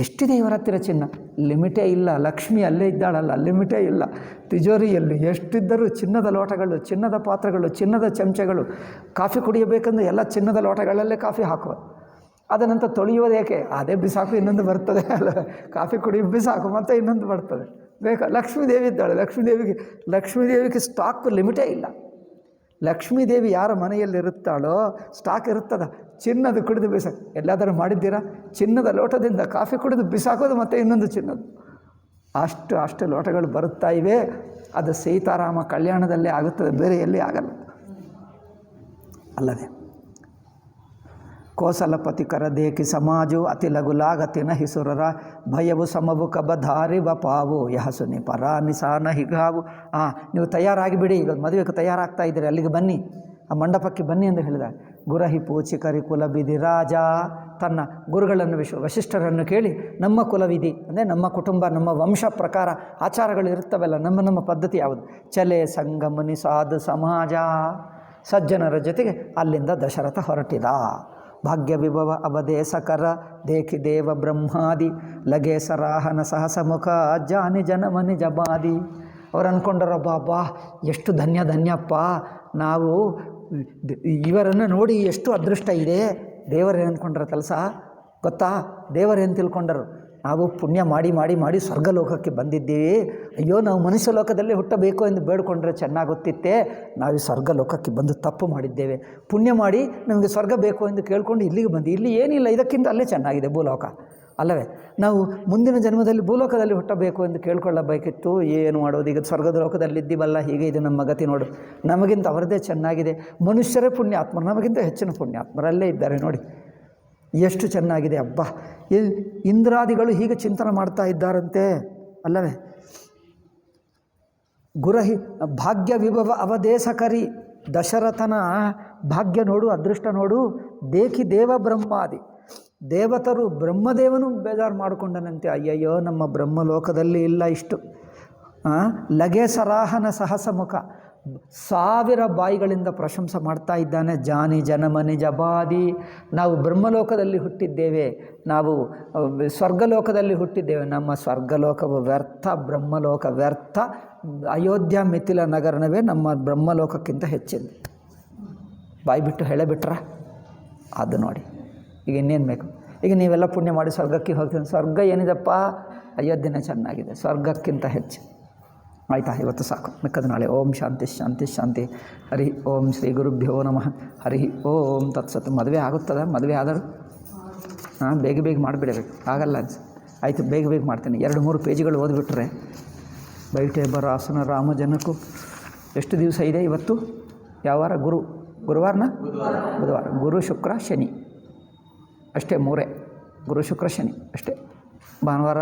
ಎಷ್ಟಿದೆ ಇವರ ಹತ್ತಿರ ಚಿನ್ನ? ಲಿಮಿಟೇ ಇಲ್ಲ. ಲಕ್ಷ್ಮಿ ಅಲ್ಲೇ ಇದ್ದಾಳಲ್ಲ, ಲಿಮಿಟೇ ಇಲ್ಲ. ತಿಜೋರಿಯಲ್ಲಿ ಎಷ್ಟಿದ್ದರೂ ಚಿನ್ನದ ಲೋಟಗಳು, ಚಿನ್ನದ ಪಾತ್ರೆಗಳು, ಚಿನ್ನದ ಚಮಚಗಳು. ಕಾಫಿ ಕುಡಿಯಬೇಕಂದ್ರೆ ಎಲ್ಲ ಚಿನ್ನದ ಲೋಟಗಳಲ್ಲೇ ಕಾಫಿ ಹಾಕುವ. ಅದ ನಂತರ ತೊಳೆಯುವುದು ಏಕೆ, ಅದೇ ಬಿಸಾಕು, ಇನ್ನೊಂದು ಬರ್ತದೆ ಅಲ್ಲ. ಕಾಫಿ ಕುಡಿಯೋ ಬಿಸಾಕು, ಮತ್ತು ಇನ್ನೊಂದು ಬರ್ತದೆ ಬೇಕಾ. ಲಕ್ಷ್ಮೀದೇವಿ ಇದ್ದಾಳೆ, ಲಕ್ಷ್ಮೀದೇವಿಗೆ ಸ್ಟಾಕ್ ಲಿಮಿಟೇ ಇಲ್ಲ. ಲಕ್ಷ್ಮೀದೇವಿ ಯಾರ ಮನೆಯಲ್ಲಿರುತ್ತಾಳೋ ಸ್ಟಾಕ್ ಇರುತ್ತದ. ಚಿನ್ನದ ಕುಡಿದು ಬಿಸಾಕು, ಎಲ್ಲಾದರೂ ಮಾಡಿದ್ದೀರಾ? ಚಿನ್ನದ ಲೋಟದಿಂದ ಕಾಫಿ ಕುಡಿದು ಬಿಸಾಕೋದು, ಮತ್ತು ಇನ್ನೊಂದು ಚಿನ್ನದು. ಅಷ್ಟು ಲೋಟಗಳು ಬರುತ್ತಾ ಇವೆ. ಅದು ಸೀತಾರಾಮ ಕಲ್ಯಾಣದಲ್ಲೇ ಆಗುತ್ತದೆ, ಬೇರೆ ಎಲ್ಲಿ ಆಗಲ್ಲ. ಅಲ್ಲದೆ ಕೋಸಲಪತಿ ಕರ ದೇಕಿ ಸಮಾಜು ಅತಿ ಲಘುಲಾಗತಿನ ಹಿಸುರರ ಭಯವು ಸಮವು ಕಬಧಾರಿ ವಪಾವು ಯಹಸುನಿ ಪರ ನಿಸಾನ ಹಿಗಾವು. ನೀವು ತಯಾರಾಗಿಬಿಡಿ, ಈಗ ಮದುವೆಗೆ ತಯಾರಾಗ್ತಾ ಇದ್ದೀರಿ, ಅಲ್ಲಿಗೆ ಬನ್ನಿ, ಆ ಮಂಟಪಕ್ಕೆ ಬನ್ನಿ ಎಂದು ಹೇಳಿದ. ಗುರಹಿ ಪೂಚಿ ಕರಿ ಕುಲವಿಧಿ ರಾಜ. ತನ್ನ ಗುರುಗಳನ್ನು ವಶಿಷ್ಠರನ್ನು ಕೇಳಿ, ನಮ್ಮ ಕುಲವಿಧಿ ಅಂದರೆ ನಮ್ಮ ಕುಟುಂಬ, ನಮ್ಮ ವಂಶ ಪ್ರಕಾರ ಆಚಾರಗಳು ಇರುತ್ತವಲ್ಲ, ನಮ್ಮ ಪದ್ಧತಿ ಯಾವುದು? ಚಲೆ ಸಂಗಮನಿ ಸಾಧು ಸಮಾಜ. ಸಜ್ಜನರ ಜೊತೆಗೆ ಅಲ್ಲಿಂದ ದಶರಥ ಹೊರಟಿದ. ಭಾಗ್ಯ ವಿಭವ ಅವದೇಶಕರ ದೇಖಿ ದೇವ ಬ್ರಹ್ಮಾದಿ ಲಗೆ ಸರಾಹನ ಸಹಸ ಮುಖ ಜಾನಿ ಜನಮನಿ ಜಬಾದಿ. ಅವ್ರು ಅಂದ್ಕೊಂಡರು, ಬಾ ಎಷ್ಟು ಧನ್ಯಪ್ಪ, ನಾವು ಇವರನ್ನು ನೋಡಿ ಎಷ್ಟು ಅದೃಷ್ಟ ಇದೆ. ದೇವರೇನು ಅಂದ್ಕೊಂಡ್ರ ಕೆಲಸ ಗೊತ್ತಾ? ದೇವರೇನು ತಿಳ್ಕೊಂಡರು? ನಾವು ಪುಣ್ಯ ಮಾಡಿ ಮಾಡಿ ಮಾಡಿ ಸ್ವರ್ಗಲೋಕಕ್ಕೆ ಬಂದಿದ್ದೀವಿ. ಅಯ್ಯೋ, ನಾವು ಮನುಷ್ಯ ಲೋಕದಲ್ಲಿ ಹುಟ್ಟಬೇಕು ಎಂದು ಬೇಡ್ಕೊಂಡ್ರೆ ಚೆನ್ನಾಗುತ್ತಿತ್ತೆ. ನಾವು ಈ ಸ್ವರ್ಗಲೋಕಕ್ಕೆ ಬಂದು ತಪ್ಪು ಮಾಡಿದ್ದೇವೆ. ಪುಣ್ಯ ಮಾಡಿ ನಮಗೆ ಸ್ವರ್ಗ ಬೇಕು ಎಂದು ಕೇಳ್ಕೊಂಡು ಇಲ್ಲಿಗೆ ಬಂದು, ಇಲ್ಲಿ ಏನಿಲ್ಲ, ಇದಕ್ಕಿಂತ ಅಲ್ಲೇ ಚೆನ್ನಾಗಿದೆ ಭೂಲೋಕ ಅಲ್ಲವೇ? ನಾವು ಮುಂದಿನ ಜನ್ಮದಲ್ಲಿ ಭೂಲೋಕದಲ್ಲಿ ಹುಟ್ಟಬೇಕು ಎಂದು ಕೇಳ್ಕೊಳ್ಳಬೇಕಿತ್ತು. ಏನು ಮಾಡೋದು? ಈಗ ಸ್ವರ್ಗದ ಲೋಕದಲ್ಲಿದ್ದೀವಲ್ಲ, ಹೀಗೆ ಇದು ನಮ್ಮ ಗತಿ ನೋಡು. ನಮಗಿಂತ ಅವರದೇ ಚೆನ್ನಾಗಿದೆ. ಮನುಷ್ಯರೇ ಪುಣ್ಯಾತ್ಮರು, ನಮಗಿಂತ ಹೆಚ್ಚಿನ ಪುಣ್ಯಾತ್ಮರಲ್ಲೇ ಇದ್ದಾರೆ ನೋಡಿ. ಎಷ್ಟು ಚೆನ್ನಾಗಿದೆ ಅಬ್ಬಾ! ಇಂದ್ರಾದಿಗಳು ಹೀಗೆ ಚಿಂತನೆ ಮಾಡ್ತಾ ಇದ್ದಾರಂತೆ ಅಲ್ಲವೇ? ಗುರಹಿ ಭಾಗ್ಯ ವಿಭವ ಅವದೇಶಕರಿ, ದಶರಥನ ಭಾಗ್ಯ ನೋಡು, ಅದೃಷ್ಟ ನೋಡು. ದೇಖಿ ದೇವ ಬ್ರಹ್ಮಾದಿ ದೇವತರು, ಬ್ರಹ್ಮದೇವನು ಬೇಜಾರು ಮಾಡಿಕೊಂಡನಂತೆ. ಅಯ್ಯಯ್ಯೋ, ನಮ್ಮ ಬ್ರಹ್ಮಲೋಕದಲ್ಲಿ ಇಲ್ಲ ಇಷ್ಟು. ಲಗೆ ಸರಾಹನ ಸಹಸ ಮುಖ, 1000 ಬಾಯಿಗಳಿಂದ ಪ್ರಶಂಸೆ ಮಾಡ್ತಾ ಇದ್ದಾನೆ. ಜಾನಿ ಜನಮನಿ ಜಬಾದಿ, ನಾವು ಬ್ರಹ್ಮಲೋಕದಲ್ಲಿ ಹುಟ್ಟಿದ್ದೇವೆ, ನಾವು ಸ್ವರ್ಗಲೋಕದಲ್ಲಿ ಹುಟ್ಟಿದ್ದೇವೆ. ನಮ್ಮ ಸ್ವರ್ಗಲೋಕವು ವ್ಯರ್ಥ, ಬ್ರಹ್ಮಲೋಕ ವ್ಯರ್ಥ. ಅಯೋಧ್ಯ ಮಿಥಿಲ ನಗರವೇ ನಮ್ಮ ಬ್ರಹ್ಮಲೋಕಕ್ಕಿಂತ ಹೆಚ್ಚಿದೆ. ಬಾಯಿ ಬಿಟ್ಟು ಹೇಳಬಿಟ್ರ ಅದು ನೋಡಿ. ಈಗ ಇನ್ನೇನು ಬೇಕು? ಈಗ ನೀವೆಲ್ಲ ಪುಣ್ಯ ಮಾಡಿ ಸ್ವರ್ಗಕ್ಕೆ ಹೋಗ್ತೀನಿ. ಸ್ವರ್ಗ ಏನಿದಪ್ಪ? ಅಯೋಧ್ಯೆನೇ ಚೆನ್ನಾಗಿದೆ, ಸ್ವರ್ಗಕ್ಕಿಂತ ಹೆಚ್ಚು. ಆಯಿತಾ? ಇವತ್ತು ಸಾಕು, ಮಿಕ್ಕದು ನಾಳೆ. ಓಂ ಶಾಂತಿ ಶಾಂತಿ ಶಾಂತಿ. ಹರಿ ಓಂ ಶ್ರೀ ಗುರುಭ್ಯೋ ನಮಃ. ಹರಿ ಓಂ ತತ್ಸತ್. ಮದುವೆ ಆಗುತ್ತದೆ? ಮದುವೆ ಆದರೂ ಬೇಗ ಬೇಗ ಮಾಡಿಬಿಡಬೇಕು, ಆಗಲ್ಲ ಅನ್ಸ. ಆಯಿತು, ಬೇಗ ಬೇಗ ಮಾಡ್ತೀನಿ. 2-3 ಪೇಜಿಗಳು ಓದಿಬಿಟ್ರೆ ಬೈಟೆ ಬರ ಆಸನ ರಾಮಜನಕ್ಕೂ. ಎಷ್ಟು ದಿವಸ ಇದೆ ಇವತ್ತು? ಯಾವ ವಾರ? ಗುರುವಾರನ? ಬುಧವಾರ. ಗುರು ಶುಕ್ರ ಶನಿ ಅಷ್ಟೇ, 3 ಗುರು ಶುಕ್ರ ಶನಿ ಅಷ್ಟೇ. ಭಾನುವಾರ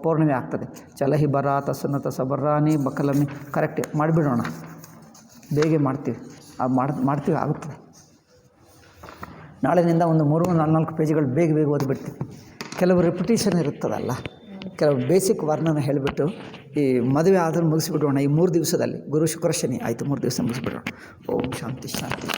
ಪೌರ್ಣಿಮೆ ಆಗ್ತದೆ. ಚಲಹಿ ಬರ ತಸನ್ನತ ಸಬರ್ರಾನಿ ಬಕಲಮ್ಮಿ. ಕರೆಕ್ಟ್ ಮಾಡಿಬಿಡೋಣ, ಬೇಗ ಮಾಡ್ತೀವಿ. ಮಾಡ್ತೀವಿ, ಆಗುತ್ತದೆ. ನಾಳೆನಿಂದ ಒಂದು 3-4 ಪೇಜಿಗಳು ಬೇಗ ಬೇಗ ಓದಿಬಿಡ್ತೀವಿ. ಕೆಲವು ರಿಪಿಟೇಷನ್ ಇರುತ್ತದಲ್ಲ, ಕೆಲವು ಬೇಸಿಕ್ ವರ್ಣನ ಹೇಳಿಬಿಟ್ಟು ಈ ಮದುವೆ ಆದರೂ ಮುಗಿಸ್ಬಿಡೋಣ ಈ 3 ದಿವಸದಲ್ಲಿ. ಗುರು ಶುಕ್ರ ಶನಿ ಆಯಿತು, 3 ದಿವಸ ಮುಗಿಸ್ಬಿಡೋಣ. ಓಂ ಶಾಂತಿ ಶಾಂತಿ.